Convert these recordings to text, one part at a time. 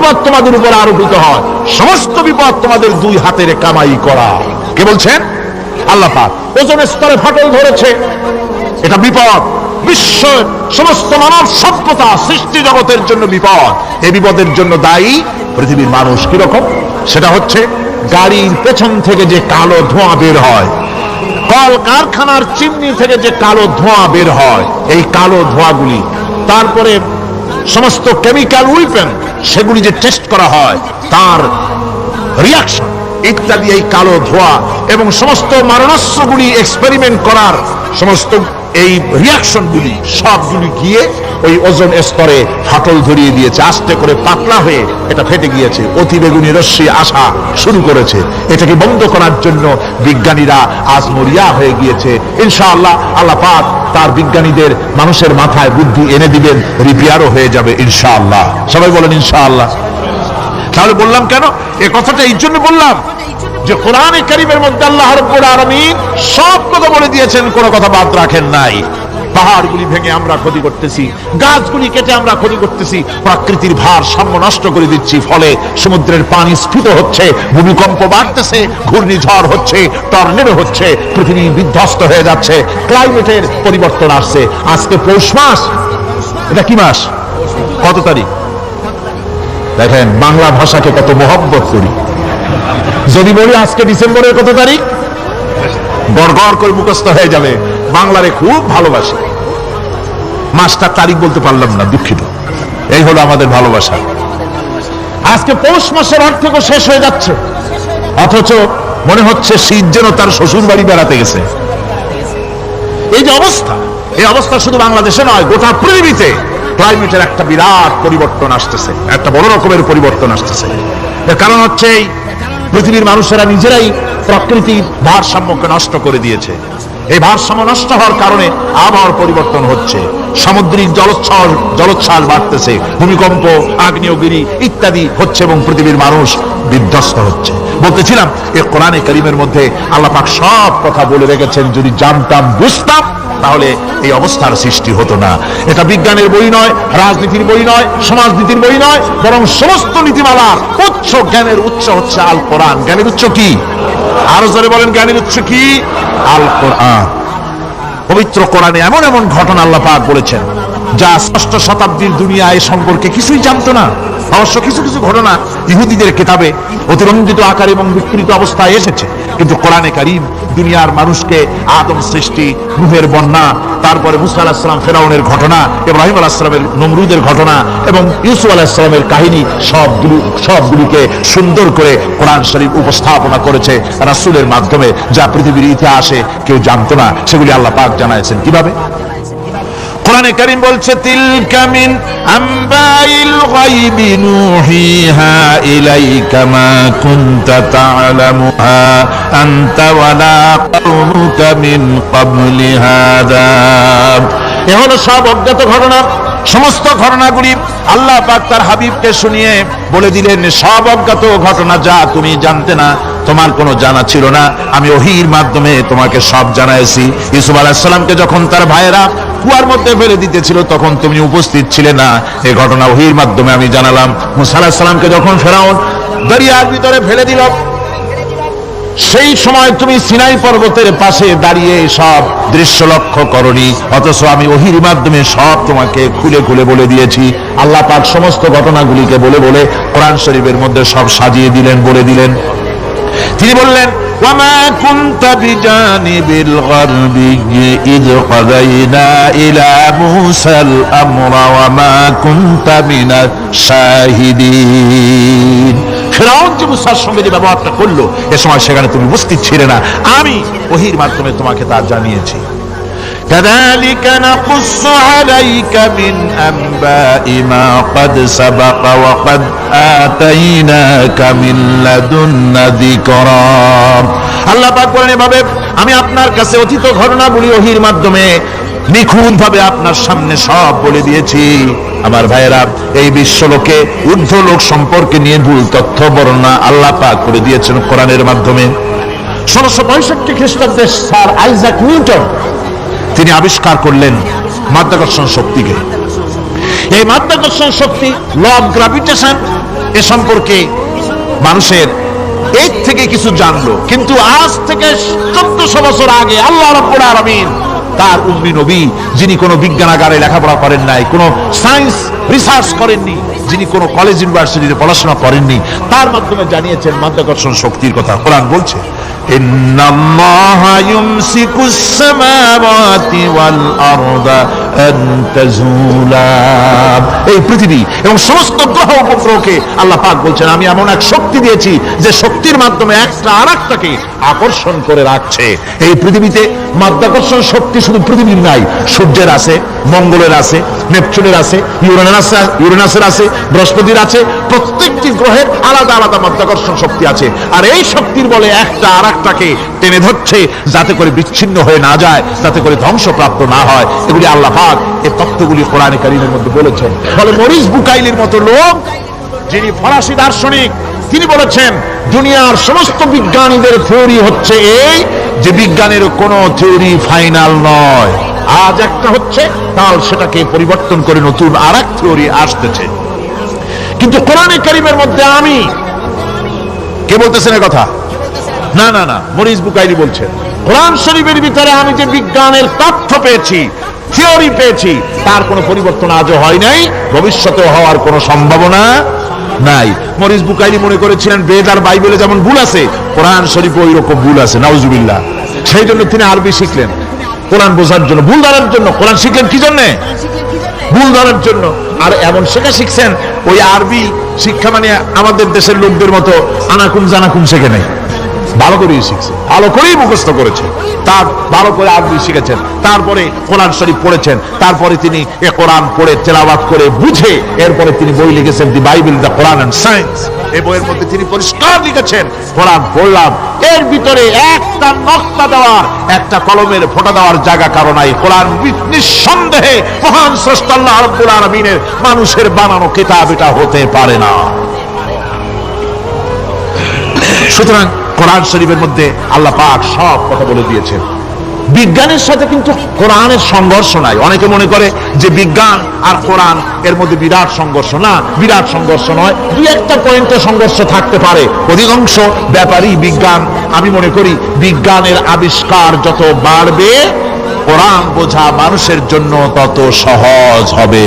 বিপদ তোমাদের উপর আরোপিত হয়, সমস্ত বিপদ তোমাদের দুই হাতের কামাই করা। কে বলছেন? আল্লাহ পাক। ওজোন স্তরে ফাটল ধরেছে, এটা বিপদ, বিশ্ব সমস্ত মানব সভ্যতা সৃষ্টি জগতের জন্য বিপদ। এই বিপদের জন্য দায়ী পৃথিবীর মানুষ। কিরকম? সেটা হচ্ছে গাড়ির পেছন থেকে যে কালো ধোঁয়া বের হয়, কল কারখানার চিমনি থেকে যে কালো ধোঁয়া বের হয়, এই কালো ধোঁয়াগুলি, তারপরে সমস্ত কেমিক্যাল উইপেন সেগুলি যে টেস্ট করা হয়, তার রিয়াকশন ইত্যাদি, এই কালো ধোঁয়া এবং সমস্ত মারণাস্ত্রগুলি এক্সপেরিমেন্ট করার সমস্ত এই রিয়াকশনগুলি সবগুলি গিয়ে ওই ওজোন স্তরে ফাটল ধরিয়ে দিয়েছে। আস্তে করে পাতলা হয়ে এটা ফেটে গিয়েছে, অতিবেগুনি রশ্মি আসা শুরু করেছে। এটাকে বন্ধ করার জন্য বিজ্ঞানীরা আজ মরিয়া হয়ে গিয়েছে। ইনশাআল্লাহ আল্লাহ পাক তার বিজ্ঞানীদের মানুষের মাথায় বুদ্ধি এনে দিবেন, রিপেয়ারও হয়ে যাবে ইনশাআল্লাহ। সবাই বলেন ইনশাআল্লাহ। তাহলে বললাম কেন এই কথাটা? এই জন্য বললাম যে কোরআনে কারীমের মধ্যে আল্লাহ রাব্বুল আলামিন সব কথা বলে দিয়েছেন, কোনো কথা বাদ রাখেন নাই। পাহাড়গুলি ভেঙে আমরা ক্ষতি করতেছি, গাছগুলি কেটে আমরা ক্ষতি করতেছি, প্রকৃতির ভারসাম্য নষ্ট করে দিচ্ছি, ফলে সমুদ্রের পানি স্ফীত হচ্ছে, ভূমিকম্প বাড়তেছে, ঘূর্ণিঝড় হচ্ছে, টর্নেডো হচ্ছে, পৃথিবী বিধ্বস্ত হয়ে যাচ্ছে, ক্লাইমেটের পরিবর্তন আসছে। আজকে পৌষ মাস, এটা কি মাস? কত তারিখ? দেখেন বাংলা ভাষাকে কত মহব্বত করি। যদি বলি আজকে ডিসেম্বরের কত তারিখ, গড়গড় করে মুখস্থ হয়ে যাবে। বাংলারে খুব ভালোবাসি, মাসটার তারিখ বলতে পারলাম না, দুঃখিত। এই হলো আমাদের ভালোবাসা। আজকে পৌষ মাসের অর্থেও শেষ হয়ে যাচ্ছে, অথচ মনে হচ্ছে শীত যেন তার শ্বশুর বাড়ি বেড়াতে গেছে। এই যে অবস্থা, এই অবস্থা শুধু বাংলাদেশে নয়, গোটা পৃথিবীতে ক্লাইমেটের একটা বিরাট পরিবর্তন আসতেছে, একটা বড় রকমের পরিবর্তন আসতেছে। এর কারণ হচ্ছে পৃথিবীর মানুষেরা নিজেরাই প্রকৃতির ভারসাম্যকে নষ্ট করে দিয়েছে। এই ভারসাম্য নষ্ট হওয়ার কারণে আবহাওয়ার পরিবর্তন হচ্ছে, সামুদ্রিক জলোচ্ছ্বাস বাড়তেছে, ভূমিকম্প, আগ্নেয়গিরি ইত্যাদি হচ্ছে এবং পৃথিবীর মানুষ বিধ্বস্ত হচ্ছে। বলতেছিলাম এই কোরআনে কারীমের মধ্যে আল্লাহ পাক সব কথা বলে রেখেছেন। যদি জানতাম, বুঝতাম, তাহলে এই অবস্থার সৃষ্টি হতো না। এটা বিজ্ঞানের বই নয়, রাজনীতির বই নয়, সমাজনীতির বই নয়, বরং সমস্ত নীতিমালার উচ্চ, জ্ঞানের উচ্চ হচ্ছে আল কোরআন। জ্ঞানের উচ্চ কি? আরো জোরে বলেন, জ্ঞানের উচ্চ কি? আল কোরআন। পবিত্র কোরআনে এমন এমন ঘটনা আল্লাহ পাক বলেছেন যা ষষ্ঠ শতাব্দীর দুনিয়া এ সম্পর্কে কিছুই জানতো না। অবশ্য কিছু কিছু ঘটনা ইহুদিদের কিতাবে অতিরঞ্জিত আকার এবং বিকৃত অবস্থায় এসেছে, কিন্তু কোরআনে কারীম দুনিয়ার মানুষকে আদম সৃষ্টি, নূহের বন্যা, তারপরে মুসা আলাইহিস সালাম ফেরাউনের ঘটনা, ইব্রাহিম আলাইহিস সালামের নমরুদের ঘটনা এবং ইউসুফ আলাইহিস সালামের কাহিনী সবগুলিকে সুন্দর করে কোরআন শরীফ উপস্থাপনা করেছে রাসূলের মাধ্যমে, যা পৃথিবীর ইতিহাসে কেউ জানতো না। সেগুলি আল্লাহ পাক জানাইছেন কিভাবে? কোরআনে কারীম বলছে, তিলকা মিন আম্বাইল গায়বি নূহিহা ইলাইকা মা কুনতা তা'লামুহা আনতা ওয়ালা কওমুকা মিন ক্বাবলি হাযা। এ হলো সব অজ্ঞাত ঘটনা। সমস্ত ঘটনাগুলি আল্লাহ পাক তার হাবিবকে শুনিয়ে বলে দিলেন, সব অজ্ঞাত ঘটনা যা তুমি জানতে না, তোমার কোনো জানা ছিল না, আমি ওহীর মাধ্যমে তোমাকে সব জানাইছি। ইউসুফ আলাইহিস সালামকে যখন তার ভাইয়েরা কুয়ার মধ্যে ফেলে দিতেছিল তখন তুমি উপস্থিত ছিলে না, এই ঘটনা ওহীর মাধ্যমে আমি জানালাম। মুসা আলাইহিস সালামকে যখন ফেরাউন দরিয়ার ভিতরে ফেলে দিল, সেই সময় তুমি সিনাই পর্বতের পাশে দাঁড়িয়ে সব দৃশ্য লক্ষ্য করনি, অথচ আমি ওহীর মাধ্যমে সব তোমাকে খুলে খুলে বলে দিয়েছি। আল্লাহ পাক সমস্ত ঘটনাগুলিকে বলে বলে কোরআন শরীফের মধ্যে সব সাজিয়ে দিলেন, বলে দিলেন। তিনি বললেন, ওয়ামা কুনতা বিজানিবিল গারবি ইয কাযাইনা ইলা মূসাল আমরা ওয়ামা কুনতা মিনাশ শাহিদিন। ফিরআউন যে মুসার সঙ্গে যে ব্যবহারটা করলো, এ সময় সেখানে তুমি উপস্থিত ছিলে না, আমি ওহীর মাধ্যমে তোমাকে তা জানিয়েছি। কাযালিকা নাকুসসু আলাইকা মিন আনবাই মা ক্বাদ সাবাকা ওয়া ক্বাদ আতাইনাকা মিন লাদুন্না যিকরা। আল্লাহ পাক বলেন, এভাবে আমি আপনার কাছে অতীত ঘটনাগুলি ওহীর মাধ্যমে নিখুঁতভাবে আপনার সামনে সব বলে দিয়েছি। আমার ভাইয়েরা, এই বিশ্বলোকে ঊর্ধ্ব লোক সম্পর্কে নিয়ে ভুল তথ্য বর্ণনা আল্লাহ পাক করে দিয়েছেন কোরআনের মাধ্যমে। 1665 খ্রিস্টাব্দে স্যার আইজাক নিউটন তিনি আবিষ্কার করলেন মাধ্যাকর্ষণ শক্তিকে। এই মাধ্যাকর্ষণ শক্তি, ল অফ গ্রাভিটেশন, এ সম্পর্কে মানুষের এর থেকে কিছু জানলো, কিন্তু আজ থেকে 1400 বছর আগে আল্লাহ রাব্বুল আলামিন তার উম্মি নবী, যিনি কোনো বিজ্ঞানাগারে লেখাপড়া করেন নাই, কোনো সায়েন্স রিসার্চ করেননি, যিনি কোনো কলেজ ইউনিভার্সিটিতে পড়াশোনা করেননি, তার মাধ্যমে জানিয়েছেন মাধ্যাকর্ষণ শক্তির কথা। কোরআন বলছে, ইন্নাল্লাহা ইউমসিকুস সামাওয়াতি ওয়াল আরদা আন তাজুলা। এই পৃথিবী এবং সমস্ত গ্রহ উপগ্রহকে আল্লাহ পাক বলছেন, আমি এমন এক শক্তি দিয়েছি যে শক্তির মাধ্যমে একটা আরেকটাকে আকর্ষণ করে রাখছে। এই পৃথিবীতে মাধ্যাকর্ষণ শক্তি শুধু পৃথিবীর নাই, সূর্যের আছে, মঙ্গলের আছে, নেপচুনের আছে, ইউরেনাসের আছে, বৃহস্পতির আছে। প্রত্যেকটি গ্রহের আলাদা আলাদা মাধ্যাকর্ষণ শক্তি আছে, আর এই শক্তির বলে একটা আরেকটাকে টেনে ধরছে, যাতে করে বিচ্ছিন্ন হয়ে না যায়, যাতে করে ধ্বংসপ্রাপ্ত না হয়। এগুলি আল্লাহ পাক এই তত্ত্বগুলি কোরআনে কারীমের মধ্যে বলেছেন। ফলে মরিস বুকাইলির মতো লোক, যিনি ফরাসি দার্শনিক, তিনি বলেছেন দুনিয়ার সমস্ত বিজ্ঞানীদের থিওরি হচ্ছে এই যে বিজ্ঞানের কোনো থিওরি ফাইনাল নয়, আজ একটা হচ্ছে, কাল সেটাকে পরিবর্তন করে নতুন আরেক থিওরি আসতেছে। কিন্তু কোরআনে কারীমের মধ্যে আমি, কে বলতেছেন এ কথা? না না না, মরিস বুকাইলি বলছেন, কোরআন শরীফের ভিতরে আমি যে বিজ্ঞানের তথ্য পেয়েছি, থিওরি পেয়েছি, তার কোনো পরিবর্তন আজও হয় নাই, ভবিষ্যতেও হওয়ার কোনো সম্ভাবনা নাই। মরিস বুকাইলি মনে করেছিলেন বেদ আর বাইবেলে যেমন ভুল আছে, কোরআন শরীফে ওই রকম ভুল আছে, নাউজুবিল্লাহ। সেই জন্য তিনি আরবি শিখলেন কোরআন বোঝার জন্য, ভুল ধরার জন্য। কোরআন শিখলেন কি জন্য? ভুল ধরার জন্য। আর এমন শেখা শিখছেন, ওই আরবি শিক্ষা মানে আমাদের দেশের লোকদের মতো আনাকুম জানাকুম শেখে নেই, ভালো করেই শিখছে, ভালো করেই মুখস্থ করেছে, তার ভালো করে আরবি শিখেছেন, তারপরে কোরআন শরীফ পড়েছেন, তারপরে তিনি এ কোরআন পড়ে তেলাওয়াত করে বুঝে এরপরে তিনি বই লিখেছেন the Bible, the Quran and science. এই বইয়ের মধ্যে তিনি পরিষ্কার লিখেছেন, কোরআন পড়লাম, এর ভিতরে একটা নকশা দেওয়ার, একটা কলমের ফোঁটা দেওয়ার জায়গা কারণ নাই। কোরআন নিঃসন্দেহে মহান স্রষ্টা আল্লাহ রাব্বুল আলামিনের মানুষের বানানো কিতাব এটা হতে পারে না। সুতরাং কোরআন শরীফের মধ্যে আল্লাহ পাক সব কথা বলে দিয়েছেন। বিজ্ঞানের সাথে কিন্তু কোরআনের সংঘর্ষ নাই। অনেকে মনে করে যে বিজ্ঞান আর কোরআন এর মধ্যে বিরাট সংঘর্ষ। না, বিরাট সংঘর্ষ নয়, দুই একটা পয়েন্টে সংঘর্ষ থাকতে পারে। অধিকাংশ ব্যাপারই বিজ্ঞান, আমি মনে করি বিজ্ঞানের আবিষ্কার যত বাড়বে, কোরআন বোঝা মানুষের জন্য তত সহজ হবে।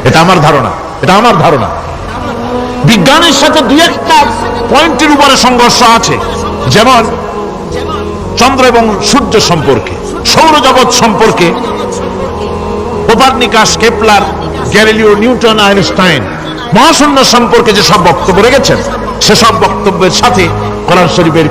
এটা আমার ধারণা, এটা আমার ধারণা। বিজ্ঞানের সাথে দুই একটা পয়েন্টের উপরে সংঘর্ষ আছে, যেমন চন্দ্র এবং সূর্য সম্পর্কে, সৌরজগৎ সম্পর্কে Copernicus, Kepler, Galileo, Newton, Einstein মহাশূন্য সম্পর্কে যে সব বক্তব্য রেখেছেন, সেসব বক্তব্যের সাথে কোরআন শরীফের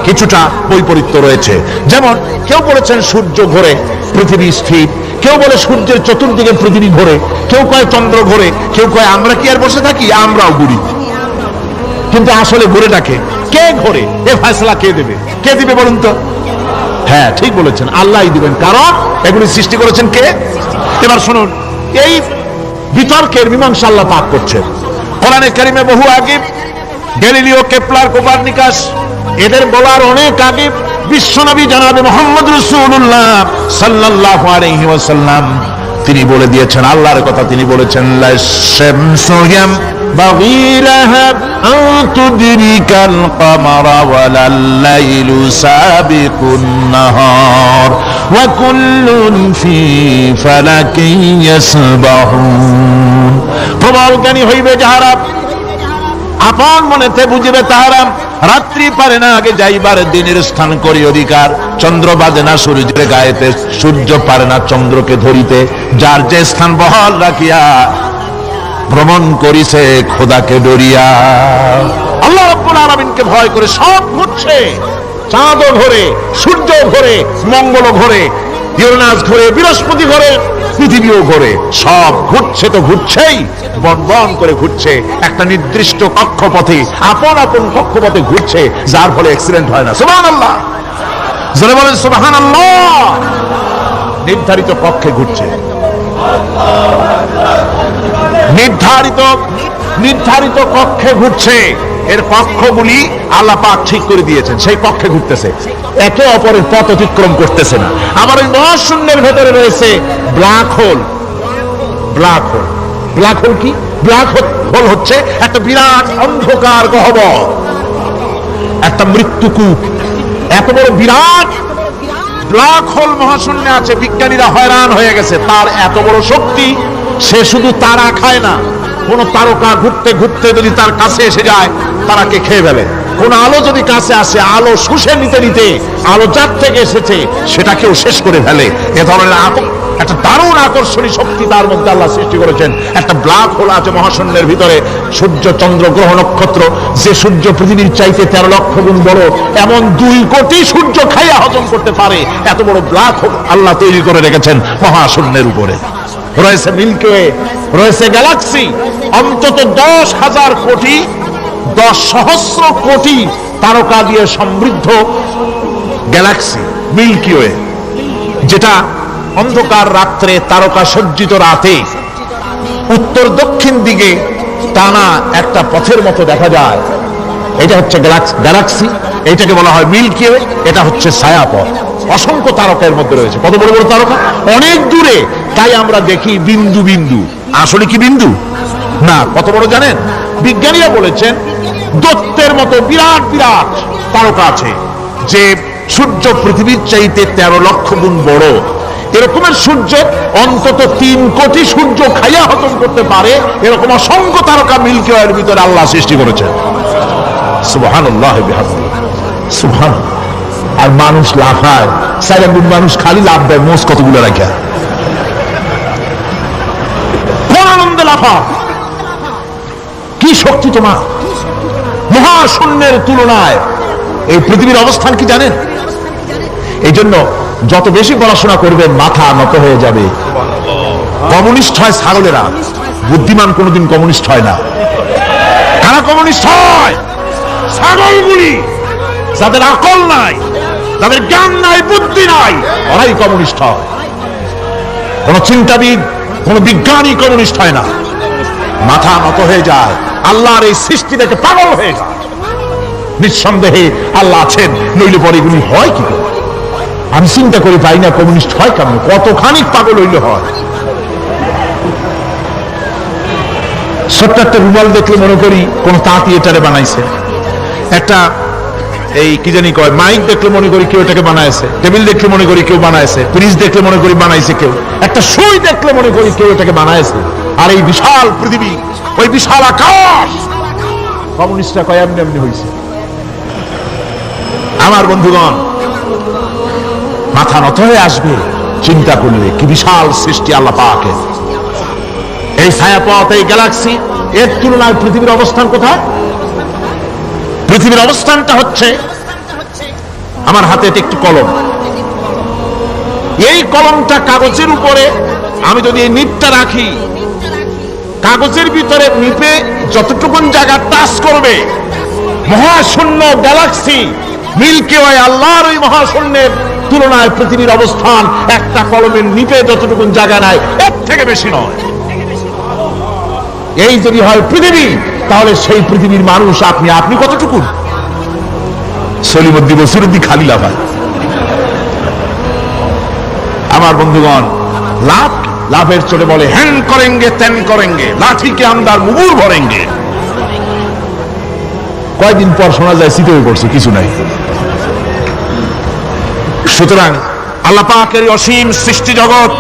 কিছুটা বৈপরীত্য রয়েছে। যেমন কেউ বলেছেন সূর্য ঘোরে, পৃথিবী স্থির, কেউ বলে সূর্যের চতুর্দিকে পৃথিবী ঘোরে, কেউ কয় চন্দ্র ঘোরে, কেউ কয় আমরা কি আর বসে থাকি, আমরাও ঘুরি। কিন্তু আসলে ঘুরেটাকে কে ঘোরে, এ ফয়সালা কে দেবে? কে দিবে বলুন তো? হ্যাঁ, ঠিক বলেছেন, আল্লাহই দিবেন, কারণ এগুলি সৃষ্টি করেছেন কে? এবার শুনুন, এই বিতর্কের মীমাংসা আল্লাহ পাক করছেন কোরআনে কারীমে বহু আগে। গ্যালিলিও, কেপলার, কোপারনিকাস, এদের বলার অনেক আগে বিশ্বনবী জনাবে মুহাম্মদ রাসূলুল্লাহ সাল্লাল্লাহু আলাইহি ওয়াসাল্লাম তিনি বলে দিয়েছেন, আল্লাহর কথা তিনি বলেছেন, লাশ-শামসু ইয়ানবাগী লাহা আন তুদরিকাল কামারা ওয়ালাল লাইলু সাবিকুন নাহার ওয়া কুল্লুন ফি ফালাকিন ইয়াসবাহুন। প্রবল জ্ঞানী হইবে যাহারা, আপন মনেতে বুঝিবে তাহারা, রাত্রি পারে না আগে যাইবার দিনের স্থান করি অধিকার। চন্দ্র বাজে না সূর্যের গায়েতে, সূর্য পারে না চন্দ্রকে ধরিতে। যার যে স্থান বহাল রাখিয়া ভ্রমণ করিছে খোদাকে ডরিয়া। আল্লাহ রাব্বুল আলামিনকে ভয় করে সব ঘুরছে, চাঁদও ঘোরে, সূর্য ঘোরে, মঙ্গল ঘোরে, ইউরেনাস ঘোরে, বৃহস্পতি ঘোরে, পৃথিবীও ঘোরে। সব ঘুরছে তো ঘুরছেই, বন বন করে ঘুরছে একটা নির্দিষ্ট কক্ষপথে, আপন আপন কক্ষপথে ঘুরছে, যার ফলে অ্যাক্সিডেন্ট হয় না। সুবহানাল্লাহ, জোরে বলেন সুবহানাল্লাহ। নির্ধারিত কক্ষে ঘুরছে, নির্ধারিত কক্ষে ঘুরছে। এর কক্ষগুলি আল্লাহ পাক ঠিক করে দিয়েছেন, সেই কক্ষে ঘুরতেছে, একে অপরের পথ অতিক্রম করতেছে না। আবার ওই মহাশূন্যের ভেতরে রয়েছে black hole, black hole. Black hole কি? ব্ল্যাক হোল হচ্ছে একটা বিরাট অন্ধকার গহ্বর, একটা মৃত্যুকূপ। এত বড় বিরাট ব্ল্যাক হোল মহাশূন্যে আছে, বিজ্ঞানীরা হয়রান হয়ে গেছে। তার এত বড় শক্তি, সে শুধু তারা খায় না, কোন তারকা ঘুরতে ঘুরতে যদি তার কাছে এসে যায় তারাকে খেয়ে ফেলে। কোন আলো যদি কাছে আসে, আলো শুষে নিতে নিতে আলো যার থেকে এসেছে সেটাকেও শেষ করে ফেলে। এ ধরনের একটা দারুণ আকর্ষণী শক্তি তার মধ্যে আল্লাহ সৃষ্টি করেছেন। একটা ব্ল্যাক হোল আছে মহাশূন্যের ভিতরে, সূর্য চন্দ্র গ্রহ নক্ষত্র, যে সূর্য পৃথিবীর চাইতে 13 লক্ষ গুণ বড়, এমন 2 কোটি সূর্য খাইয়া হজম করতে পারে এত বড় ব্ল্যাক হোল আল্লাহ তৈরি করে রেখেছেন মহাশূন্যের উপরে। রয়েছে মিল্কি ওয়ে, রয়েছে গ্যালাক্সি, অন্তত 10,000 কোটি 10 সহস্র কোটি তারকা দিয়ে সমৃদ্ধ গ্যালাক্সি মিল্কি ওয়ে, যেটা অন্ধকার রাত্রে তারকা সজ্জিত রাতে উত্তর দক্ষিণ দিকে টানা একটা পথের মতো দেখা যায়। এটা হচ্ছে গ্যালাক্সি, এটাকে বলা হয় মিল্কি ওয়ে। এটা হচ্ছে ছায়াপথ। অসংখ্য তারকার মধ্যে রয়েছে। কত বড় বড় তারকা, অনেক দূরে, তাই আমরা দেখি বিন্দু বিন্দু। আসলে কি বিন্দু না, কত বড় জানেন? বিজ্ঞানীরা বলেছেন দৈত্যের মতো বিরাট বিরাট তারকা আছে, যে সূর্য পৃথিবীর চাইতে 13 লক্ষ গুণ বড়। এরকমের সূর্য অন্তত 3 কোটি সূর্য খাইয়া হজম করতে পারে, এরকম অসংখ্য তারকা মিল্কি ওয়ের ভিতরে আল্লাহ সৃষ্টি করেছেন। সুবহানাল্লাহ বিহামদিহি, সুবহানাল্লাহ। আর মানুষ লাফায়, সাইলেন্ট মানুষ খালি লাফ দেয়, মোষ কতগুলো রাখা, কোন আনন্দে লাফা, কি শক্তি তোমার! মহাশূন্যের তুলনায় এই পৃথিবীর অবস্থান কি জানেন? এই জন্য যত বেশি পড়াশোনা করবেন মাথা নত হয়ে যাবে। কমিউনিস্ট হয় ছাগলেরা, বুদ্ধিমান কোনোদিন কমিউনিস্ট হয় না। কারা কমিউনিস্ট হয়? ছাগলগুলি, যাদের আকল নাই, যাদের জ্ঞান নাই, বুদ্ধি নাই, ওরাই কমিউনিস্ট হয়। কোন চিন্তাবিদ, কোন বিজ্ঞানী কমিউনিস্ট হয় না। মাথা নত হয়ে যায়, আল্লাহর এই সৃষ্টি দেখে পাগল হয়ে যায়। নিঃসন্দেহে আল্লাহ আছেন, নইলে পরে এগুলি হয় কি করে? আমি চিন্তা করে পাই না কমিউনিস্ট হয় কেমন, কতখানি পাগল হইলে হয়। ছোট্ট একটা রুমাল দেখলে মনে করি কোন তাঁতি এটারে বানাইছে, একটা এই কি জানি কয় মাইক দেখলে মনে করি কেউ এটাকে বানাইছে, টেবিল দেখলে মনে করি কেউ বানাইছে, ফ্রিজ দেখলে মনে করি বানাইছে কেউ, একটা সুই দেখলে মনে করি কেউ এটাকে বানাইছে। আর এই বিশাল পৃথিবী, ওই বিশাল আকাশ, কমিউনিস্টরা কয় এমনি এমনি হয়েছে। আমার বন্ধুগণ, মাথা নত হয়ে আসবে চিন্তা করলে কি বিশাল সৃষ্টি আল্লাহ পাকের। এই ছায়াপথ, এই গ্যালাক্সি, এর তুলনায় পৃথিবীর অবস্থান কোথায়? পৃথিবীর অবস্থানটা হচ্ছে আমার হাতে একটি কলম। এই কলমটা কাগজের উপরে আমি যদি এই নিপটা রাখি, কাগজের ভিতরে নিপে যতটুকু জায়গা টাচ করবে, মহাশূন্য গ্যালাক্সি মিল্কি ওয়ে, আল্লাহর ওই মহাশূন্যের তুলনায় পৃথিবীর অবস্থান একটা কলমের নিপে যতটুকু জায়গা নাই, এর থেকে বেশি নয়। এই যদি হয় পৃথিবী, তাহলে সেই পৃথিবীর মানুষ আপনি কতটুকু? সলিমুদ্দিন বসিরুদ্দিন খালি লাফায়। আমার বন্ধুগণ, লাভের চলে বলে হ্যান করেঙ্গে ত্যান করেঙ্গে, লাঠিকে আমদার মুগুর ভরেঙ্গে। কয়েকদিন পর শোনা যায় শীত হয়ে পড়ছে, কিছু নাই। সুতরাং আল্লাহ পাকের অসীম সৃষ্টি জগৎ,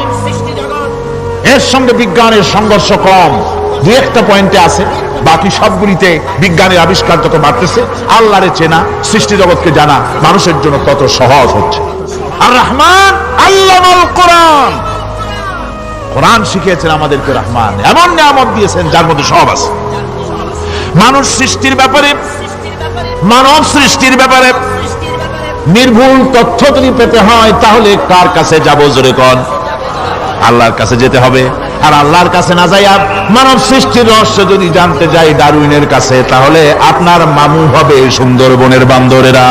এর সঙ্গে বিজ্ঞানের সংঘর্ষ কম, দু একটা পয়েন্টে আছে। বাকি সবগুলিতে বিজ্ঞানের আবিষ্কার যত বাড়তেছে, আল্লাহরে চেনা, সৃষ্টি জগৎকে জানা মানুষের জন্য তত সহজ হচ্ছে। আর রহমান আল্লামাল কোরআন, কোরআন শিখিয়েছেন আমাদেরকে রহমান, এমন নিয়ামত দিয়েছেন যার মধ্যে সব আছে। মানুষ সৃষ্টির ব্যাপারে, মানব সৃষ্টির ব্যাপারে নির্ভুল তথ্য যদি পেতে হয়, তাহলে কার কাছে যাব? জোরে কোন? আল্লাহর কাছে যেতে হবে। আর আল্লাহর কাছে না যাইয়া মানব সৃষ্টির রহস্য যদি জানতে যাই ডারউইনের কাছে, তাহলে আপনার মামু হবে সুন্দরবনের বান্দরেরা,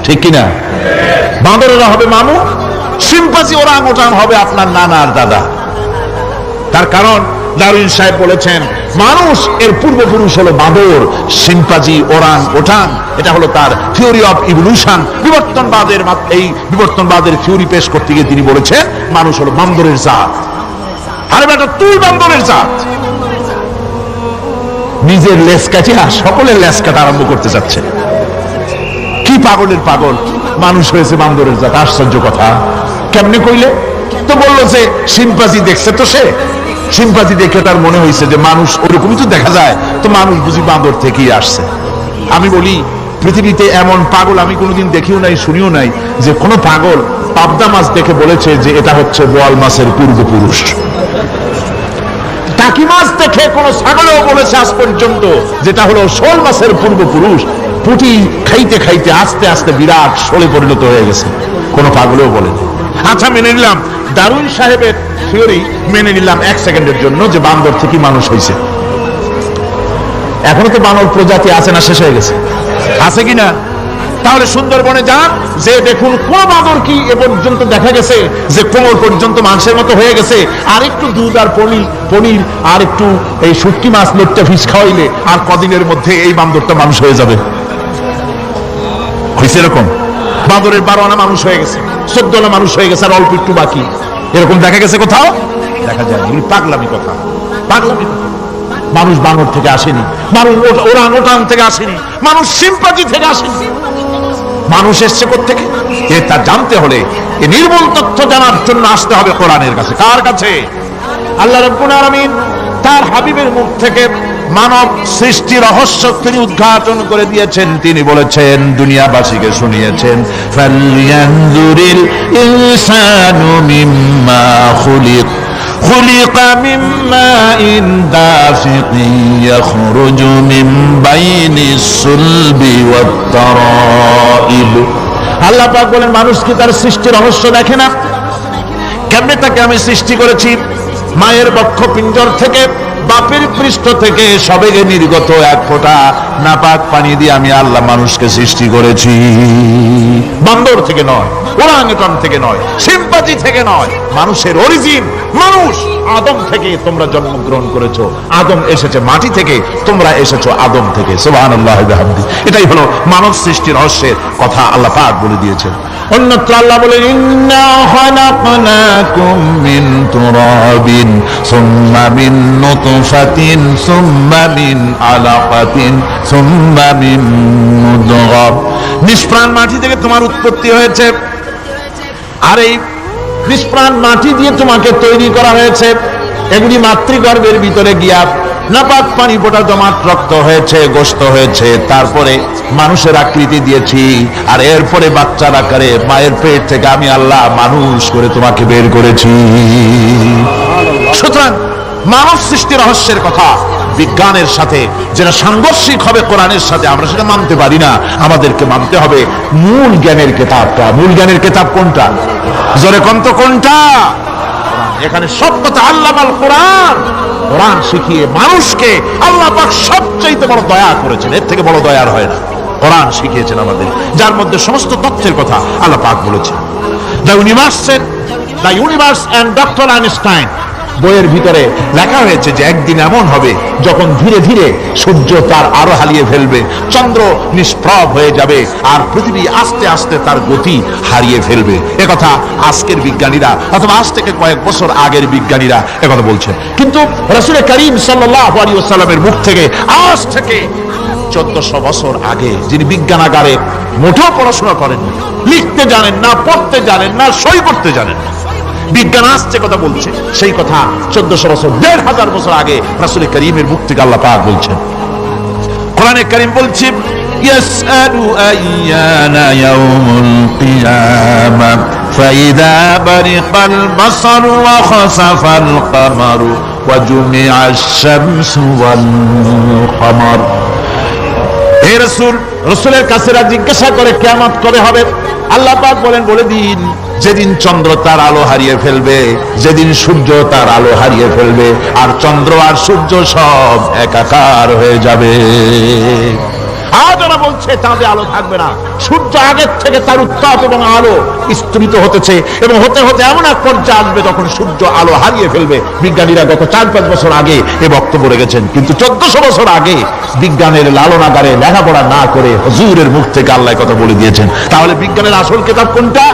ঠিক কিনা? বান্দরেরা হবে মামু, শিম্পাঞ্জি ওরাং ওটাং হবে আপনার নানার দাদা। তার কারণ ডারউইন সাহেব বলেছেন মানুষ এর পূর্বপুরুষ হলো বাঁদর, শিম্পাঞ্জি, ওরাং ওটাং। এটা হলো তার থিওরি অফ ইভলিউশন, বিবর্তনবাদের। এই বিবর্তনবাদের থিওরি পেশ করতে গিয়ে তিনি বলেছেন মানুষ হলো বান্দরের জাত। আরে বেটা তুই বান্দরের জাত। নিজের লেজ কাটিয়া সকলের লেজ কাটা আরম্ভ করতে যাচ্ছে। কি পাগলের পাগল, মানুষ হয়েছে বান্দরের জাত। আশ্চর্য কথা। কেমনে কইলে? তো বললো যে সিম্পাজি দেখছে, তো সে সিম্পাজি দেখে তার মনে হয়েছে যে মানুষ ওরকমই তো দেখা যায়, তো মানুষ বুঝি বান্দর থেকেই আসছে। আমি বলি পৃথিবীতে এমন পাগল আমি কোনোদিন দেখিও নাই, শুনিও নাই যে কোনো পাগল পাবদা মাছ দেখে বলেছে যে এটা হচ্ছে বোয়াল মাছের পূর্বপুরুষ। টাকি মাছ দেখে কোন ছাগলেও বলেছে আজ পর্যন্ত যেটা হলো শোল মাছের পূর্বপুরুষ। পুঁটি খাইতে খাইতে আস্তে আস্তে বিরাট শোলে পরিণত হয়ে গেছে, কোন পাগলেও বলেনি। আচ্ছা মেনে নিলাম দারুন সাহেবের থিওরি, মেনে নিলাম এক সেকেন্ডের জন্য যে বান্দর থেকে মানুষ হয়েছে। এখনো তো বানর প্রজাতি আছে না শেষ হয়ে গেছে? আছে কিনা? তাহলে সুন্দরবনে যান, যে দেখুন কোন বাঁদর কি এ পর্যন্ত দেখা গেছে যে কোমর পর্যন্ত মানুষের মতো হয়ে গেছে। আর একটু দুধ আর পনির আর একটু এই শুটকি মাছ লেপটা ফিস খাওয়াইলে আর কদিনের মধ্যে এই বান্দরটা মানুষ হয়ে যাবে। হয়েছে এরকম? বাঁদরের 12 আনা মানুষ হয়ে গেছে, 14 আনা মানুষ হয়ে গেছে, আর অল্প একটু বাকি। এরকম দেখা গেছে কোথাও? দেখা যায়। পাগলামি কথা, পাগলামি কথা। মানুষ বানর থেকে আসেনি, মানুষ ওরাং থেকে আসেনি, মানুষ সিম্পাজি থেকে আসেনি। মানুষ এসছে কোত্থেকে? এটা জানতে হলে এই নির্মূল তথ্য জানার জন্য আসতে হবে কোরআনের কাছে। কার কাছে? আল্লাহ রাব্বুল আলামিন তার হাবিবের মুখ থেকে মানব সৃষ্টি রহস্য তিনি উদ্ঘাটন করে দিয়েছেন। তিনি বলেছেন, দুনিয়াবাসীকে শুনিয়েছেন, ফালয়ানজুরিল ইনসানু মিম্মা খুলিক خلق من ماء دافق يخرج من بين الصلب والترائب। আল্লাহ পাক বলেন, মানুষ কি তার সৃষ্টির রহস্য দেখে না? কেমনে তাকে আমি সৃষ্টি করেছি? মায়ের বক্ষ পিঞ্জর থেকে, বাপের পৃষ্ঠ থেকে সবেগে নির্গত এক ফোঁটা নাপাক পানি দিয়ে আমি আল্লাহ মানুষকে সৃষ্টি করেছি। বান্দর থেকে নয়, ওরাংউটান থেকে নয়, সিম্পাজি থেকে নয়। মানুষের অরিজিন মানুষ। আদম থেকে তোমরা জন্মগ্রহণ করেছো, আদম এসেছে মাটি থেকে, তোমরা এসেছো আদম থেকে। সুবহানাল্লাহি ওয়া বিহামদিহি। এটাই হলো মানব সৃষ্টির রহস্যের কথা আল্লাহ পাক বলে দিয়েছেন। অন্যত্র আল্লাহ বলেন, ইন্না খালাকনাকুম মিন তুরাবিন সুম্মা মিন নুতফাতিন সুম্মা মিন আলাকাতিন সুম্মা মিন মুদগা। নিষ্প্রাণ মাটি থেকে তোমার উৎপত্তি হয়েছে, আর এই নিষ্প্রাণ মাটি দিয়ে তোমাকে তৈরি করা হয়েছে। এগুলি মাতৃগর্ভের ভিতরে গিয়া নাপাক পানি ফোঁটা জমাট রক্ত হয়েছে, গোশত হয়েছে, তারপরে মানুষের আকৃতি দিয়েছি, আর এরপরে বাচ্চার আকারে মায়ের পেট থেকে আমি আল্লাহ মানুষ করে তোমাকে বের করেছি। সুতরাং মানব সৃষ্টি রহস্যের কথা বিজ্ঞানের সাথে যেটা সাংঘর্ষিক হবে কোরআনের সাথে, আমরা সেটা মানতে পারি না। আমাদেরকে মানতে হবে মূল জ্ঞানের কিতাবটা। মূল জ্ঞানের কিতাব কোনটা? জোরে কন্ত কোনটা? এখানে সব কথা আল্লাহ আল কোরআন। কোরআন শিখিয়ে মানুষকে আল্লাহ পাক সবচাইতে বড় দয়া করেছেন, এর থেকে বড় দয়ার হয় না। কোরআন শিখিয়েছেন আমাদের, যার মধ্যে সমস্ত তথ্যের কথা আল্লাহ পাক বলেছেন। The universe and doctor Einstein বইয়ের ভিতরে লেখা হয়েছে যে একদিন এমন হবে যখন ধীরে ধীরে সূর্য তার আলো হারিয়ে ফেলবে, চন্দ্র নিষ্প্রভ হয়ে যাবে, আর পৃথিবী আস্তে আস্তে তার গতি হারিয়ে ফেলবে। একথা আজকের বিজ্ঞানীরা অথবা আজ থেকে কয়েক বছর আগের বিজ্ঞানীরা একথা বলছেন। কিন্তু রাসূল করিম সাল্লাল্লাহু আলাইহি ওয়াসাল্লামের মুখ থেকে আজ থেকে 1400 বছর আগে, যিনি বিজ্ঞানাগারে মোটেও পড়াশোনা করেননি, লিখতে জানেন না, পড়তে জানেন না, সই করতে জানেন না, বিজ্ঞান আসছে কথা বলছে, সেই কথা 1400 বছর 1500 বছর আগে রাসূল করিমের মুখ থেকে আল্লাহ পাক বলছেন। কোরআনে কারীম বলছে, ইয়াসআলু আইয়ানা ইয়াউমুল কিয়ামা ফাইযা বারিকাল বাসারু ওয়া খাসাফাল কামারু ওয়া জুমিআশ শামসু ওয়াল কামার। হে রাসূল, রাসূলের কাছেরা জিজ্ঞাসা করে কিয়ামত কবে হবে? আল্লাহ পাক বলেন, বলে দিন যেদিন চন্দ্র তার আলো হারিয়ে ফেলবে, যেদিন সূর্য তার আলো হারিয়ে ফেলবে, আর চন্দ্র আর সূর্য সব একাকার হয়ে যাবে। আজ ওরা বলছে চাঁদে আলো থাকবে না, সূর্য আগের থেকে তার উত্তাপ এবং আলো স্তরিত হতেছে, এবং হতে হতে এমন এক পর্যায়ে আসবে যখন সূর্য আলো হারিয়ে ফেলবে। বিজ্ঞানীরা গত 4-5 বছর আগে এ বক্তব্য রেখেছেন, কিন্তু 1400 বছর আগে বিজ্ঞানের লালনাগারে লেখাপড়া না করে হুজুরের মুখ থেকে আল্লাহ কথা বলে দিয়েছেন। তাহলে বিজ্ঞানের আসল কিতাব কোনটা?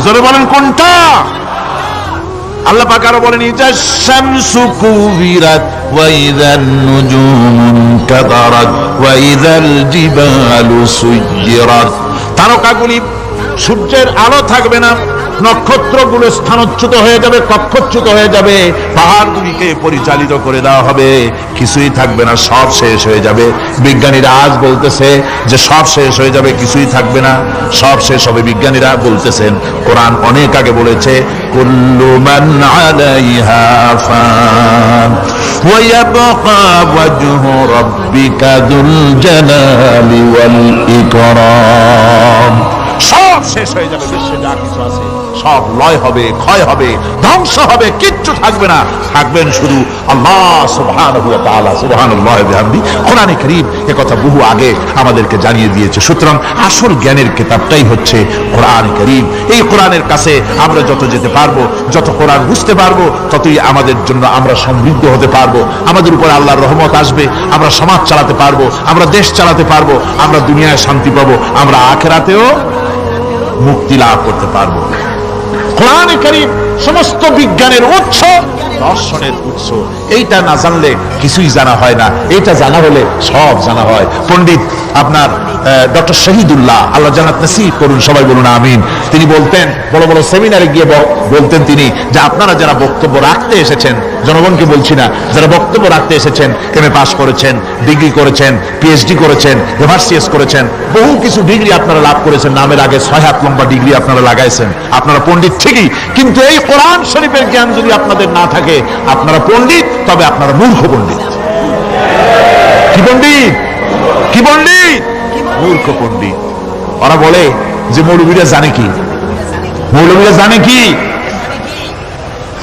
জোরে বলেন কোনটা? আল্লাহ পাক আরো বলেন ইজা শামসু কুবিরাত ওয়া ইযান নুজুমুন কাদারাত ওয়া ইযাল জিবালু সুয়্যিরাত। তারকাগুলি, সূর্যের আলো থাকবে না, নক্ষত্রগুলো স্থানচ্যুত হয়ে যাবে, কক্ষচ্যুত হয়ে যাবে, পাহাড়গুলিকে পরিচালিত করে দেওয়া হবে, কিছুই থাকবে না, সব শেষ হয়ে যাবে। বিজ্ঞানীরা আজ বলতেছে যে সব শেষ হয়ে যাবে, কিছুই থাকবে না, সব শেষ হবে। বিজ্ঞানীরা বলতেছেন, কোরআন অনেক আগে বলেছে কুল্লু মান আলাইহা ফান ওয়া ইয়াবকা ওয়াজহু রাব্বিকা যুল জালালি ওয়াল ইকরাম। সব শেষ হয়ে যাবে, বিশ্বে যা কিছু আছে সব লয় হবে, ক্ষয় হবে, ধ্বংস হবে, কিচ্ছু থাকবে না, থাকবেন শুধু আল্লাহ সুবহানাহু ওয়া তাআলা। সুবহানাল্লাহি ওয়া বিহামদিহি। কোরআনে কারীম এ কথা বহু আগে আমাদেরকে জানিয়ে দিয়েছে। সুতরাং আসল জ্ঞানের কিতাবটাই হচ্ছে কোরআন কারীম। এই কোরআনের কাছে আমরা যত যেতে পারবো, যত কোরআন বুঝতে পারবো, ততই আমাদের জন্য আমরা সমৃদ্ধ হতে পারবো, আমাদের উপর আল্লাহর রহমত আসবে, আমরা সমাজ চালাতে পারবো, আমরা দেশ চালাতে পারবো, আমরা দুনিয়ায় শান্তি পাবো, আমরা আখিরাতেও মুক্তি লাভ করতে পারবো। কোরআনে কারীম সমস্ত বিজ্ঞানের উৎস, দর্শনের উৎস। এইটা না জানলে কিছুই জানা হয় না, এইটা জানা হলে সব জানা হয়। পণ্ডিত আপনার ডক্টর শহীদুল্লাহ, আল্লাহ জান্নাত নসিব করুন, সবাই বলুন আমিন। তিনি বলতেন, বড় বড় সেমিনারে গিয়ে বলতেন তিনি, যে আপনারা যারা বক্তব্য রাখতে এসেছেন, জনগণকে বলছি না, যারা বক্তব্য রাখতে এসেছেন, এমএ পাস করেছেন, ডিগ্রি করেছেন, পিএইচডি করেছেন, এভারসিএস করেছেন, বহু কিছু ডিগ্রি আপনারা লাভ করেছেন, নামের আগে 6 লম্বা ডিগ্রি আপনারা লাগাইছেন, আপনারা পণ্ডিত ঠিকই, কিন্তু এই কোরআন শরীফের জ্ঞান যদি আপনাদের না থাকে, আপনারা পণ্ডিত, তবে আপনারা মূর্খ পণ্ডিত। কি পণ্ডিত? কি পণ্ডিত? মূর্খ পণ্ডিত। ওরা বলে যে মৌলবীরা জানে কি, মৌলবীরা জানে কি?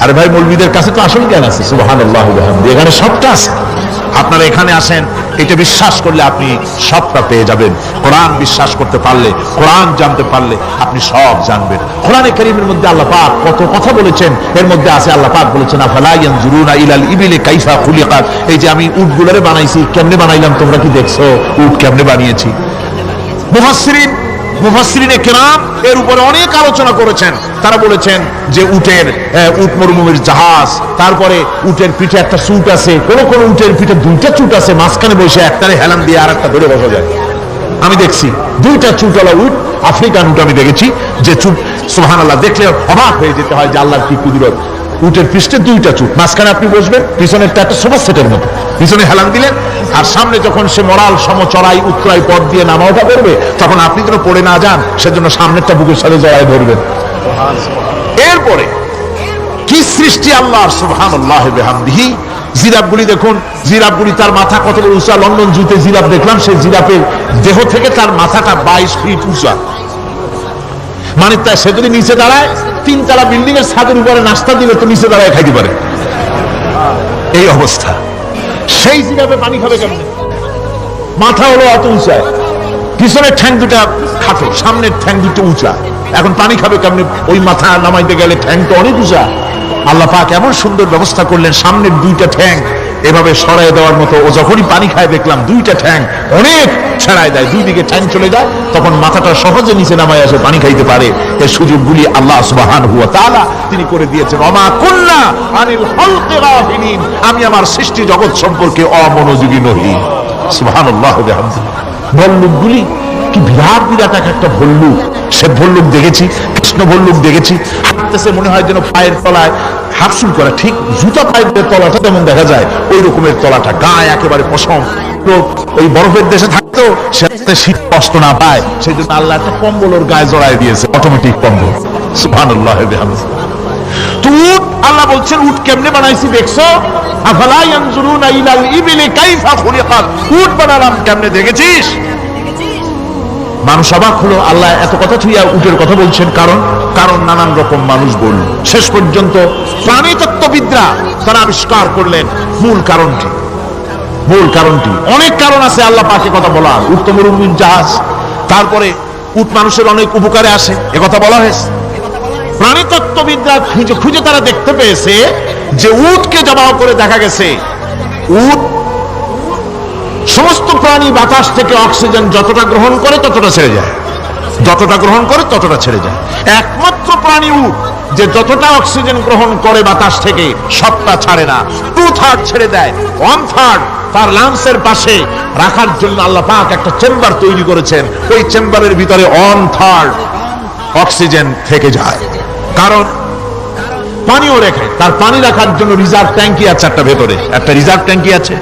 আরে ভাই, মৌলবীদের কাছে তো আসল জ্ঞান আছে। সুবহানাল্লাহ ওয়া বিহামদিহি। এখানে সবটা আছে। আপনারা এখানে আসেন, এটা বিশ্বাস করলে আপনি সবটা পেয়ে যাবেন। কোরআন বিশ্বাস করতে পারলে, কোরআন জানতে পারলে আপনি সব জানবেন। কোরআনে কারীমের মধ্যে আল্লাহ পাক কত কথা বলেছেন, এর মধ্যে আছে আল্লাহ পাক বলেছেন আফালা ইয়ানজুরুনা ইলাল ইবিলি কাইফা খুলিকাত। এই যে আমি উটগুলোরে বানাইছি, কেমনে বানাইলাম তোমরা কি দেখছো? উট কেমনে বানিয়েছি? মুফাসসিরিনে কেরাম এর উপরে অনেক আলোচনা করেছেন। তারা বলেছেন যে উট মরুভূমির জাহাজ, তারপরে উটের পিঠে একটা চুট আছে, কোন কোন উটের পিঠে 2টা চুট আছে, মাঝখানে বসে একটারে হেলান দিয়ে আর একটা ধরে বসা যায়। আমি দেখছি 2টা চুটওয়ালা উট, আফ্রিকান উট আমি দেখেছি, যে চুট সুবহানাল্লাহ দেখলে অবাক হয়ে যেতে হয় যে আল্লাহর কি কুদরত। উটের পৃষ্ঠে 2টা চুট, মাঝখানে আপনি বসবেন, পিছনেরটা একটা সোফা সেটের মতো, পিছনে হেলান দিলেন, আর সামনে যখন সে মরাল সমচড়াই উত্তরাই পথ দিয়ে নামা ওঠা করবে, তখন আপনি যেন পড়ে না যান সেজন্য সামনেরটা বুকের সাথে জড়ায় ধরবেন। এরপরে কি সৃষ্টি আল্লাহর, সুবহানাল্লাহি ওয়া বিহামদিহি। জিরাফগুলি দেখুন, জিরাফগুলি তার মাথা কত বড় উঁচা। লন্ডন জুতে জিরাফ দেখলাম, সেই জিরাফের দেহ থেকে তার মাথাটা 22 ফিট উঁচা। মানে তাই সে যদি নিচে দাঁড়ায়, 3 তলা বিল্ডিং এর ছাদের উপরে নাস্তা দিলে তো নিচে দাঁড়ায় খাইতে পারে, এই অবস্থা। সেই জিরাফে পানি খাবে কেমনে? মাথা হলো অত উঁচায়, পিছনের ঠ্যাং দুটা খাটো, সামনের ঠ্যাং দুটো উঁচা, এখন পানি খাবে কেমনে? ওই মাথা নামাইতে গেলে ঠ্যাং তো অনেক উঁচা। আল্লাহ পাক এমন সুন্দর ব্যবস্থা করলেন, সামনের 2টা ঠ্যাং এভাবে সরাই দেওয়ার মতো। ও যখনই পানি খায় দেখলাম 2টা ঠ্যাং অনেক ছেড়ায় দেয়, 2 দিকে ঠ্যাং চলে যায়, তখন মাথাটা সহজে নিচে নামায় আসে, পানি খাইতে পারে। এর সুযোগগুলি আল্লাহ সুবহানাহু ওয়া তাআলা তিনি করে দিয়েছেন। ওমা কুল্লা আনিল খালকি গাফিলিন, আমি আমার সৃষ্টি জগৎ সম্পর্কে অমনোযোগী নহি। সুবহানাল্লাহ ওয়া বিহামদিহি। ভল্লুকগুলি কি বিরাট বিরাট একটা ভল্লুক, সে ভল্লুক দেখেছি, কৃষ্ণ ভল্লুক দেখেছি, হাঁটতেছে মনে হয় যেন পায়ের তলায় হাফসুল করা, ঠিক জুতা পায়ের তলাটা যেমন দেখা যায় ওই রকমের তলাটা, গায়ে একেবারে পশম। তো ওই বরফের দেশে থাকতো, সে শীত কষ্ট না পায়, সেই জন্য আল্লাহ একটা কম্বল ওর গায়ে জড়ায় দিয়েছে, অটোমেটিক কম্বল। সুবহানাল্লাহ ওয়া বিহামদিহি। তো উট, আল্লাহ বলছেন উট কেমনে বানাইছি দেখছো? আফালা ইয়ানজুরুনা ইলাল ইবিলি কাইফা খুলিকাত। উট বানালাম কেমনে দেখেছিস? মানুষ অবাক হলো, আল্লাহ এত কথা ছুঁয়া উটের কথা বলছেন, কারণ নানান রকম মানুষ বলল। শেষ পর্যন্ত প্রাণীতত্ত্ববিদরা তারা আবিষ্কার করলেন মূল কারণটি। অনেক কারণ আছে আল্লাহ পাকে কথা বলার। উট তো মরুভূমির জাহাজ, তারপরে উট মানুষের অনেক উপকারে আসে, একথা বলা হয়েছে। প্রাণীতত্ত্ববিদরা খুঁজে তারা দেখতে পেয়েছে যে উটকে জবাহ করে দেখা গেছে, উট সমস্ত প্রাণী বাতাস থেকে অক্সিজেন যতটা গ্রহণ করে ততটা ছেড়ে যায়, যতটা গ্রহণ করে ততটা ছেড়ে যায়। একমাত্র প্রাণী উট যে যতটা অক্সিজেন গ্রহণ করে বাতাস থেকে সবটা ছাড়ে না, 2/3 ছেড়ে দেয়, 1/3 তার লাংসের পাশে রাখার জন্য আল্লাহ পাক একটা চেম্বার তৈরি করেছেন। ওই চেম্বারের ভিতরে 1/3 অক্সিজেন থেকে যায়। কারণ পানিও রেখে, তার পানি রাখার জন্য রিজার্ভ ট্যাঙ্কি আছে, একটা ভেতরে একটা রিজার্ভ ট্যাঙ্কি আছে,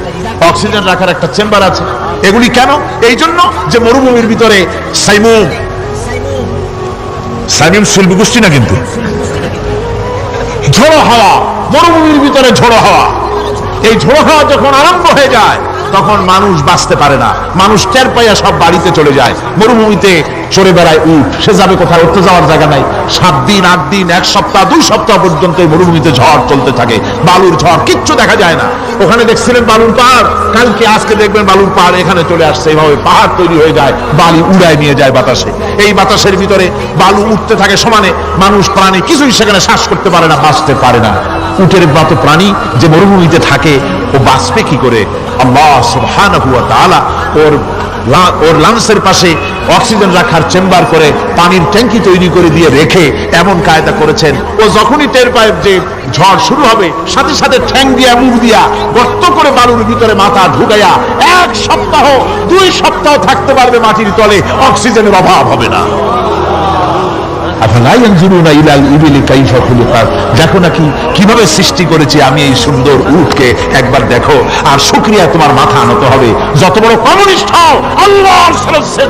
অক্সিজেন রাখার একটা চেম্বার আছে। এগুলি কেন? এই জন্য যে মরুভূমির ভিতরে সাইমুম শিল্পী গোষ্ঠী না, কিন্তু ঝোড়ো হাওয়া, মরুভূমির ভিতরে ঝোড়ো হাওয়া, এই ঝোড়ো হাওয়া যখন আরম্ভ হয়ে যায় তখন মানুষ বাঁচতে পারে না, মানুষ টের পাইয়া সব বাড়িতে চলে যায়। মরুভূমিতে চড়ে বেড়ায় উট, সে যাবে কোথায়? উঠতে যাওয়ার জায়গা নাই। 7 দিন 8 দিন 1 সপ্তাহ 2 সপ্তাহ পর্যন্ত এই মরুভূমিতে ঝড় চলতে থাকে, বালুর ঝড়, কিচ্ছু দেখা যায় না। ওখানে দেখছিলেন বালুর পাহাড়, কালকে আজকে দেখবেন বালুর পাহাড় এখানে চলে আসছে। এইভাবে পাহাড় তৈরি হয়ে যায়, বালি উড়ায় নিয়ে যায় বাতাসে। এই বাতাসের ভিতরে বালু উঠতে থাকে সমানে, মানুষ প্রাণী কিছুই সেখানে শ্বাস করতে পারে না, বাঁচতে পারে না। উটের মতো প্রাণী যে মরুভূমিতে থাকে, ও বাঁচবে কি করে? আল্লাহ সুবহানাহু ওয়া তাআলা ওর লাংসের পাশে অক্সিজেন রাখার চেম্বার করে পানির ট্যাঙ্কি তৈরি করে দিয়ে রেখে এমন কায়দা করেছেন, ও যখনই টের পায় যে ঝড় শুরু হবে, সাথে সাথে ঠ্যাং দিয়া মুখ দিয়া গর্ত করে বালুর ভিতরে মাথা ঢুকাইয়া 1 সপ্তাহ 2 সপ্তাহ থাকতে পারবে মাটির তলে, অক্সিজেনের অভাব হবে না। দেখো নাকি কিভাবে সৃষ্টি করেছি আমি এই সুন্দর উটকে, একবার দেখো। আর শুকরিয়া তোমার মাথা আনতে হবে। যত বড় কমিউনিস্ট হও, আল্লাহর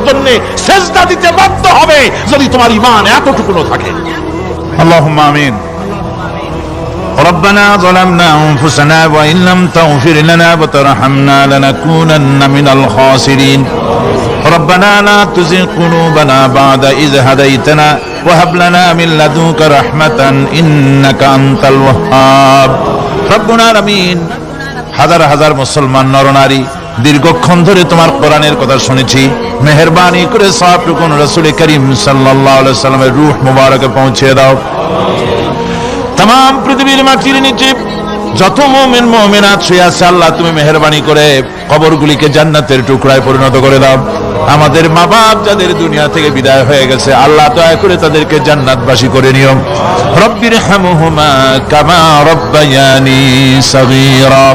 জন্য সেজদা দিতে বাধ্য হবে যদি তোমার ঈমান এতটুকুও থাকে। اللهم آمين. ربنا ظلمنا أنفسنا وإن لم تغفر لنا وترحمنا لنكونن من الخاسرين. ربنا لا تزغ قلوبنا بعد إذ هديتنا وهب لنا من لدنك رحمة إنك أنت الوهاب. ربنا العالمين, হাজার হাজার মুসলমান নরনারী দীর্ঘক্ষণ ধরে তোমার কোরআনের কথা শুনেছি, মেহেরবানি করে সওয়াবটুকু রাসূল করিম সাল্লাল্লাহু আলাইহি সাল্লামের রূহ মুবারকে পৌঁছে দাও। तमाम পৃথিবীর মাটির নিচে যত মুমিন মুমিনাত শুয়ে আছে, আল্লাহ তুমি মেহেরবানি করে কবরগুলিকে জান্নাতের টুকরায় পরিণত করে দাও। আমাদের মা বাপ যাদের দুনিয়া থেকে বিদায় হয়ে গেছে, আল্লাহ দয়া করে তাদেরকে জান্নাতবাসী করে নিও। রব্বিরহামহুমা কামা রব্বায়ানি সগীরা।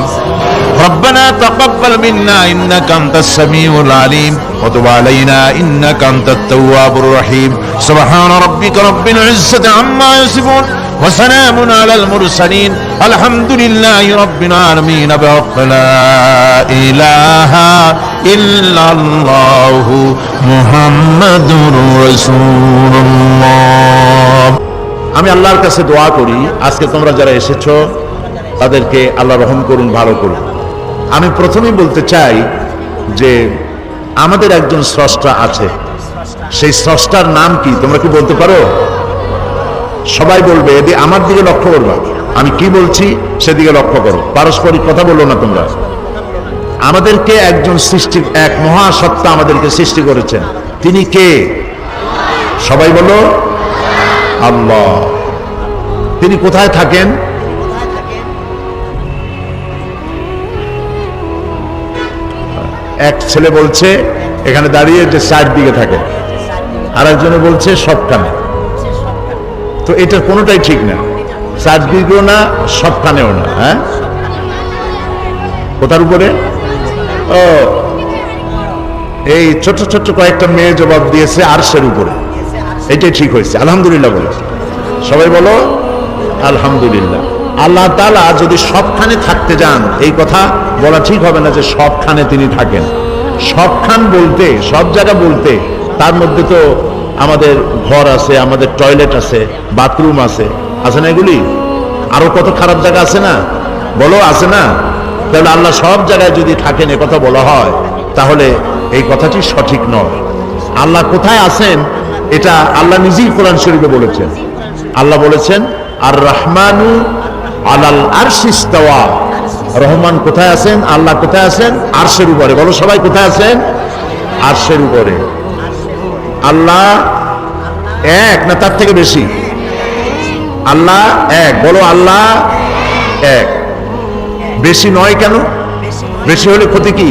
ربنا تقبل منا إنك أنت السميع العليم وتب علينا إنك أنت التواب الرحيم. سبحان ربك رب العزة عما يصفون وسلام على المرسلين الحمد لله رب العالمين. بحق لا إله إلا الله محمد رسول الله. আমি আল্লাহর কাছে দোয়া করি, আজকে তোমরা যারা এসেছো তাদেরকে আল্লাহ রহম করুন, ভালো করুন। আমি প্রথমেই বলতে চাই যে আমাদের একজন স্রষ্টা আছে, সেই স্রষ্টার নাম কি তোমরা কি বলতে পারো? সবাই বলবে, এদিকে আমার দিকে লক্ষ্য করবা, আমি কি বলছি সেদিকে লক্ষ্য করো, পারস্পরিক কথা বলো না তোমরা। আমাদেরকে একজন সৃষ্টি, এক মহাসত্তা আমাদেরকে সৃষ্টি করেছেন, তিনি কে? সবাই বলো, আল্লাহ। তিনি কোথায় থাকেন? এক ছেলে বলছে এখানে দাঁড়িয়ে যে 4 দিকে থাকে, আর একজনে বলছে সবখানে। তো এটা কোনোটাই ঠিক না, 4 দিকেও না, সবখানেও না। হ্যাঁ, কোথার উপরে? ও, এই ছোট ছোট কয়েকটা মেয়ে জবাব দিয়েছে আরশের উপরে, এটাই ঠিক হয়েছে। আলহামদুলিল্লাহ বলো, সবাই বলো আলহামদুলিল্লাহ। আল্লাহ তাআলা যদি সবখানে থাকতে যান, এই কথা বলা ঠিক হবে না যে সবখানে তিনি থাকেন। সবখান বলতে, সব জায়গা বলতে, তার মধ্যে তো আমাদের ঘর আছে, আমাদের টয়লেট আছে, বাথরুম আছে, আছে না? এগুলি আরো কত খারাপ জায়গা আছে না? বলো, আছে না? তাহলে আল্লাহ সব জায়গায় যদি থাকেন এ কথা বলা হয়, তাহলে এই কথাটি সঠিক নয়। আল্লাহ কোথায় আছেন এটা আল্লাহ নিজেই কোরআন শরীফে বলেছেন। আল্লাহ বলেছেন, আর রহমানু আলাল আরশি ইস্তাওয়া। রহমান কোথায় আছেন? আল্লাহ কোথায় আছেন? আরশের উপরে। বলো সবাই, কোথায় আছেন? আরশের উপরে। আল্লাহ এক না তার থেকে বেশি? আল্লাহ এক। বলো আল্লাহ এক। বেশি নয় কেন? বেশি হলে ক্ষতি কি?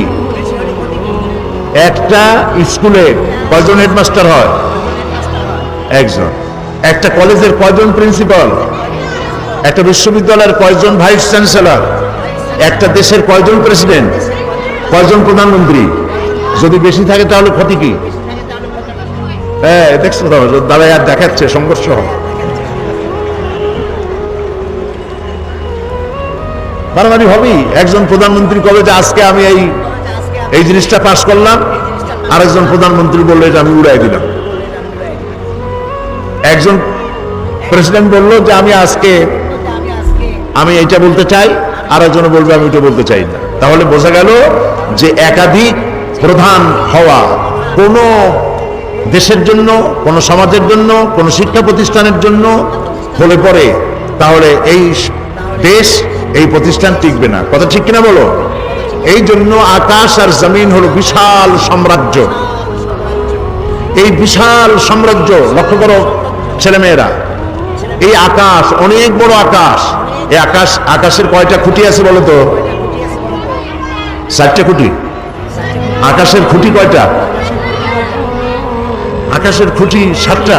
একটা স্কুলে কয়জন হেডমাস্টার হয়? একজন। একটা কলেজের কয়জন প্রিন্সিপাল, একটা বিশ্ববিদ্যালয়ের কয়জন ভাইস চ্যান্সেলর, একটা দেশের কয়জন প্রেসিডেন্ট, কয়জন প্রধানমন্ত্রী? যদি বেশি থাকে তাহলে ক্ষতি কি? হ্যাঁ, দেখছো তো দাদা আর দেখাচ্ছে সংঘর্ষ হবে। মারামারি হবেই। একজন প্রধানমন্ত্রী কবে যে আজকে আমি এই জিনিসটা পাশ করলাম, আরেকজন প্রধানমন্ত্রী বললো যে আমি উড়াই দিলাম। একজন প্রেসিডেন্ট বললো যে আমি এইটা বলতে চাই, আরেকজন বলবে আমি এটা বলতে চাই না। তাহলে বোঝা গেল যে একাধিক প্রধান হওয়া কোন দেশের জন্য, কোন সমাজের জন্য, কোন শিক্ষা প্রতিষ্ঠানের জন্য হলে পরে তাহলে এই দেশ, এই প্রতিষ্ঠান টিকবে না। কথা ঠিক কিনা বলো? এই জন্য আকাশ আর জমিন হলো বিশাল সাম্রাজ্য। এই বিশাল সাম্রাজ্য লক্ষ্য করো ছেলেমেয়েরা, এই আকাশ অনেক বড় আকাশ। এই আকাশের কয়টা খুঁটি আছে বলো তো? 4টে খুঁটি। আকাশের খুঁটি কয়টা? আকাশের খুঁটি 7টা।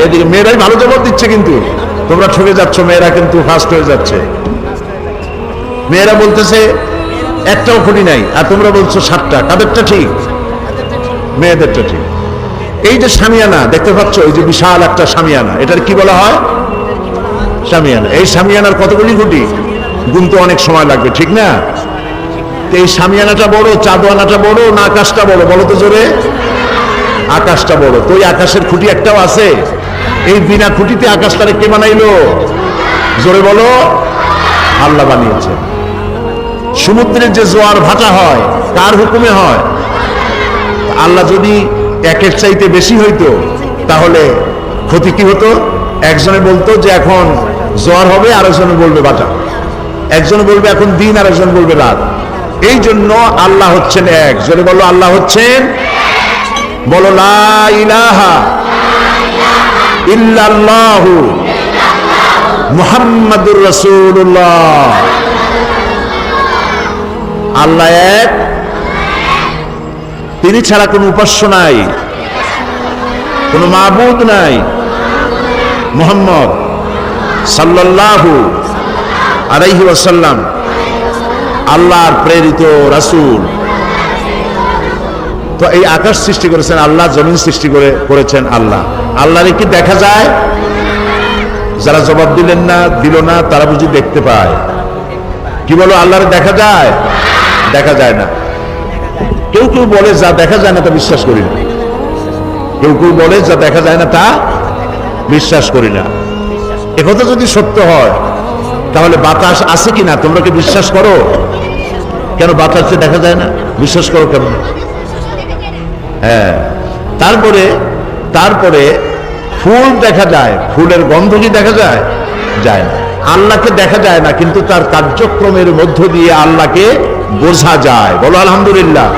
এদিকে মেয়েরাই ভালো জবাব দিচ্ছে, কিন্তু তোমরা ঠকে যাচ্ছ। মেয়েরা কিন্তু ফার্স্ট হয়ে যাচ্ছে। মেয়েরা বলতেছে একটাও খুঁটি নাই, আর তোমরা বলছো 7টা। কাদেরটা ঠিক? মেয়েদেরটা ঠিক। এই যে শামিয়ানা দেখতে পাচ্ছ, এই যে বিশাল একটা শামিয়ানা, এটার কি বলা হয়? শামিয়ানা। এই শামিয়ানার কতগুলি খুঁটি? গুনতে অনেক সময় লাগবে, ঠিক না? এই শামিয়ানাটা বড়, চাঁদওয়ানাটা বড় না আকাশটা বড়? বলো তো জোরে। আকাশটা বড়। তো এই আকাশের খুঁটি একটাও আছে? এই বিনা খুঁটিতে আকাশটারে কে বানাইলো? জোরে বলো। আল্লাহ বানিয়েছে। সমুদ্রের যে জোয়ার ভাটা হয় কার হুকুমে হয়? আল্লাহ যদি একের চাইতে বেশি হইতো তাহলে ক্ষতি কি হতো? একজনে বলতো যে এখন জোয়ার হবে, আরেকজনে বলবে ভাটা। একজনে বলবে এখন দিন, আরেকজন বলবে রাত। এই জন্য আল্লাহ হচ্ছেন এক। জোরে বলো আল্লাহ হচ্ছেন। বলো লা ইলাহা ইল্লাল্লাহু মুহাম্মাদুর রাসূলুল্লাহ। আল্লাহ এক, তিনি ছাড়া কোনো উপাস্য নাই, কোনো মাবুদ নাই। মুহাম্মদ সাল্লাল্লাহু আলাইহি ওয়াসাল্লাম আল্লাহর প্রেরিত রাসূল। তো এই আকাশ সৃষ্টি করেছেন আল্লাহ, জমিন সৃষ্টি করেছেন আল্লাহ। আল্লাহরে কি দেখা যায়? যারা জবাব দিল না তারা বুঝি দেখতে পায়। কি বলো, আল্লাহরে দেখা যায়? দেখা যায় না। কেউ কেউ বলে যা দেখা যায় না তা বিশ্বাস করি না। কেউ কেউ বলে যা দেখা যায় না তা বিশ্বাস করি না। একথা যদি সত্য হয় তাহলে বাতাস আছে কিনা তোমরা কি বিশ্বাস করো? কেন বাতাসে দেখা যায় না? বিশ্বাস করো কেন? হ্যাঁ। তারপরে ফুল দেখা যায়, ফুলের গন্ধ কি দেখা যায়? যায় না। আল্লাহকে দেখা যায় না, কিন্তু তার কার্যক্রমের মধ্য দিয়ে আল্লাহকে বোঝা যায়। বলো আলহামদুলিল্লাহ।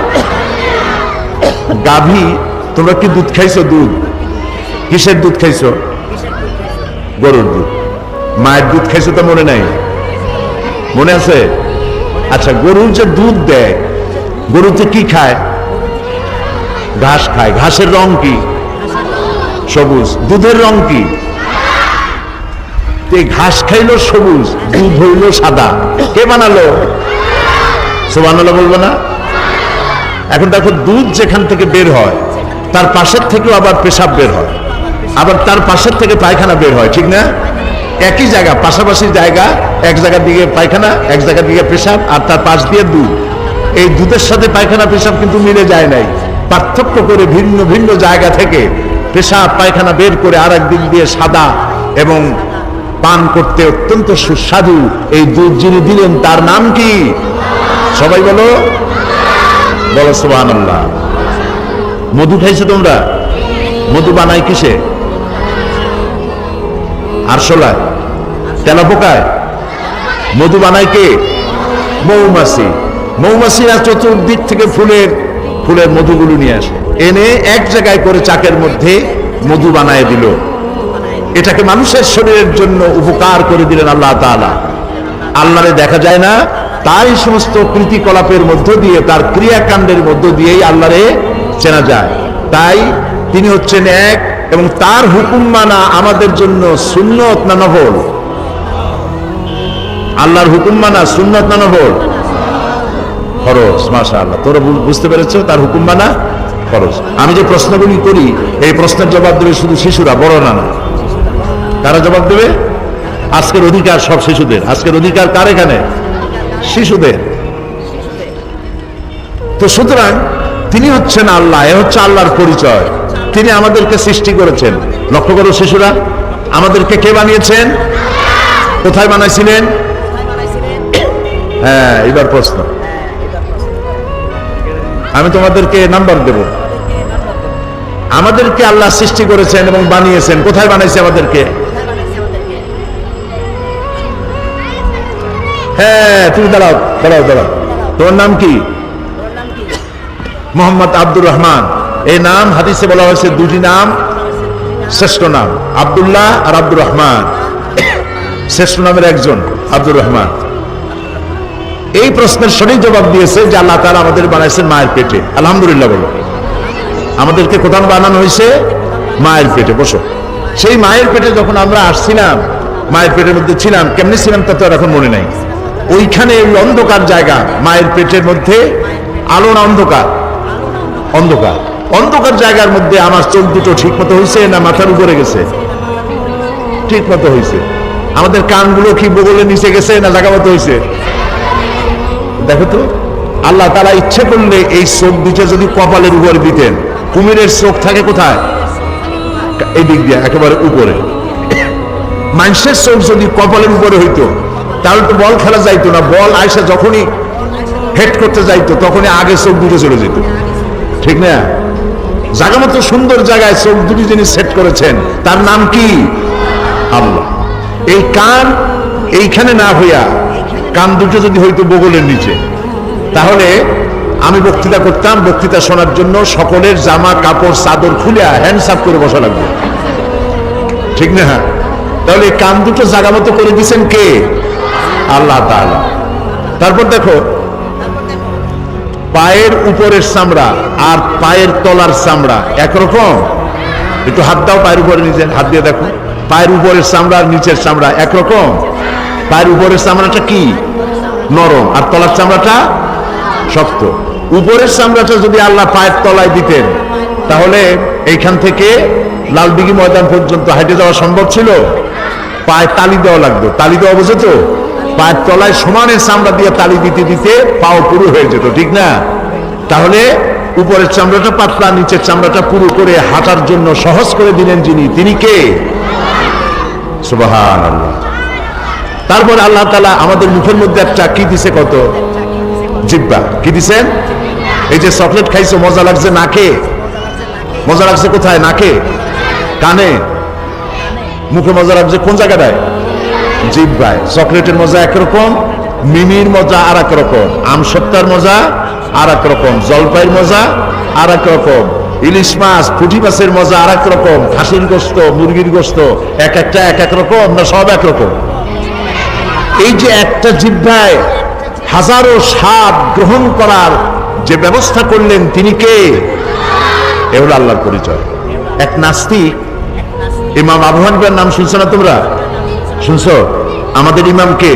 গাভী, তোমরা কি দুধ খাইছো? দুধ কিসের দুধ খাইছো? গরুর দুধ। মায়ের দুধ খাইছো তো মনে নাই? মনে আছে? আচ্ছা, গরুর যে দুধ দেয়, গরুতে কি খায়? ঘাস খায়। ঘাসের রং কি? সবুজ। দুধের রং কি? ঘাস খাইলো সবুজ, দুধ হইলো সাদা। কে বানালো? সুবহানাল্লাহ বলবো না? এখন দেখো, দুধ যেখান থেকে বের হয় তার পাশের থেকেও আবার পেশাব বের হয়, আবার তার পাশের থেকে পায়খানা বের হয়, ঠিক না? একই জায়গা, পাশাপাশি জায়গা, এক জায়গার দিকে পায়খানা, এক জায়গার দিকে পেশাব, আর তার পাশ দিয়ে দুধ। এই দুধের সাথে পায়খানা পেশাব কিন্তু মিলে যায় নাই, পার্থক্য করে ভিন্ন ভিন্ন জায়গা থেকে পেশাব পায়খানা বের করে আর এক দিক দিয়ে সাদা এবং পান করতে অত্যন্ত সুস্বাদু এই দুধ যিনি দিলেন তার নাম কি? সবাই বলো, বলো সুবহানাল্লাহ। মধু খাইছো তোমরা? মধু বানাই কিসে? আরশোলায়, তেলাপোকায়। মধু বানায় কে? মৌমাছি। মৌমাছিরা চতুর্দিক থেকে ফুলের মধুগুলো নিয়ে আসে, এনে এক জায়গায় করে চাকের মধ্যে মধু বানায় দিল। এটাকে মানুষের শরীরের জন্য উপকার করে দিলেন আল্লাহ তাআলা। আল্লাহরে দেখা যায় না, তার এই সমস্ত কৃতিকলাপের মধ্য দিয়ে, তার ক্রিয়াকাণ্ডের মধ্য দিয়েই আল্লাহরে চেনা যায়। তাই তিনি হচ্ছেন এক, এবং তার হুকুম মানা আমাদের জন্য সুন্নত না নফল? আল্লাহর হুকুম মানা সুন্নত না নফল? ফরজ। মাশাআল্লাহ, তোরা বুঝতে পেরেছো, তার হুকুম মানা ফরজ। আমি যে প্রশ্নগুলি করি এই প্রশ্নের জবাব দেবে শুধু শিশুরা, বড় না। কারা জবাব দেবে? আজকের অধিকার সব শিশুদের। আজকের অধিকার কার এখানে? শিশুদের। তো সুতরাং তিনি হচ্ছেন আল্লাহ, এ হচ্ছে আল্লাহর পরিচয়। তিনি আমাদেরকে সৃষ্টি করেছেন। লক্ষ্য করো শিশুরা, আমাদেরকে কে বানিয়েছেন? কোথায় বানাইছিলেন? হ্যাঁ, এবার প্রশ্ন। আমি তোমাদেরকে নাম্বার দেব। আমাদেরকে আল্লাহ সৃষ্টি করেছেন এবং বানিয়েছেন। কোথায় বানাইছে আমাদেরকে? হ্যাঁ, তুমি দাঁড়াও দাঁড়াও দাঁড়াও। তোমার নাম কি? মোহাম্মদ আব্দুর রহমান। এই নাম হাদিসে বলা হয়েছে দুটি নাম শ্রেষ্ঠ নাম, আব্দুল্লাহ আর আব্দুর রহমান। শ্রেষ্ঠ নামের একজন আব্দুর রহমান। এই প্রশ্নের সঠিক জবাব দিয়েছে যে আল্লাহ তাআলা আমাদের বানাইছেন মায়ের পেটে। আলহামদুলিল্লাহ বলো। আমাদেরকে কোথায় বানানো হয়েছে? মায়ের পেটে। বসো। সেই মায়ের পেটে যখন আমরা আসছিলাম, মায়ের পেটের মধ্যে ছিলাম, কেমনি ছিলাম তা তো আর এখন মনে নাই। ওইখানে ওই অন্ধকার জায়গা, মায়ের পেটের মধ্যে আলো না অন্ধকার? অন্ধকার। অন্ধকার জায়গার মধ্যে আমার চোখ দুটো ঠিক মতো হয়েছে না মাথার উপরে গেছে? ঠিক মতো হয়েছে। আমাদের কানগুলো কি বগলের নিচে গেছে না জায়গা মতো হয়েছে? দেখো তো, আল্লাহ তাআলা ইচ্ছে করলে এই চোখ দুটো যদি কপালের উপরে দিতেন, কুমিরের চোখ থাকে কোথায়? এই দিক দিয়ে একেবারে উপরে। মানুষের চোখ যদি কপালের উপরে হইতো তাহলে তো বল খেলা যাইতো না। বল আইসা যখনই হেড করতে যাইতো তখনই আগে চোখ দুটো চলে যেত, ঠিক না? জায়গা মতো সুন্দর জায়গায় চোখ দুটি যিনি সেট করেছেন তার নাম কি? আল্লাহ। এই কান এইখানে না হইয়া কান দুটো যদি হইতো বগলের নিচে, তাহলে আমি বক্তৃতা করতাম, বক্তৃতা শোনার জন্য সকলের জামা কাপড় চাদর খুলে হ্যান্ডস আপ করে বসা লাগবে, ঠিক না? তাহলে এই কান দুটো জায়গা মতো করে দিচ্ছেন কে? আল্লাহ তাআলা। তারপর দেখো, পায়ের উপরের চামড়া আর পায়ের তলার চামড়া একরকম? একটু হাত দাও পায়ের উপরে, নিজের হাত দিয়ে দেখো। পায়ের উপরের চামড়া আর নিচের চামড়া একরকম? পায়ের উপরের চামড়াটা কি? নরম, আর তলার চামড়াটা শক্ত। উপরের চামড়াটা যদি আল্লাহ পায়ের তলায় দিতেন তাহলে এইখান থেকে লালদিঘি ময়দান পর্যন্ত হাঁটে যাওয়া সম্ভব ছিল? পায়ে তালি দেওয়া লাগতো। তালি দেওয়া বোঝো তো? পায়ের তলায় সমানের চামড়া দিয়ে তালি দিতে দিতে পাও পুরো হয়ে যেত, ঠিক না? তাহলে উপরের চামড়াটা পাতলা, নিচের চামড়াটা পুরো করে হাঁটার জন্য সহজ করে দিলেন যিনি, তিনি কে? সুবহানাল্লাহ। তারপর আল্লাহ তাআলা আমাদের মুখের মধ্যে একটা কি দিছে? কত? জিহ্বা। কি দিছেন? এই যে চকলেট খাইছো, মজা লাগছে নাকে? মজা লাগছে কোথায়? নাকে, কানে, মুখে মজা লাগছে কোন জায়গাটায়? জিহ্বায়। চকলেটের মজা একরকম, মিমির মজা আর এক রকম, আমসত্তার মজা আর এক রকম, জলপাইয়ের মজা আর এক রকম, ইলিশ মাছ পুঁটি মাছের মজা আর এক রকম, খাসির গোস্ত মুরগির গোস্ত এক একটা এক এক রকম না সব এক রকম? এই যে একটা জিহ্বায় হাজারো স্বাদ গ্রহণ করার যে ব্যবস্থা করলেন তিনি কে? এগুলো আল্লাহর পরিচয়। এক নাস্তিক, ইমাম আবু হানিফার নাম শুনছো না তোমরা? শুনছো? আমাদের ইমাম কে?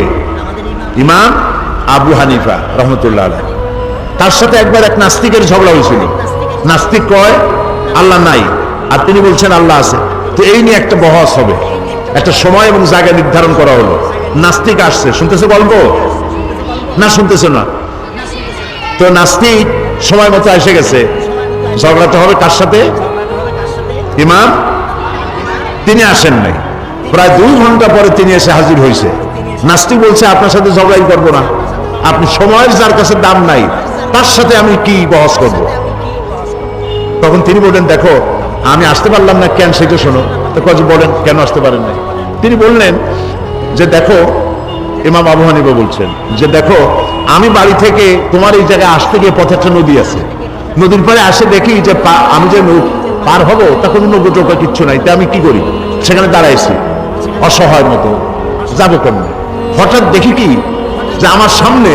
ইমাম আবু হানিফা রহমতুল্লাহ আলাইহি। তার সাথে একবার এক নাস্তিকের ঝগড়া হয়েছিল। নাস্তিক কয় আল্লাহ নাই, আর তিনি বলছেন আল্লাহ আছে। তো এই নিয়ে একটা বহস হবে, একটা সময় এবং জায়গা নির্ধারণ করা হলো। নাস্তিক আসছে, শুনতেছে গল্প না? শুনতেছে না? তো নাস্তিক সময় মতো এসে গেছে। ঝগড়াতে হবে কার সাথে? ইমাম। তিনি আসেন নাই। প্রায় 2 ঘন্টা পরে তিনি এসে হাজির হয়েছে। নাস্তিক বলছে আপনার সাথে ঝগড়াই করবো না, আপনি সময়ের যার কাছে দাম নাই তার সাথে আমি কি বহস করব? তখন তিনি বললেন দেখো আমি আসতে পারলাম না কেন সেটা শোনো। তো কাজে বলেন কেন আসতে পারেন নাই? তিনি বললেন যে দেখো, ইমাম আবু হানিফা বলছেন যে দেখো, আমি বাড়ি থেকে তোমার এই জায়গায় আসতে গিয়ে পথে একটা নদী আছে, নদীর পাড়ে আসে দেখি যে আমি যে পার হবো তখন নৌকো টোকা কিচ্ছু নাই, তা আমি কি করি? সেখানে দাঁড়াইছি অসহায় মতো, যাবো কেমন? হঠাৎ দেখি কি যে আমার সামনে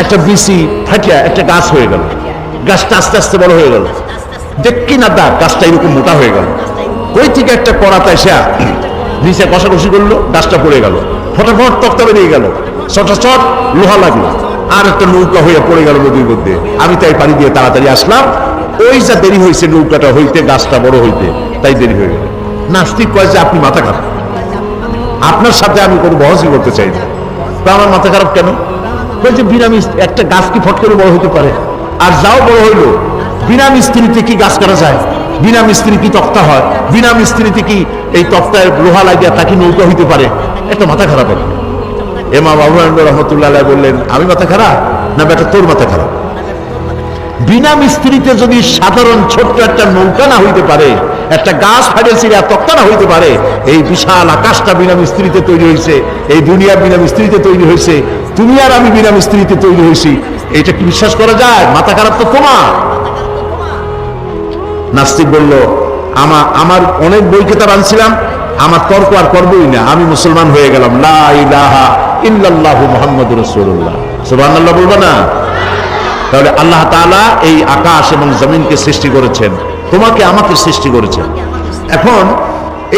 একটা বিসি ফাটিয়া একটা গাছ হয়ে গেল। গাছটা আস্তে আস্তে বড় হয়ে গেল। দেখি না দা গাছটা এরকম মোটা হয়ে গেল। ওই থেকে একটা কড়াতে এসে নিচে কষাকষি করলো, গাছটা পড়ে গেল, ফটাফট তক্তা বেরিয়ে গেল, চটাচট লোহা লাগলো, আর একটা নৌকা হয়ে পড়ে গেল নদীর মধ্যে। আমি তাই পানি দিয়ে তাড়াতাড়ি আসলাম। ওই যা দেরি হয়েছে নৌকাটা হইতে, গাছটা বড় হইতে, তাই দেরি হয়ে গেল। নাস্তিক কয় যে আপনি মাথা খারাপ, আপনার সাথে আমি কোনো বহসই করতে চাই না। তা আমার মাথা খারাপ কেন? বলছে বিনা মিস্ত্রি একটা গাছ কি ফট করে বড় হতে পারে? আর যাও বড় হইলো, বিনা মিস্ত্রিতে কি গাছ কাটা যায়? বিনা মিস্ত্রি কি তক্তা হয়? বিনা মিস্ত্রিতে কি এই তক্তায় লোহা লাগিয়া তাকে নৌকা হইতে পারে? একটা মাথা খারাপ হবে। এমা বাবু রহমতুল্লাহ বললেন, আমি মাথা খারাপ না বেটা তোর মাথা খারাপ? বিনা মিস্ত্রিতে যদি সাধারণ ছোট্ট একটা নৌকা না হইতে পারে, একটা গাছ ফাটে ছিঁড়ে তক্তা না হইতে পারে, এই বিশাল আকাশটা বিনা মিস্ত্রিতে তৈরি হয়েছে, এই দুনিয়া বিনা মিস্ত্রিতে তৈরি হয়েছে, তুমি আর আমি বিনা মিস্ত্রিতে তৈরি হয়েছি, এটা কি বিশ্বাস করা যায়? মাথা খারাপ তো তোমার। নাস্তিক বলল, আমার অনেক বই কিতাব আনছিলাম, আমার তর্ক আর করবই না, আমি মুসলমান হয়ে গেলাম। লা ইলাহা ইল্লাল্লাহু মুহাম্মাদুর রাসূলুল্লাহ। সুবহানাল্লাহ বলবো না? তাহলে আল্লাহ তাআলা এই আকাশ এবং জমিনকে সৃষ্টি করেছেন, তোমাকে আমাকে সৃষ্টি করেছেন। এখন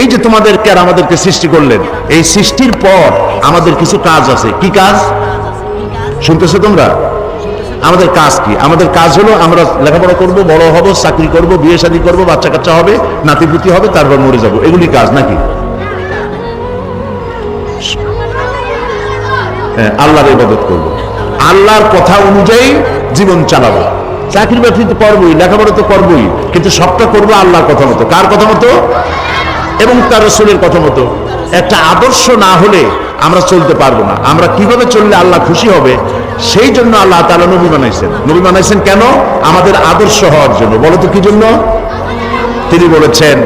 এই যে তোমাদেরকে আর আমাদেরকে সৃষ্টি করলেন, এই সৃষ্টির পর আমাদের কিছু কাজ আছে। কি কাজ শুনতেছো তোমরা? আমাদের কাজ কি? আমাদের কাজ হলো আমরা লেখাপড়া করব, বড় হব, চাকরি করব, বিয়ে শাদী করব, বাচ্চা কাচ্চা হবে, নাতিপুতি হবে, তারপর মরে যাব, এগুলি কাজ নাকি? আল্লাহর ইবাদত করব, আল্লাহর কথা অনুযায়ী জীবন চালাবো। চাকরি বাকরি তো করবোই, লেখাপড়া তো করবোই, কিন্তু সবটা করবো আল্লাহর কথা মতো। কার কথা মতো? এবং তার রাসূলের কথা মতো। একটা আদর্শ না হলে আমরা চলতে পারবো না। আমরা কিভাবে চললে আল্লাহ খুশি হবে, সেই জন্য আল্লাহ তাআলা নবী বানাইছেন। নবী বানাইছেন কেন? আমাদের আদর্শ হওয়ার জন্য। বলো তো কি জন্য? তিনি বলেছেন,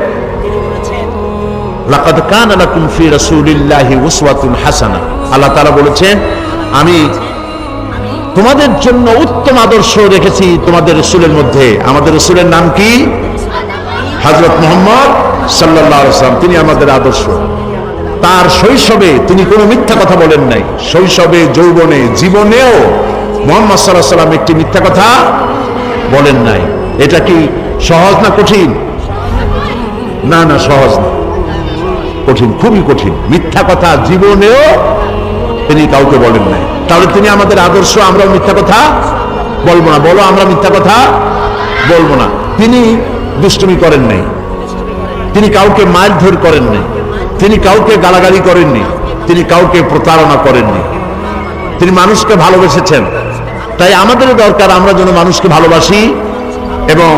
লাকাদ কানা লাকুম ফি রাসূলিল্লাহি উসওয়াতুন হাসানাহ। আল্লাহ তাআলা বলেছেন, আমি তোমাদের জন্য উত্তম আদর্শ রেখেছি তোমাদের রাসূলের মধ্যে। আমাদের রাসূলের নাম কি? হযরত মুহাম্মদ সাল্লাল্লাহু আলাইহি ওয়াসাল্লাম। তিনি আমাদের আদর্শ। তার শৈশবে তিনি কোনো মিথ্যা কথা বলেন নাই। শৈশবে, যৌবনে, জীবনেও মুহাম্মদ সাল্লাল্লাহু আলাইহি ওয়াসাল্লাম একটি মিথ্যা কথা বলেন নাই। এটা কি সহজ না কঠিন? না না, সহজ না, কঠিন, খুবই কঠিন। মিথ্যা কথা জীবনেও তিনি কাউকে বলেন নাই। তাহলে তিনি আমাদের আদর্শ, আমরা মিথ্যা কথা বলবো না। বলো, আমরা মিথ্যা কথা বলবো না। তিনি দুষ্টুমি করেন নাই, তিনি কাউকে মারধর করেন নাই, তিনি কাউকে গালাগালি করেননি, তিনি কাউকে প্রতারণা করেননি, তিনি মানুষকে ভালোবেসেছেন। তাই আমাদের দরকার আমরা যেন মানুষকে ভালোবাসি এবং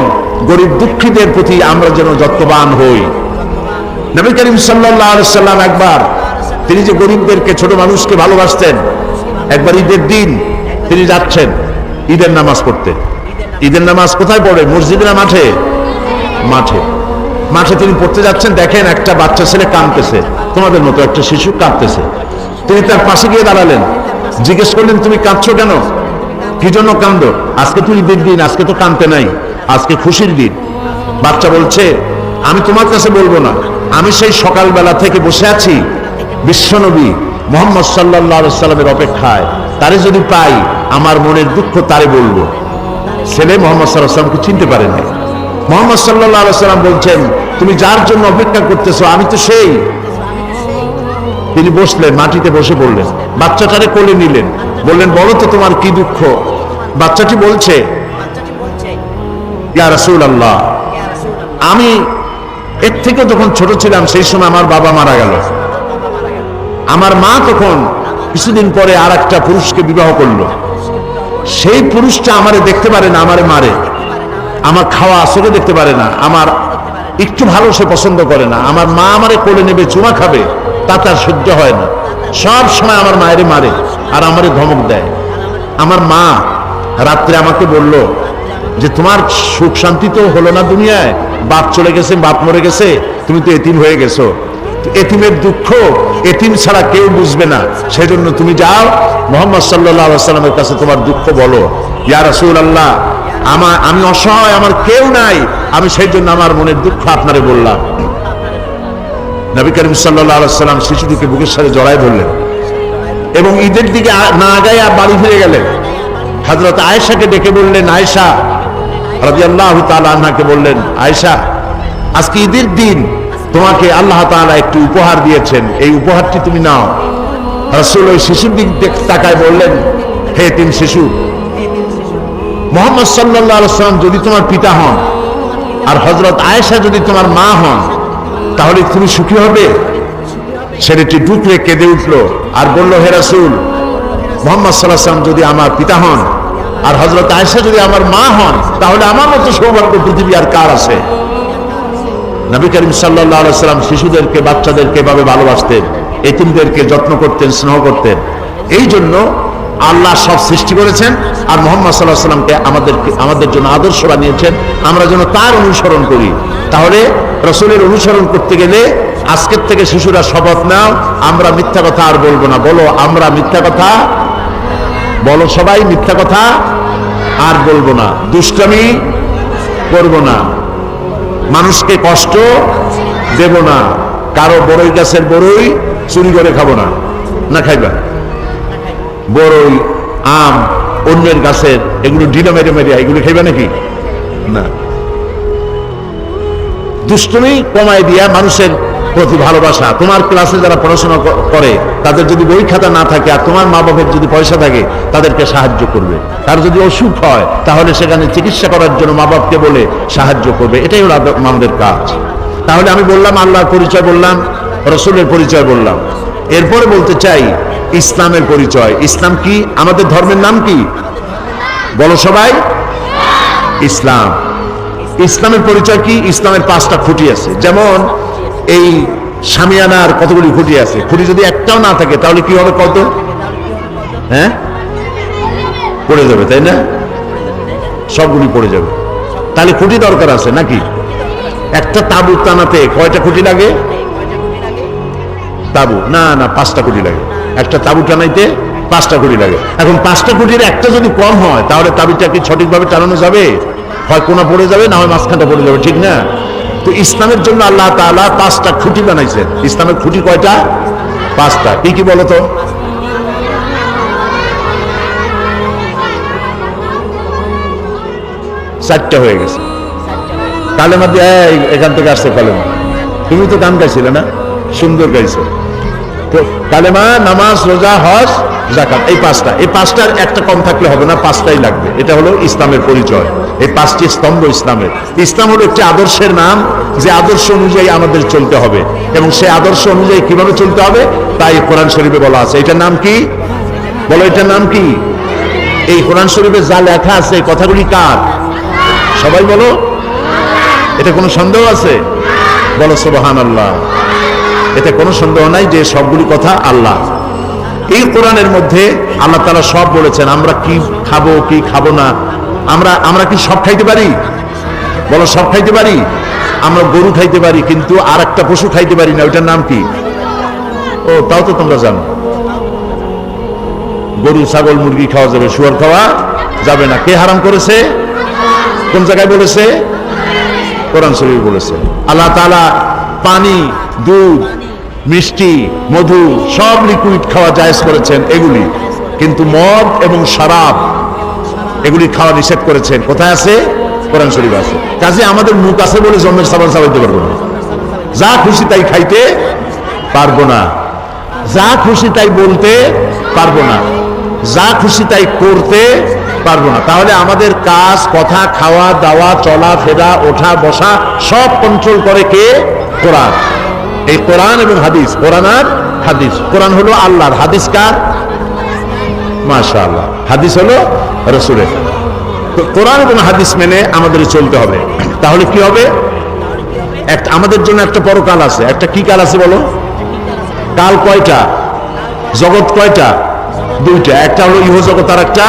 গরিব দুঃখীদের প্রতি আমরা যেন যত্নবান হই। নবী করিম সাল্লাল্লাহু আলাইহি সাল্লাম একবার তিনি যে গরিবদেরকে, ছোট মানুষকে ভালোবাসতেন, একবার ঈদের দিন তিনি যাচ্ছেন ঈদের নামাজ পড়তে। ঈদের নামাজ কোথায় পড়ে? মসজিদে না মাঠে? মাঠে। মাঠে তিনি পড়তে যাচ্ছেন, দেখেন একটা বাচ্চা ছেলে কাঁদতেছে, তোমাদের মতো একটা শিশু কাঁদতেছে। তিনি তার পাশে গিয়ে দাঁড়ালেন, জিজ্ঞেস করলেন, তুমি কাঁদছো কেন? কি জন্য কাঁদো? আজকে তো ঈদের দিন, আজকে তো কাঁদতে নাই, আজকে খুশির দিন। বাচ্চা বলছে, আমি তোমার কাছে বলবো না, আমি সেই সকালবেলা থেকে বসে আছি বিশ্বনবী মুহাম্মদ সাল্লাল্লাহু আলাইহি সাল্লামের অপেক্ষায়। তারে যদি পাই, আমার মনের দুঃখ তারে বলবো। ছেলে মুহাম্মদ সাল্লাল্লাহু আলাইহি সাল্লামকে চিনতে পারেন না। মুহাম্মদ সাল্লাল্লাহু আলাইহি সাল্লাম বলছেন, তুমি যার জন্য অপেক্ষা করতেছো আমি তো সেই। তিনি বসলেন, মাটিতে বসে পড়লেন, বাচ্চাটারে কোলে নিলেন, বললেন, বলো তো তোমার কি দুঃখ? বাচ্চাটি বলছে, ইয়া রাসূলুল্লাহ, আমি এর থেকে যখন ছোট ছিলাম সেই সময় আমার বাবা মারা গেল। আমার মা তখন কিছুদিন পরে আর একটা পুরুষকে বিবাহ করলো। সেই পুরুষটা আমারে দেখতে পারে না, আমারে মারে, আমার খাওয়া চোখে দেখতে পারে না, আমার একটু ভালো সে পছন্দ করে না। আমার মা আমারে কোলে নেবে, চুমা খাবে, তা তার সহ্য হয় না। সব সময় আমার মায়েরে মারে আর আমারে ধমক দেয়। আমার মা রাত্রে আমাকে বলল যে তোমার সুখ শান্তি তো হলো না দুনিয়ায়, বাপ চলে গেছে, বাপ মরে গেছে, তুমি তো এতিম হয়ে গেছো। এতিমের দুঃখ এতিম ছাড়া কেউ বুঝবে না, সেজন্য তুমি যাও মুহাম্মদ সাল্লাল্লাহু আলাইহি সাল্লামের কাছে তোমার দুঃখ বলো। ইয়া রাসূলুল্লাহ, আমি অসহায়, আমার কেউ নাই, আমি সেই জন্য আমার মনের দুঃখ আপনারে বললাম। নবী করিম সাল্লাল্লাহু আলাইহি সাল্লাম শিশুটিকে বুকের সাথে জড়ায় ধরলেন এবং ঈদের দিকে না আগায়া বাড়ি ফিরে গেলেন। হযরত আয়েশাকে ডেকে বললেন, আয়েশা, রাদিয়াল্লাহু তাআলা আনহাকে বললেন, আয়েশা, আজকে ঈদের দিন, তোমাকে আল্লাহ তাআলা একটি উপহার দিয়েছেন, এই উপহারটি তুমি নাও। রাসূল ওই শিশুর দিক তাকায় বললেন, হে তিন শিশু, মুহাম্মদ সাল্লাল্লাহু আলাইহি ওয়াসাল্লাম যদি তোমার পিতা হন আর হযরত আয়েশা যদি তোমার মা হন, তাহলে তুমি সুখী হবে? ছেলেটি ডুকরে কেঁদে উঠল আর বলল, হে রাসূল, মুহাম্মদ সাল্লাল্লাহু আলাইহি ওয়াসাল্লাম যদি আমার পিতা হন আর হযরত আয়েশা যদি আমার মা হন, তাহলে আমার মতো সৌভাগ্য পৃথিবী আর কার আছে? নবী করিম সাল্লাল্লাহু আলাইহি ওয়াসাল্লাম শিশুদেরকে, বাচ্চাদেরকে এভাবে ভালোবাসতেন, এতিমদেরকে যত্ন করতেন, স্নেহ করতেন। এই জন্য আল্লাহ সব সৃষ্টি করেছেন আর মুহাম্মদ সাল্লাল্লাহু আলাইহি ওয়াসাল্লামকে আমাদের জন্য আদর্শ বানিয়েছেন, আমরা যেন তার অনুসরণ করি। তাহলে রাসূলের অনুসরণ করতে গেলে আজকের থেকে শিশুরা শপথ নাও, আমরা মিথ্যা কথা আর বলবো না। বলো, আমরা মিথ্যা কথা, বলো সবাই, মিথ্যা কথা আর বলবো না, দুষ্টামি করব না, মানুষকে কষ্ট দেব না, কারো বড়ই গাছের বড়ই চুরি করে খাবো না। না খাইবা? বড়ই, আম, অন্যের গাছের, এগুলো ডিনা মেরে মেরে এগুলো খাইবা নাকি? না। দুষ্টুমি কমায় দিয়া মানুষের প্রতি ভালোবাসা। তোমার ক্লাসে যারা পড়াশোনা করে তাদের যদি বই খাতা না থাকে আর তোমার মা বাবার যদি পয়সা থাকে, তাদেরকে সাহায্য করবে। তার যদি অসুখ হয় তাহলে সেখানে চিকিৎসা করার জন্য মা বাপকে বলে সাহায্য করবে। এটাই হলো আমাদের কাজ। তাহলে আমি বললাম আল্লাহর পরিচয় বললাম, রসুলের পরিচয় বললাম, এরপরে বলতে চাই ইসলামের পরিচয়। ইসলাম কি? আমাদের ধর্মের নাম কি? বলো সবাই, ইসলাম। ইসলামের পরিচয় কি? ইসলামের 5টা খুঁটি আছে। যেমন এই শামিয়ানার কতগুলি খুঁটি আছে, খুঁটি যদি একটাও না থাকে তাহলে কি হবে? কত? হ্যাঁ, পড়ে যাবে, তাই না? সবগুলি পড়ে যাবে। তাহলে খুঁটি দরকার আছে নাকি? একটা তাবু টানাতে কয়টা খুঁটি লাগে? তাবু না, 5টা খুঁটি লাগে। একটা তাবু টানাইতে 5টা খুঁটি লাগে। এখন 5টা খুঁটির একটা যদি কম হয় তাহলে তাবুটা কি সঠিকভাবে টানানো যাবে? হয় কোনা পড়ে যাবে, না হয় মাঝখানটা পড়ে যাবে, ঠিক না? তো ইসলামের জন্য আল্লাহ তাআলা 5টা খুঁটি বানাইছেন। ইসলামের খুঁটি কয়টা? 5টা। কি কি বলো তো? চারটা হয়ে গেছে। কালেমা দিয়ে এখান থেকে আসছে কালেমা। তুমি তো গান গাইছিলে না? সুন্দর গাইছো। তো কালেমা, নামাজ, রোজা, হজ, যাকাত, এই 5টা। এই 5টার একটা কম থাকলে হবে না, 5টাই লাগবে। এটা হলো ইসলামের পরিচয়। এই 5টি স্তম্ভ ইসলামের। ইসলাম হলো একটি আদর্শের নাম, যে আদর্শ অনুযায়ী আমাদের চলতে হবে এবং সেই আদর্শ অনুযায়ী কিভাবে চলতে হবে তাই কোরআন শরীফে বলা আছে। এটার নাম কি? বলো, এটার নাম কি? এই কোরআন শরীফে যা লেখা আছে কথাগুলি কার? সবাই বলো। এটা কোনো সন্দেহ আছে? বলো সুবহানাল্লাহ। এতে কোনো সন্দেহ নাই যে সবগুলি কথা আল্লাহ। এই কোরআনের মধ্যে আল্লাহ তাআলা সব বলেছেন। আমরা কি খাবো, কি খাবো না, আমরা কি সব খাইতে পারি? বলো, সব খাইতে পারি? আমরা গরু খাইতে পারি কিন্তু আর একটা পশু খাইতে পারি না। ওইটার নাম কি? ও, তাও তো তোমরা জানো। গরু, ছাগল, মুরগি খাওয়া যাবে, শুয়োর খাওয়া যাবে না। কে হারাম করেছে? কোন জায়গায় বলেছে? কোরআন শরীফ বলেছে। আল্লাহ তাআলা পানি, দুধ, মিষ্টি, মধু সব লিকুইড খাওয়া জায়েজ করেছেন এগুলি, কিন্তু মদ এবং শরাব এগুলি খাওয়া নিষেধ করেছেন। কোথায় আছে? কোরআন শরীফ আছে। কাজে আমাদের মুখ আছে বলে জন্মের সাবান চাবাইতে পারবো না, যা খুশি তাই খাইতে পারবো না, যা খুশি তাই বলতে পারবো না, যা খুশি তাই করতে পারবো না। তাহলে আমাদের কাজ, কথা, খাওয়া দাওয়া, চলা ফেরা, ওঠা বসা সব কন্ট্রোল করে কে? কোরআন। এই কোরআন এবং হাদিস। কোরআন আর হাদিস। কোরআন হলো আল্লাহর, হাদিস কার? মাশাআল্লাহ, হাদিস হলো রাসূলের। তো কোরআন এবং হাদিস মেনে আমাদের চলতে হবে। তাহলে কি হবে? আমাদের জন্য একটা পরকাল আছে। একটা কি কাল আছে বলো? কাল কয়টা? জগৎ কয়টা? 2টা। একটা হলো ইহজগৎ আর একটা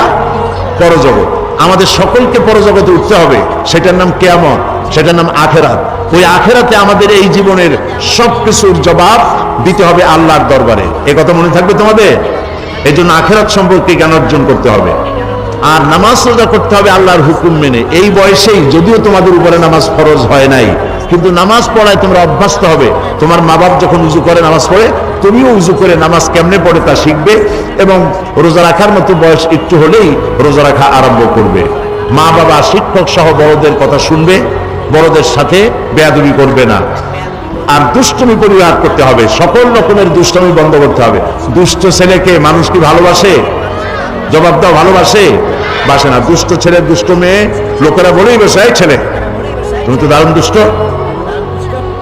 পরজগৎ। আমাদের সকলকে পরজগতে উঠতে হবে। সেটার নাম কিয়ামত, সেটার নাম আখিরাত। ওই আখিরাতে আমাদের এই জীবনের সবকিছুর জবাব দিতে হবে আল্লাহর দরবারে। এ কথা মনে থাকবে তোমাদের? এই জন্য আখিরাত সম্পর্কে জ্ঞান অর্জন করতে হবে। আর নামাজ রোজা করতে হবে আল্লাহর হুকুম মেনে। এই বয়সেই যদিও তোমাদের উপরে নামাজ ফরজ হয় নাই, কিন্তু নামাজ পড়ায় তোমরা অভ্যস্ত হবে। তোমার মা বাপ যখন উজু করে নামাজ পড়ে, তুমিও উজু করে নামাজ কেমনে পড়ে তা শিখবে এবং রোজা রাখার মতো বয়স একটু হলেই রোজা রাখা আরম্ভ করবে। মা বাবা শিক্ষক সহ বড়দের কথা শুনবে, বড়দের সাথে বেয়াদবি করবে না। আর দুষ্টমি পরিহার করতে হবে, সকল রকমের দুষ্টমি বন্ধ করতে হবে। দুষ্ট ছেলেকে মানুষ কি ভালোবাসে? জবাব দাও, ভালোবাসে? বাসে না। দুষ্ট ছেলে দুষ্ট মেয়ে লোকেরা বলেই বসে, এই ছেলে তুমি তো দারুণ দুষ্ট,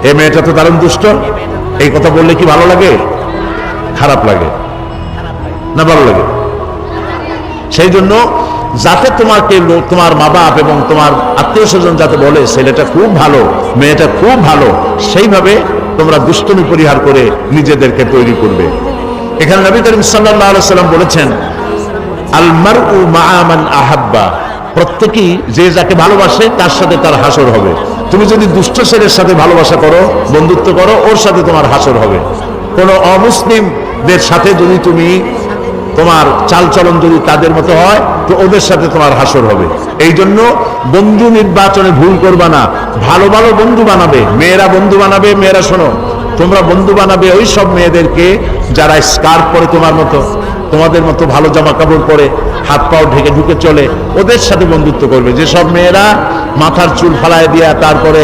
এ মেয়েটা তো দারুণ দুষ্ট, এই কথা বললে কি ভালো লাগে? খারাপ লাগে না? ভালো লাগে। সেই জন্য যাতে তোমাকে তোমার মা বাপ এবং তোমার আত্মীয় স্বজন যাতে বলে ছেলেটা খুব ভালো, মেয়েটা খুব ভালো, সেইভাবে তোমরা দুষ্টমি পরিহার করে নিজেদেরকে তৈরি করবে। এখানে নবী করিম সাল্লাল্লাহু আলাইহি সাল্লাম বলেছেন, আল মারউ মা'a মান আহাব্বা, প্রত্যেকেই যে যাকে ভালোবাসে তার সাথে তার হাসর হবে। তুমি যদি দুষ্ট ছেলের সাথে ভালোবাসা করো, বন্ধুত্ব করো, ওর সাথে তোমার হাসর হবে। কোন অমুসলিমদের সাথে যদি তুমি তোমার চালচলন যদি তাদের মতো হয়, তো ওদের সাথে তোমার হাসর হবে। এই জন্য বন্ধু নির্বাচনে ভুল করবা না, ভালো ভালো বন্ধু বানাবে। মেয়েরা বন্ধু বানাবে, মেয়েরা শোনো, তোমরা বন্ধু বানাবে ওই সব মেয়েদেরকে যারা স্কার্ফ পরে তোমার মতো, তোমাদের মতো ভালো জামা কাপড় পরে, হাত পাও ঢেকে ঢুকে চলে, ওদের সাথে বন্ধুত্ব করবে। যেসব মেয়েরা মাথার চুল ফালায় দিয়া তারপরে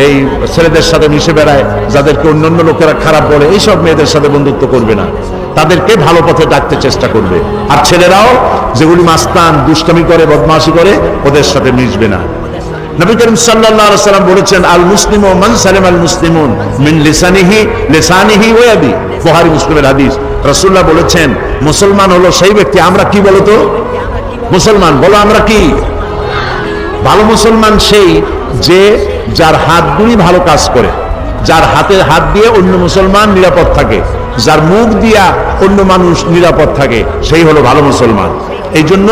এই ছেলেদের সাথে মিশে বেড়ায়, যাদেরকে অন্যান্য লোকেরা খারাপ বলে, এইসব মেয়েদের সাথে বন্ধুত্ব করবে না, তাদেরকে ভালো পথে ডাকতে চেষ্টা করবে। আর ছেলেরাও যেগুলি মাস্তান, দুষ্টামি করে, বদমাশি করে, ওদের সাথে মিশবে না। নবী করিম সাল্লাল্লাহু আলাইহি সাল্লাম বলেছেন, আল মুসলিমু মান সালামা আল মুসলিমুন মিন লিসানিহি ওয়া ইয়াদি, বুখারী মুসলিমের হাদিস। রাসূলুল্লাহ বলেছেন, মুসলমান হলো সেই ব্যক্তি, আমরা কি বলো তো মুসলমান, বলো আমরা কি? ভালো মুসলমান সেই যে যার হাত দিয়ে ভালো কাজ করে, যার হাতে হাত দিয়ে অন্য মুসলমান নিরাপদ থাকে, যার মুখ দিয়া অন্য মানুষ নিরাপদ থাকে, সেই হলো ভালো মুসলমান। এই জন্য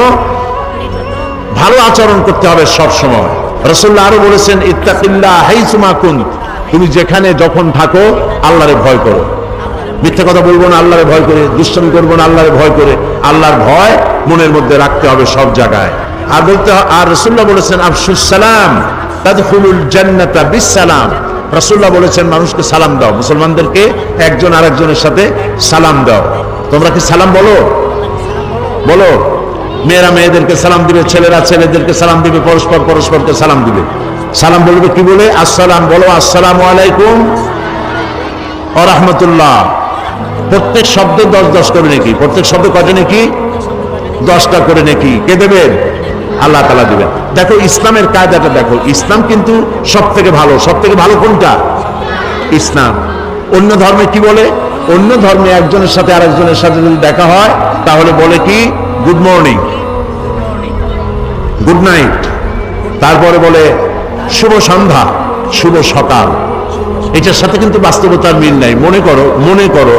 ভালো আচরণ করতে হবে সব সময়। রাসূলুল্লাহ আরো বলেছেন, ইত্তাকিল্লাহ হাইসুমা কুনত, তুমি যেখানে যখন থাকো আল্লাহরে ভয় করো। মিথ্যা কথা বলবো না আল্লাহরে ভয় করে, দুষ্টামি করবো না আল্লাহরে ভয় করে, আল্লাহর ভয় মনের মধ্যে রাখতে হবে সব জায়গায়। আর বলতে, আর রাসূলুল্লাহ বলেছেন, আফশুস সালাম তাদখুলুল জান্নাতা বিসসালাম, রাসূলুল্লাহ বলেছেন মানুষকে সালাম দাও, মুসলমানদেরকে একজন আরেকজনের সাথে সালাম দাও। তোমরা কি সালাম বলো? বলো। মেয়েরা মেয়েদেরকে সালাম দিবে, ছেলেরা ছেলেদেরকে সালাম দিবে, পরস্পর পরস্পরকে সালাম দিবে। সালাম বলবে কি বলে? আসসালাম বলো, আসসালামু আলাইকুম ওয়া রাহমাতুল্লাহ। প্রত্যেক শব্দ 10 করে নাকি, প্রত্যেক শব্দ কয়টা নাকি? 10টা করে নাকি। কে দেবেন? আল্লাহ তাআলা দিবেন। দেখো ইসলামের কায়দাটা দেখো, ইসলাম কিন্তু সব থেকে ভালো। সব থেকে ভালো কোনটা? ইসলাম। অন্য ধর্মে কি বলে? অন্য ধর্মে একজনের সাথে আরেকজনের সাথে যদি দেখা হয় তাহলে বলে কি? গুড মর্নিং, গুড নাইট, তারপরে বলে শুভ সন্ধ্যা, শুভ সকাল। এটার সাথে কিন্তু বাস্তবতার মিল নাই। মনে করো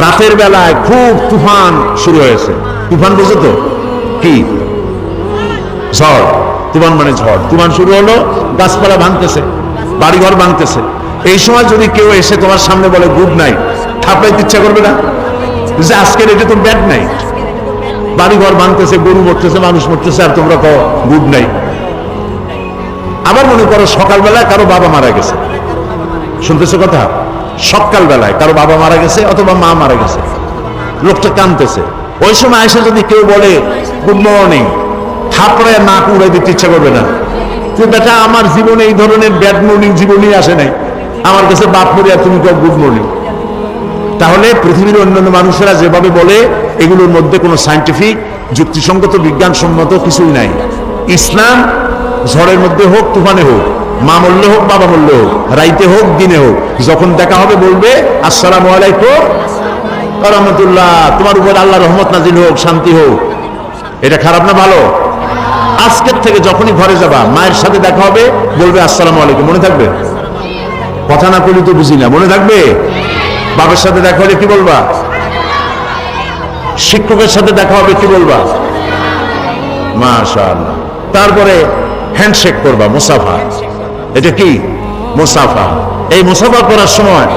রাতের বেলায় খুব তুফান শুরু হয়েছে। তুফান বুঝো তো কি? ঝড়। তুফান মানে ঝড়। তুফান শুরু হলো, গাছপালা ভাঙতেছে, বাড়িঘর ভাঙতেছে। এই সময় যদি কেউ এসে তোমার সামনে বলে গুড নাইট, থাপড়াইতে ইচ্ছা করবে না যে আজকের এটা তো ব্যাড নাইট, বাড়িঘর ভাঙতেছে, গরু মরতেছে, মানুষ মরতেছে, আর তোমরা কও গুড নাইট। আবার মনে করো সকালবেলায় কারো বাবা মারা গেছে, শুনতেছো কথা? সকালবেলায় কারো বাবা মারা গেছে অথবা মা মারা গেছে, লোকটা কাঁদতেছে। ওই সময় এসে যদি কেউ বলে গুড মর্নিং, থাপড়ায় নাক উড়াই দিতে ইচ্ছা করবে না? তুই বেটা, আমার জীবনে এই ধরনের ব্যাড মর্নিং জীবনেই আসে নাই, আমার কাছে বাপ মরিয়া তুমি কেউ গুড মর্নিং। তাহলে পৃথিবীর অন্যান্য মানুষেরা যেভাবে বলে, এগুলোর মধ্যে কোনো সায়েন্টিফিক, যুক্তিসঙ্গত, বিজ্ঞানসম্মত কিছুই নাই। ইসলাম ঝড়ের মধ্যে হোক, তুফানে হোক, মা মরলে হোক, বাবা মরলে হোক, রাইতে হোক, দিনে হোক, যখন দেখা হবে বলবে আসসালামু আলাইকুম ওয়া রাহমাতুল্লাহ, তোমার উপর আল্লাহর রহমত নাজিল হোক, শান্তি হোক। এটা খারাপ না ভালো? আজকের থেকে যখনই ঘরে যাবা, মায়ের সাথে দেখা হবে, বলবে আসসালামু আলাইকুম। মনে থাকবে? কথা না বলি তো বুঝি না, মনে থাকবে? বাবার সাথে দেখা হলে কি বলবা? শিক্ষকের সাথে দেখা হবে, কি বলবা? মাশাআল্লাহ। তারপরে হ্যান্ডশেক করবা, মুসাফা। এটা কি? মুসাফা। এই মুসাফা করার সময়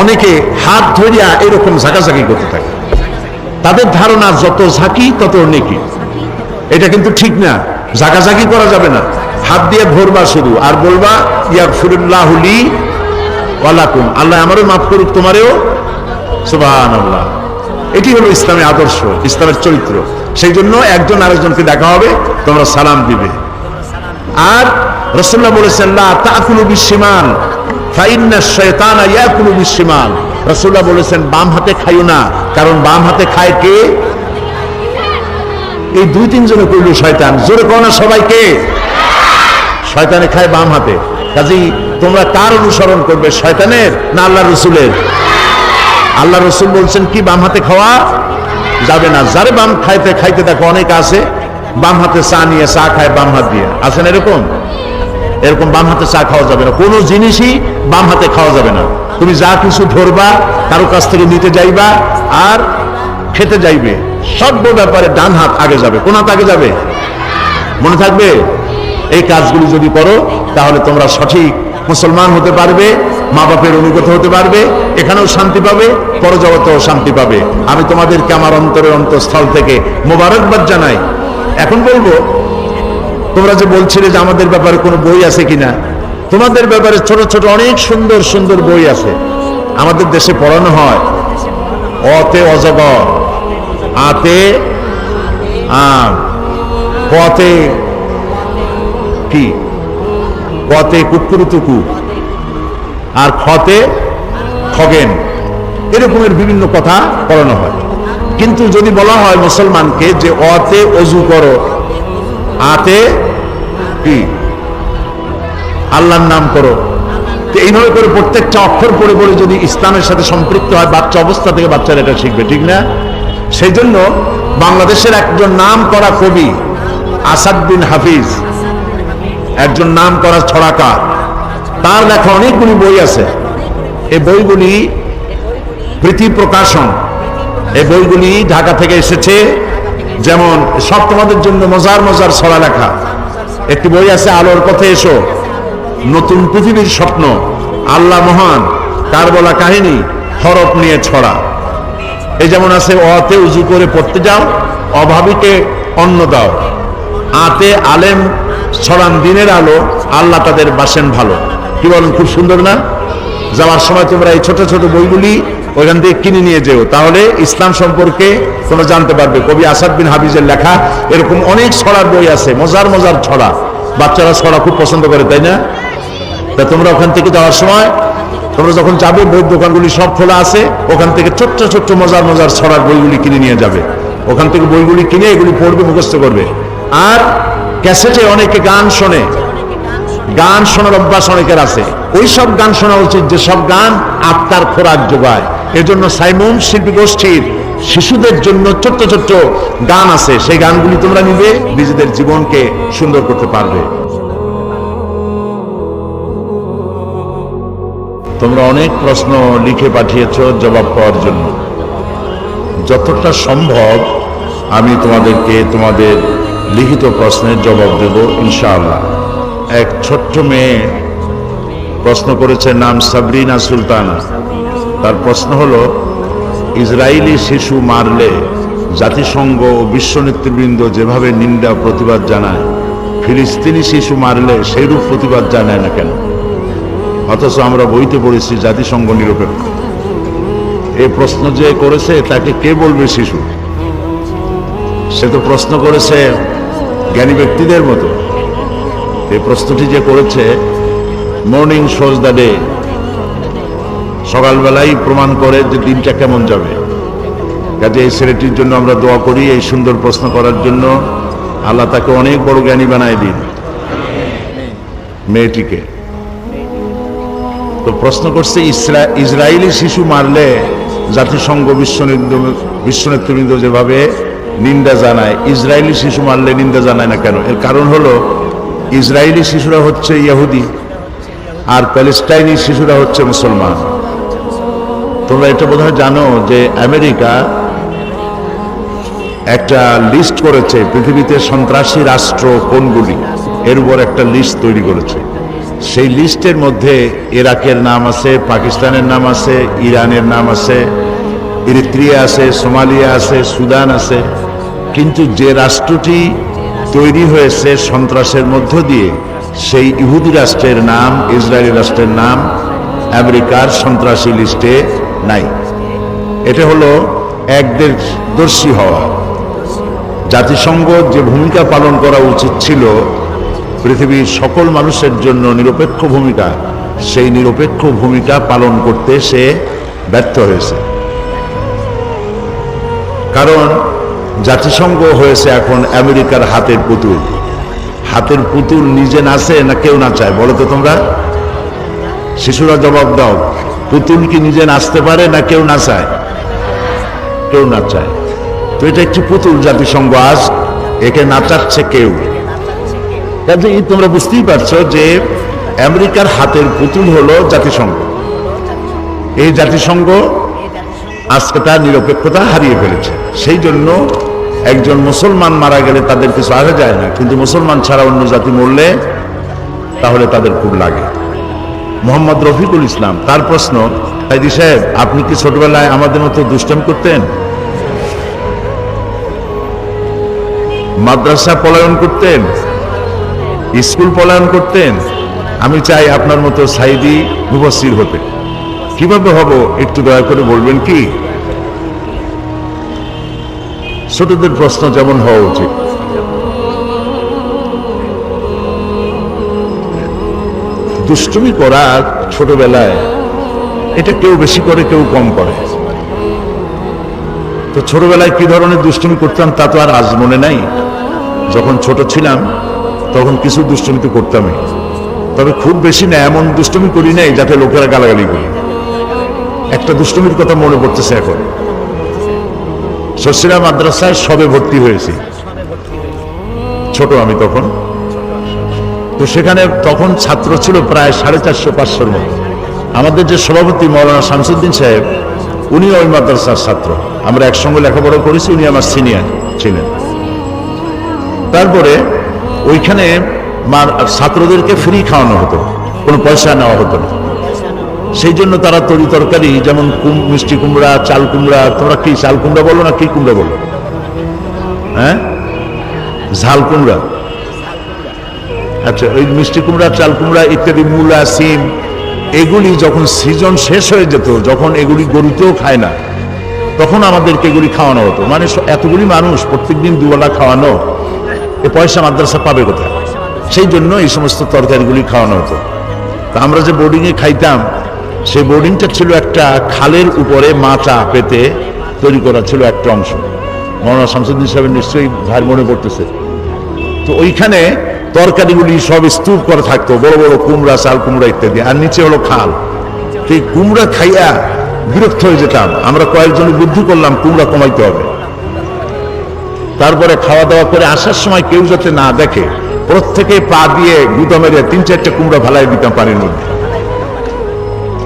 অনেকে হাত ধরিয়া এরকম ঝাঁকাঝাঁকি করতে থাকে। তাদের ধারণা যত ঝাঁকি তত নেকি। এটা কিন্তু ঠিক না, ঝাঁকাঝাঁকি করা যাবে না। হাত দিয়ে ধরবা শুধু, আর বলবা ইয়াগফিরুল্লাহু লি ওয়া লাকুম, আল্লাহ আমারও মাফ করুক, তোমারেও। সুবহানাল্লাহ। এটি হলো ইসলামের আদর্শ, ইসলামের চরিত্র। সেই জন্য একজন আরেকজনকে দেখা হবে, তোমরা সালাম দিবে। আর রাসূলুল্লাহ বলেছেন লা তাকুলু বিশিমাল ফাইন্না শাইতানা ইয়াকুলু বিশিমাল। রাসূলুল্লাহ বলেছেন বাম হাতে খাইও না, কারণ বাম হাতে খায় কে? এই দুই তিনজনে কইল শয়তান। জোরে কও না সবাইকে, শয়তানে খায় বাম হাতে। কাজেই তোমরা কার অনুসরণ করবে, শয়তানের না আল্লাহ রসুলের? আল্লাহ রসুল বলছেন কি বাম হাতে খাওয়া যাবে না। যারে বাম খাইতে খাইতে দেখো অনেক আছে বাম হাতে চা নিয়ে চা খায় বাম হাত দিয়ে, আছেন এরকম? এরকম বাম হাতে চা খাওয়া যাবে না, কোনো জিনিসই বাম হাতে খাওয়া যাবে না। তুমি যা কিছু ধরবা, কারো কাছ থেকে নিতে যাইবা আর খেতে যাইবে, সব ব্যাপারে ডান হাত আগে যাবে। কোন হাত আগে যাবে? মনে থাকবে। এই কাজগুলি যদি করো তাহলে তোমরা সঠিক মুসলমান হতে পারবে, মা বাপের অনুগত হতে পারবে, এখানেও শান্তি পাবে, পরজগতেও শান্তি পাবে। আমি তোমাদেরকে আমার অন্তরের অন্তঃস্থল থেকে মোবারকবাদ জানাই। এখন বলবো, তোমরা যে বলছিলে যে আমাদের ব্যাপারে কোনো বই আছে কিনা, তোমাদের ব্যাপারে ছোট ছোট অনেক সুন্দর সুন্দর বই আছে, আমাদের দেশে পড়ানো হয়। অতে অজগর, আতে আম, পথে কি, পথে কুকুরুতুকু, আর খতে খগেন, এরকমের বিভিন্ন কথা পড়ানো হয়। কিন্তু যদি বলা হয় মুসলমানকে যে অতে অজু করো, আতে কি আল্লাহর নাম করো, তো এইভাবে করে প্রত্যেকটা অক্ষর পড়ে পড়ে যদি ইসলামের সাথে সম্পৃক্ত হয়, বাচ্চা অবস্থা থেকে বাচ্চারা এটা শিখবে, ঠিক না? সেই জন্য বাংলাদেশের একজন নাম করা কবি আসাদ বিন হাফিজ, একজন নাম করা ছড়াকার, তার লেখা অনেকগুলি বই আছে। এই বইগুলি প্রীতি প্রকাশন, এই বইগুলি ঢাকা থেকে এসেছে। যেমন সব তোমাদের জন্য মজার মজার ছড়া লেখা। একটি বই আছে আলোর পথে এসো, নতুন পৃথিবীর স্বপ্ন, আল্লাহ মহান, কার বলা কাহিনী, হরফ নিয়ে ছড়া। এই যেমন আছে অতে উজু করে পড়তে যাও, অভাবীকে অন্ন দাও, আতে আলেম ছড়ান দিনের আলো, আল্লাহ তাদের বাসেন ভালো। কি বলেন, খুব সুন্দর না? যাওয়ার সময় তোমরা এই ছোট ছোট বইগুলি ওইখান থেকে কিনে নিয়ে যেও, তাহলে ইসলাম সম্পর্কে তোমরা জানতে পারবে। কবি আসাদ বিন হাফিজের লেখা এরকম অনেক ছড়ার বই আছে, মজার মজার ছড়া। বাচ্চারা ছড়া খুব পছন্দ করে, তাই না? তা তোমরা ওখান থেকে যাওয়ার সময়, তোমরা যখন যাবে, বইয়ের দোকানগুলি সব খোলা আছে, ওখান থেকে ছোট্ট ছোট্ট মজার মজার ছড়ার বইগুলি কিনে নিয়ে যাবে। ওখান থেকে বইগুলি কিনে এগুলি পড়বে, মুখস্থ করবে। আর ক্যাসেটে অনেকে গান শোনে, গান শোনার অভ্যাস অনেকের আছে। ওই সব গান শোনা উচিত যেসব গান আত্মার খোরাক যোগায়। এজন্য সাইমন শিল্পী গোষ্ঠীর শিশুদের জন্য ছোট্ট ছোট্ট গান আছে, সেই গানগুলি তোমরা নিবে, নিজেদের জীবনকে সুন্দর করতে পারবে। তোমরা অনেক প্রশ্ন লিখে পাঠিয়েছ জবাব পাওয়ার জন্য। যতটা সম্ভব আমি তোমাদেরকে তোমাদের লিখিত প্রশ্নের জবাব দেব ইনশাআল্লাহ। এক ছোট্ট মেয়ে প্রশ্ন করেছে, নাম সাবরিনা সুলতানা। তার প্রশ্ন হলো, ইসরায়েলি শিশু মারলে জাতিসংঘ ও বিশ্ব নেতৃবৃন্দ যেভাবে নিন্দা প্রতিবাদ জানায়, ফিলিস্তিনি শিশু মারলে সেইরূপ প্রতিবাদ জানায় না কেন? অথচ আমরা বইতে পড়েছি জাতিসংঘ নিরপেক্ষ। এই প্রশ্ন যে করেছে তাকে কে বলবে শিশু? সে তো প্রশ্ন করেছে জ্ঞানী ব্যক্তিদের মতো। এই প্রশ্নটি যে করেছে, মর্নিং শোজ দ্য ডে, সকালবেলাই প্রমাণ করে যে দিনটা কেমন যাবে। কাজে এই ছেলেটির জন্য আমরা দোয়া করি, এই সুন্দর প্রশ্ন করার জন্য। আল্লাহ তাকে অনেক বড় জ্ঞানী বানায় দিন, মেয়েটিকে। তো প্রশ্ন করছে, ইসরায়েলি শিশু মারলে জাতিসংঘ বিশ্ব নেতৃবৃন্দ যেভাবে নিন্দা জানায়, ইসরায়েলি শিশু মারলে নিন্দা জানায় না কেন? এর কারণ হলো, ইসরায়েলি শিশুরা হচ্ছে ইহুদি আর প্যালেস্টাইনি শিশুরা হচ্ছে মুসলমান। তোমরা এটা বোধহয় জানো যে আমেরিকা একটা লিস্ট করেছে পৃথিবীতে সন্ত্রাসী রাষ্ট্র কোনগুলি, এর উপর একটা লিস্ট তৈরি করেছে। সেই লিস্টের মধ্যে ইরাকের নাম আছে, পাকিস্তানের নাম আছে, ইরানের নাম আছে, ইরিত্রিয়া আছে, সোমালিয়া আছে, সুদান আছে। কিন্তু যে রাষ্ট্রটি তৈরি হয়েছে সন্ত্রাসের মধ্য দিয়ে, সেই ইহুদি রাষ্ট্রের নাম, ইসরায়েলি রাষ্ট্রের নাম আমেরিকার সন্ত্রাসী লিস্টে নাই। এটা হলো একদেশদর্শী হওয়া। জাতিসংঘ যে ভূমিকা পালন করা উচিত ছিল পৃথিবীর সকল মানুষের জন্য নিরপেক্ষ ভূমিকা, সেই নিরপেক্ষ ভূমিকা পালন করতে সে ব্যর্থ হয়েছে। কারণ জাতিসংঘ হয়েছে এখন আমেরিকার হাতের পুতুল। হাতের পুতুল নিজে নাচে না কেউ নাচায়? বলো তো তোমরা, শিশুরা জবাব দাও। পুতুল কি নিজে নাচতে পারে না কেউ নাচায়? কেউ নাচায়। তো এটা একটি পুতুল জাতিসংঘ, আজ একে নাচাচ্ছে কেউ। কাজেই তোমরা বুঝতেই পারছো যে আমেরিকার হাতের পুতুল হলো জাতিসংঘ। এই জাতিসংঘ আজকে তার নিরপেক্ষতা হারিয়ে ফেলেছে। সেই জন্য একজন মুসলমান মারা গেলে তাদের কিছু আগে যায় না, কিন্তু মুসলমান ছাড়া অন্য জাতি মরলে তাহলে তাদের খুব লাগে। মোহাম্মদ রফিকুল ইসলাম, তার প্রশ্ন, কাজী সাহেব আপনি কি ছোটবেলায় আমাদের মতো দুষ্টামি করতেন? মাদ্রাসা পলায়ন করতেন? স্কুল পলায়ন করতেন? আমি চাই আপনার মতো সাইদি মুফাসসির হতে। কিভাবে হব একটু দয়া করে বলবেন কি? ছোটদের প্রশ্ন যেমন হওয়া উচিত। দুষ্টুমি করা ছোটবেলায় এটা কেউ বেশি করে কেউ কম করে। তো ছোটবেলায় কি ধরনের দুষ্টুমি করতাম তা তো আর আজ মনে নাই। যখন ছোট ছিলাম তখন কিছু দুষ্টুমি তো করতামই, তবে খুব বেশি না, এমন দুষ্টুমি করি নাই যাতে লোকেরা গালাগালি করে। একটা দুষ্টুমির কথা মনে পড়তেছে এখন। শশিরা মাদ্রাসায় সবে ভর্তি হয়েছি, ছোট আমি তখন। তো সেখানে তখন ছাত্র ছিল প্রায় 450-500 মতো। আমাদের যে সভাপতি মৌলানা শামসুদ্দিন সাহেব, উনি ওই মাদ্রাসার ছাত্র। আমরা একসঙ্গে লেখাপড়া করেছি, উনি আমার সিনিয়র ছিলেন। তারপরে ওইখানে ছাত্রদেরকে ফ্রি খাওয়ানো হতো, কোনো পয়সা নেওয়া হতো না। সেই জন্য তারা তরি তরকারি, যেমন মিষ্টি কুমড়া, চাল কুমড়া, তোমরা কি চাল কুমড়া বলো না কি কুমড়া বলো? হ্যাঁ, ঝাল কুমড়া। আচ্ছা, ওই মিষ্টি কুমড়া, চাল কুমড়া ইত্যাদি, মূলা, সিম, এগুলি যখন সিজন শেষ হয়ে যেত, যখন এগুলি গরুতেও খায় না, তখন আমাদেরকে এগুলি খাওয়ানো হতো। মানে এতগুলি মানুষ প্রত্যেকদিন দুবেলা খাওয়ানো, এ পয়সা মাদ্রাসা পাবে কোথায়? সেই জন্য এই সমস্ত তরকারিগুলি খাওয়ানো হতো। তা আমরা যে বোর্ডিংয়ে খাইতাম, সেই বোর্ডিংটা ছিল একটা খালের উপরে মাচা পেতে তৈরি করা ছিল একটা অংশ। মৌলানা শামসুদ্দিন সাহেবের নিশ্চয়ই ভার মনে পড়তেছে। তো ওইখানে তরকারিগুলি সব স্তূপ করে থাকতো, বড় বড় কুমড়া, চাল কুমড়া ইত্যাদি, আর নিচে হলো খাল। সেই কুমড়া খাইয়া বিরক্ত হয়ে যেতাম। আমরা কয়েকজন বুদ্ধি করলাম কুমড়া কমাইতে হবে। তারপরে খাওয়া দাওয়া করে আসার সময় কেউ যাতে না দেখে, প্রত্যেকে পা দিয়ে গুঁতো মেরে 3-4টা কুমড়া ভালাই দিতাম পানির মধ্যে।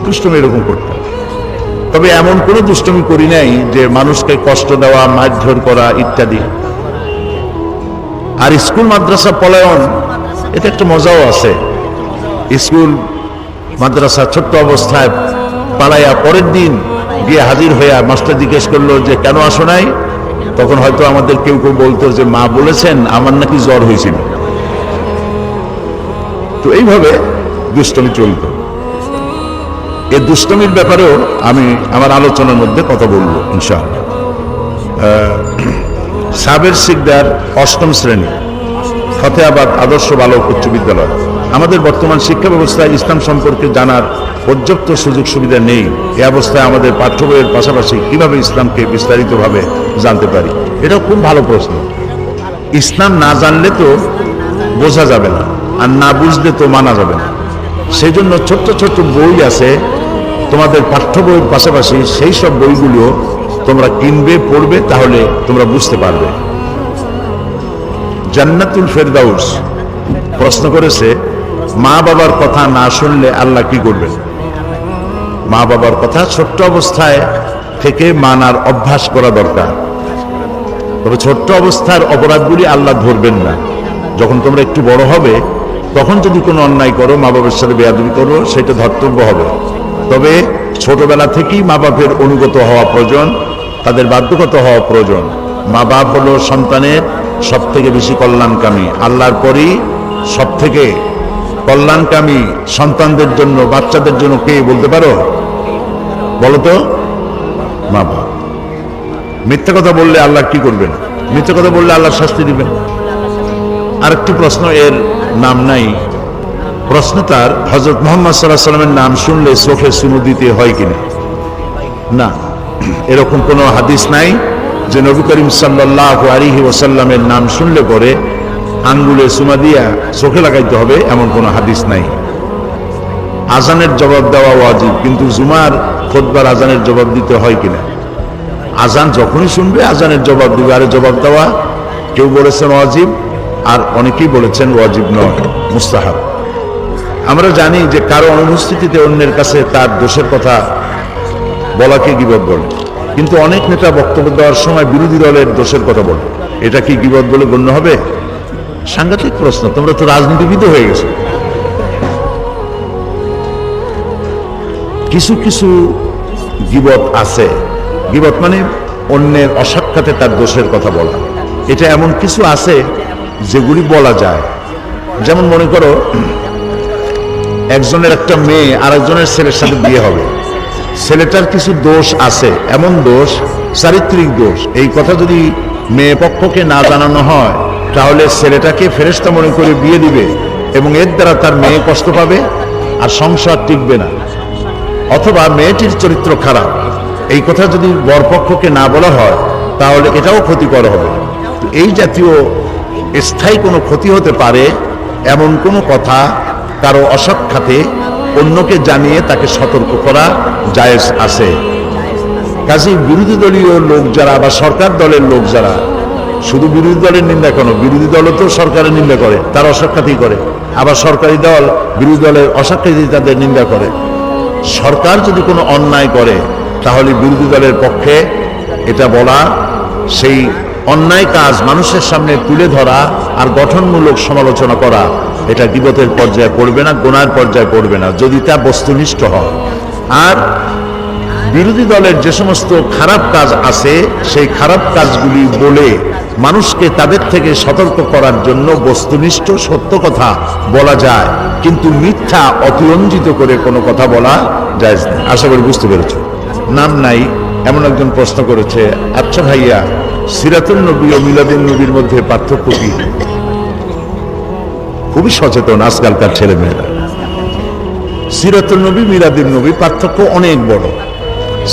দুষ্টমি এরকম করতাম। তবে এমন কোনো দুষ্টমি করি নাই যে মানুষকে কষ্ট দেওয়া, মারধর করা ইত্যাদি। আর স্কুল মাদ্রাসা পলায়ন, এটা একটা মজাও আছে। স্কুল মাদ্রাসা ছোট্ট অবস্থায় পালাইয়া পরের দিন গিয়ে হাজির হইয়া মাস্টার জিজ্ঞেস করলো যে কেন আসো নাই? তখন হয়তো আমাদের কেউ কেউ বলতো যে মা বলেছেন আমার নাকি জ্বর হয়েছিল। তো এইভাবে দুষ্টমি চলত। এই দুষ্টমির ব্যাপারেও আমি আমার আলোচনার মধ্যে কথা বলবো ইনশাআল্লাহ। সাবের সিকদার, 8ম শ্রেণী, ফতেহাবাদ আদর্শ বালক উচ্চ বিদ্যালয়। আমাদের বর্তমান শিক্ষা ব্যবস্থায় ইসলাম সম্পর্কে জানার পর্যাপ্ত সুযোগ সুবিধা নেই। এই অবস্থায় আমাদের পাঠ্য বইয়ের পাশাপাশি কিভাবে ইসলামকে বিস্তারিতভাবে জানতে পারি? এটা খুব ভালো প্রশ্ন। ইসলাম না জানলে তো বোঝা যাবে না, আর না বুঝলে তো মানা যাবে না। সেই জন্য ছোট্ট ছোট্ট বই আছে তোমাদের পাঠ্য বইয়ের পাশাপাশি, সেই সব বইগুলো তোমরা কিনবে, পড়বে, তাহলে তোমরা বুঝতে পারবে। জান্নাতুল ফেরদাউস প্রশ্ন করেছে, মা বাবার কথা না শুনলে আল্লাহ কি করবেন? মা বাবার কথা ছোট্ট অবস্থায় থেকে মানার অভ্যাস করা দরকার। তবে ছোট্ট অবস্থার অপরাধগুলি আল্লাহ ধরবেন না। যখন তোমরা একটু বড় হবে, তখন যদি কোনো অন্যায় করো, মা বাবার সাথে বেয়াদবি করো, সেটা ধর্তব্য হবে। তবে ছোটবেলা থেকেই মা বাপের অনুগত হওয়া প্রয়োজন, তাদের বাধ্যগত হওয়া প্রয়োজন। মা বাপ হলো সন্তানের সব থেকে বেশি কল্যাণকামী। আল্লাহর পরই সব থেকে কল্যাণকামী সন্তানদের জন্য, বাচ্চাদের জন্য কে বলতে পারো? বলো তো? মা বাপ। মিথ্যা কথা বললে আল্লাহ কি করবেন? মিথ্যা কথা বললে আল্লাহ শাস্তি দিবেন। আরেকটি প্রশ্ন, এর নাম নাই, প্রশ্ন তার, হযরত মুহাম্মদ সাল্লাল্লাহু আলাইহি ওয়াসাল্লামের নাম শুনলে চোখে চুমু দিতে হয় কিনা? না, এরকম কোনো হাদিস নাই যে নবী করিম সাল্লাল্লাহু আলাইহি ওয়াসাল্লামের নাম শুনলে পরে আঙ্গুলে চুমা দিয়া চোখে লাগাইতে হবে, এমন কোনো হাদিস নাই। আজানের জবাব দেওয়া ওয়াজিব, কিন্তু জুমার খুতবার আজানের জবাব দিতে হয় কিনা? আজান যখনই শুনবে আজানের জবাব দিবে। আর জবাব দেওয়া কেউ বলেছেন ওয়াজিব, আর অনেকেই বলেছেন ওয়াজিব নয়, মুস্তাহাব। আমরা জানি যে কারো অনুপস্থিতিতে অন্যের কাছে তার দোষের কথা বলাকে গীবত বলে, কিন্তু অনেক নেতা বক্তব্য দেওয়ার সময় বিরোধী দলের দোষের কথা বলে, এটা কি গীবত বলে গণ্য হবে? সাংঘাতিক প্রশ্ন। তোমরা তো রাজনীতিবিদ হয়ে গেছো। কিছু কিছু গীবত আছে, গীবত মানে অন্যের অসাক্ষাতে তার দোষের কথা বলা। এটা এমন কিছু আছে যেগুলি বলা যায়। যেমন মনে করো, একজনের একটা মেয়ে আরেকজনের ছেলের সাথে বিয়ে হবে, ছেলেটার কিছু দোষ আছে, এমন দোষ, চারিত্রিক দোষ, এই কথা যদি মেয়ে পক্ষকে না জানানো হয় তাহলে ছেলেটাকে ফেরেশতা মনে করে বিয়ে দিবে এবং এর দ্বারা তার মেয়ে কষ্ট পাবে আর সংসার টিকবে না। অথবা মেয়েটির চরিত্র খারাপ, এই কথা যদি বরপক্ষকে না বলা হয় তাহলে এটাও ক্ষতিকর হবে। এই জাতীয় স্থায়ী কোনো ক্ষতি হতে পারে এমন কোনো কথা কারো অসাক্ষাতে অন্যকে জানিয়ে তাকে সতর্ক করা জায়েজ আছে। কাজেই বিরোধী দলীয় লোক যারা বা সরকার দলের লোক যারা, শুধু বিরোধী দলের নিন্দা কেন, বিরোধী দলও তো সরকারের নিন্দা করে, তার অসাক্ষাতই করে, আবার সরকারি দল বিরোধী দলের অসাক্ষাতই তাদের নিন্দা করে। সরকার যদি কোনো অন্যায় করে তাহলে বিরোধী দলের পক্ষে এটা বলা, সেই অন্যায় কাজ মানুষের সামনে তুলে ধরা আর গঠনমূলক সমালোচনা করা, এটা গীবতের পর্যায়ে পড়বে না, গুনাহের পর্যায়ে পড়বে না, যদি তা বস্তুনিষ্ঠ হয়। আর বিরোধী দলের যে সমস্ত খারাপ কাজ আছে সেই খারাপ কাজগুলি বলে মানুষকে তাদের থেকে সতর্ক করার জন্য বস্তুনিষ্ঠ সত্য কথা বলা যায়, কিন্তু মিথ্যা অতিরঞ্জিত করে কোনো কথা বলা জায়েজ না। আশা করি বুঝতে পেরেছ। নাম নাই এমন একজন প্রশ্ন করেছে, আচ্ছা ভাইয়া, সিরাতুন নবী ও মিলাদুন নবীর মধ্যে পার্থক্য কি? খুবই সচেতন আজকালকার ছেলে মেয়েরা। সিরাতুন নবী মিলাদুন নবী পার্থক্য অনেক বড়।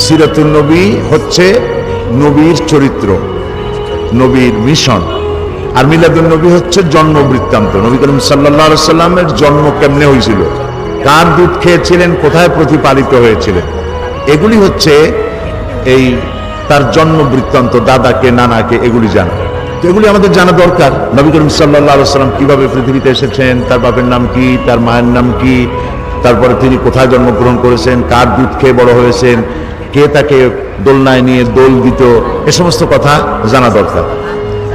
সিরাতুন নবী হচ্ছে নবীর চরিত্র, নবীর মিশন, আর মিলাদুন নবী হচ্ছে জন্ম বৃত্তান্ত। নবী করিম সাল্লাল্লাহু আলাইহি সাল্লামের জন্ম কেমনে হয়েছিল, কার দুধ খেয়েছিলেন, কোথায় প্রতিপালিত হয়েছিলেন, এগুলি হচ্ছে এই তার জন্ম বৃত্তান্ত, দাদাকে নানাকে এগুলি জানা। তো এগুলি আমাদের জানা দরকার। নবী করিম সাল্লাল্লাহু আলাইহি সাল্লাম কিভাবে পৃথিবীতে এসেছেন, তার বাপের নাম কি, তার মায়ের নাম কি, তারপরে তিনি কোথায় জন্মগ্রহণ করেছেন, কার দুধ খেয়ে বড় হয়েছেন, কে তাকে দোলনায় নিয়ে দোল দিত, এ সমস্ত কথা জানা দরকার।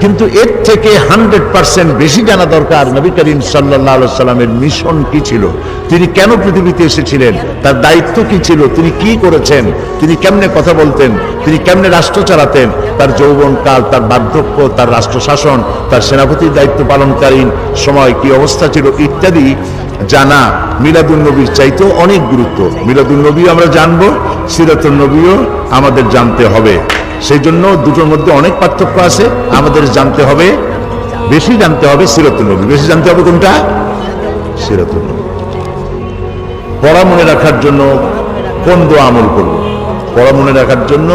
কিন্তু এর থেকে 100% বেশি জানা দরকার নবী করিম সাল্লাল্লাহু আলাইহি সাল্লামের মিশন কি ছিল, তিনি কেন পৃথিবীতে এসেছিলেন, তার দায়িত্ব কি ছিল, তিনি কি করেছেন, তিনি কেমনে কথা বলতেন, তিনি কেমনে রাষ্ট্র চালাতেন, তার যৌবনকাল, তার বার্ধক্য, তার রাষ্ট্র শাসন, তার সেনাপতির দায়িত্ব পালনকালীন সময় কি অবস্থা ছিল ইত্যাদি জানা মিলাদুন নবীর চাইতেও অনেক গুরুত্ব। মিলাদুন নবী আমরা জানবো, সিরাতুন নবীও আমাদের জানতে হবে। সেই জন্য দুটোর মধ্যে অনেক পার্থক্য আছে। আমাদের জানতে হবে, বেশি জানতে হবে সিরাতুন নবী। বেশি জানতে হবে কোনটা? সিরাতুন নবী। পড়া মনে রাখার জন্য কোন দোয়া আমল করব? পড়া মনে রাখার জন্য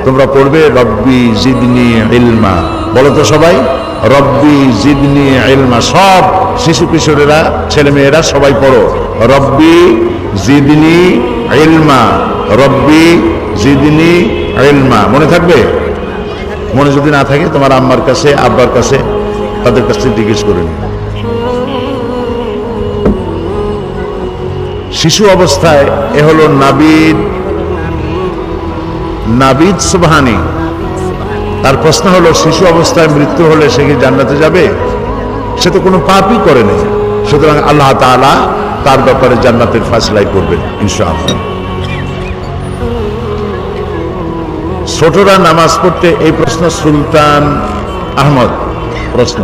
তোমরা পড়বে রব্বি জিদনি ইলমা। বলো তো সবাই, রব্বি জিদনি ইলমা। সব শিশু কিশোরেরা, ছেলে মেয়েরা সবাই পড়ো, রব্বি জিদনি ইলমা, রব্বি জিদনি ইলমা। মনে থাকবে? মনে যদি না থাকে তোমার আম্মার কাছে, আব্বার কাছে, তাদের কাছে জিজ্ঞেস করে নিন। শিশু অবস্থায় এ হলো নাবিদ সুবহানি। তার প্রশ্ন হলো, শিশু অবস্থায় মৃত্যু হলে সে কি জান্নাতে যাবে? সে তো কোনো পাপই করেনি, সুতরাং আল্লাহ তাআলা তার ব্যাপারে জান্নাতের ফয়সালা করবেন ইনশাআল্লাহ। ছোটরা নামাজ পড়তে, এই প্রশ্ন সুলতান আহমদ প্রশ্ন।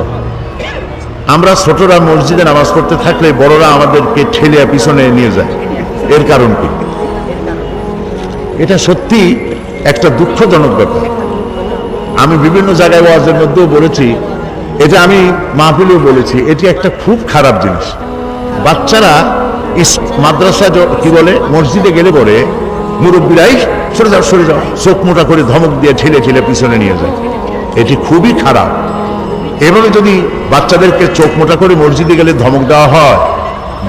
আমরা ছোটরা মসজিদে নামাজ পড়তে থাকলে বড়রা আমাদেরকে ঠেলে পিছনে নিয়ে যায়, এর কারণ কি? এটা সত্যি একটা দুঃখজনক ব্যাপার। আমি বিভিন্ন জায়গায় ওয়াজের মধ্যেও বলেছি, এটা আমি মাহফিলেও বলেছি, এটি একটা খুব খারাপ জিনিস। বাচ্চারা মাদ্রাসা কি বলে মসজিদে গেলে পরে মুরব্বীরাই সরে যাও সরে যাও, চোখ মোটা করে ধমক দিয়ে ঠেলে ঠেলে পিছনে নিয়ে যায়। এটি খুবই খারাপ। এভাবে যদি বাচ্চাদেরকে চোখ মোটা করে মসজিদে গেলে ধমক দেওয়া হয়,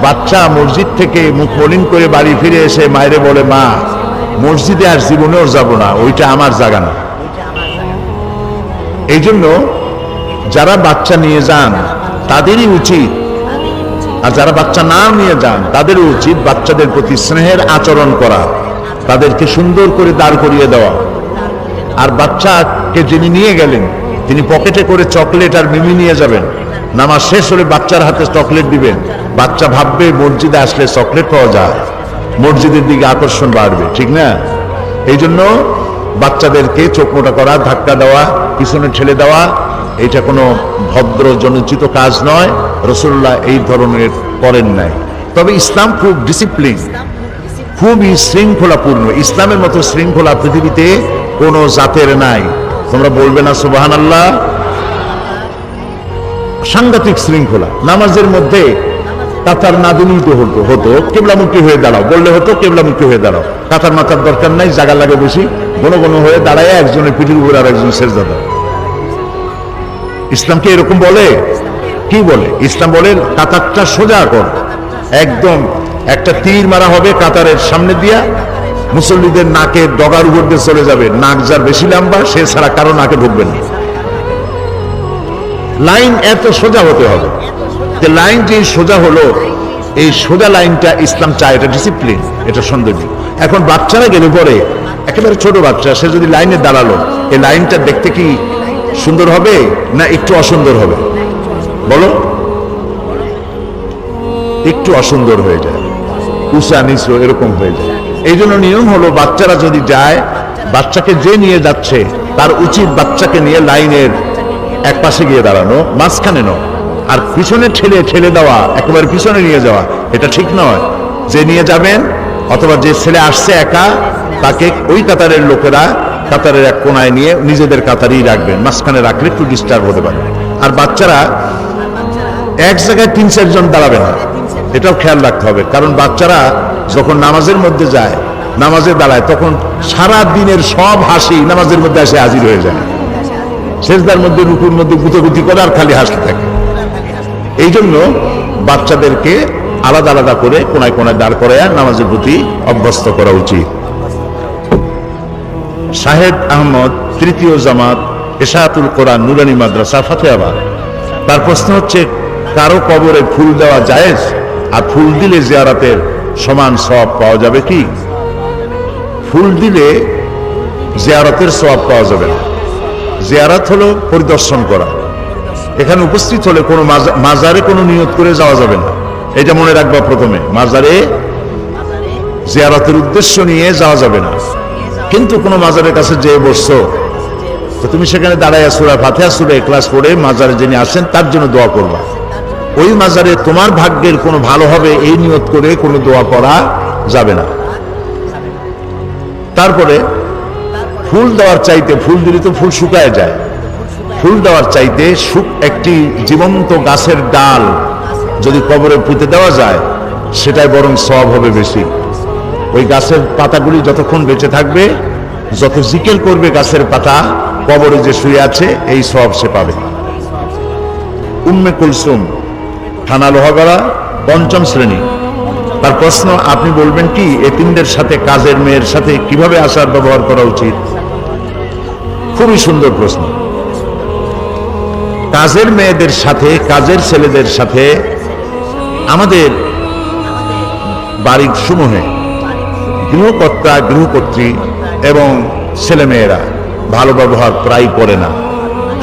বাচ্চা মসজিদ থেকে মুখ মলিন করে বাড়ি ফিরে এসে মায়েরে বলে, মা মসজিদে আর জীবনেও যাব না, ওইটা আমার জায়গা না। এই জন্য যারা বাচ্চা নিয়ে যান তাদেরই উচিত, আর যারা বাচ্চা না নিয়ে যান তাদেরও উচিত বাচ্চাদের প্রতি স্নেহের আচরণ করা, তাদেরকে সুন্দর করে দাঁড় করিয়ে দেওয়া। আর বাচ্চাকে যিনি নিয়ে গেলেন তিনি পকেটে করে চকলেট আর মিমি নিয়ে যাবেন, নামাজ শেষ হলে বাচ্চার হাতে চকলেট দিবেন। বাচ্চা ভাববে মসজিদে আসলে চকলেট পাওয়া যায়, মসজিদের দিকে আকর্ষণ বাড়বে, ঠিক না? এই জন্য বাচ্চাদেরকে চোখ মোটা করা, ধাক্কা দেওয়া, পিছনে ঠেলে দেওয়া, এটা কোনো ভদ্র জনোচিত কাজ নয়। রাসূলুল্লাহ এই ধরনের করেন নাই। তবে ইসলাম খুব ডিসিপ্লিন, খুবই শৃঙ্খলাপূর্ণ। ইসলামের মতো শৃঙ্খলা পৃথিবীতে কোনো জাতের নাই। তোমরা বলবে না সুবহানাল্লাহ? সাংঘাতিক শৃঙ্খলা। নামাজের মধ্যে কাতার না দিলেই তো হতো কেবলামুখী হয়ে দাঁড়াও বললে হতো, কেবলামুখী হয়ে দাঁড়াও, কাতার মাথার দরকার নাই, জায়গা লাগে বেশি, ঘন ঘন হয়ে দাঁড়ায় একজনের পিঠের উপরে আর একজন সেজদা দাও। ইসলামকে এরকম বলে? কি বলে? ইসলাম বলে কাতারটা সোজা কর, একদম একটা তীর মারা হবে কাতারের সামনে দিয়া, মুসল্লিদের নাকের ডগার উপর দিয়ে চলে যাবে। নাক যার বেশি লম্বা সে ছাড়া কারো নাকে ঢুকবে না। লাইন এত সোজা হতে হবে। যে লাইন যে সোজা হলো, এই সোজা লাইনটা ইসলাম চায়, এটা ডিসিপ্লিন, এটা সৌন্দর্য। এখন বাচ্চারা গেলে পরে, একেবারে ছোট বাচ্চা, সে যদি লাইনে দাঁড়ালো, এই লাইনটা দেখতে কি সুন্দর হবে না একটু অসুন্দর হবে? বলো, একটু অসুন্দর হয়ে যায়, উঁচা নিচু এরকম হয়ে যায়। এই জন্য নিয়ম হলো বাচ্চারা যদি যায়, বাচ্চাকে যে নিয়ে যাচ্ছে তার উচিত বাচ্চাকে নিয়ে লাইনের এক পাশে গিয়ে দাঁড়ানো, মাঝখানে নয়। আর পিছনে ঠেলে দেওয়া, একেবারে পিছনে নিয়ে যাওয়া, এটা ঠিক নয়। যে নিয়ে যাবেন অথবা যে ছেলে আসছে একা, তাকে ওই কাতারের লোকেরা কাতারের এক কোনায় নিয়ে নিজেদের কাতারেই রাখবেন, মাঝখানে রাখলে একটু ডিস্টার্ব হতে পারে। আর বাচ্চারা এক জায়গায় 3-4 জন দাঁড়াবে না, এটাও খেয়াল রাখতে হবে। কারণ বাচ্চারা যখন নামাজের মধ্যে যায়, নামাজে দাঁড়ায়, তখন সারা দিনের সব হাসি নামাজের মধ্যে এসে হাজির হয়ে যায়। সেজদার মধ্যে, রুকুর মধ্যে গুতগুতি করে আর খালি হাসতে থাকে। এই জন্য বাচ্চাদেরকে আলাদা আলাদা করে কোনায় কোনায় দাঁড় করায় নামাজের প্রতি অভ্যস্ত করা উচিত। শাহেদ আহমদ, তৃতীয় জামাত, এশাআতুল কোরআন, নুরানি মাদ্রাসা, ফাতেহাবাদ। তার প্রশ্ন হচ্ছে, কারো কবরে ফুল দেওয়া জায়েজ? আর ফুল দিলে জিয়ারতের সমান সওয়াব পাওয়া যাবে কি? ফুল দিলে জিয়ারতের সওয়াব পাওয়া যাবে না। জিয়ারত হলো পরিদর্শন করা। এখানে উপস্থিত হলে কোনো মাজারে কোনো নিয়ত করে যাওয়া যাবে না, এটা মনে রাখবা। প্রথমে মাজারে জিয়ারতের উদ্দেশ্য নিয়ে যাওয়া যাবে না। কিন্তু কোনো মাজারের কাছে যে বসছো, তো তুমি সেখানে দাঁড়ায় সূরা ফাতিহা, সূরা ইখলাস পড়ে মাজারে যিনি আসেন তার জন্য দোয়া করবা। ওই মাজারে তোমার ভাগ্যের কোনো ভালো হবে এই নিয়ত করে কোনো দোয়া করা যাবে না। তারপরে ফুল দেওয়ার চাইতে, ফুল দিলে তো ফুল শুকায় যায়, ফুল দেওয়ার চাইতে একটি জীবন্ত গাছের ডাল যদি কবরে পুঁতে দেওয়া যায়, সেটাই বরং সওয়াব হবে বেশি। ওই গাছের পাতাগুলি যতক্ষণ বেঁচে থাকবে, যত জিকেল করবে গাছের পাতা, কবরে যে শুয়ে আছে এই সওয়াব সে পাবে। উম্মে কুলসুম, থানা লোহাগড়া, 5ম শ্রেণী। তার প্রশ্ন, আপনি বলবেন কি এতিমদের সাথে কাজের মেয়ের সাথে কিভাবে আচার ব্যবহার করা উচিত? খুবই সুন্দর প্রশ্ন। কাজের মেয়েদের সাথে, কাজের ছেলেদের সাথে আমাদের বাড়ির সমূহে গৃহকর্তা, গৃহকর্ত্রী এবং ছেলেমেয়েরা ভালো ব্যবহার প্রায় করে না,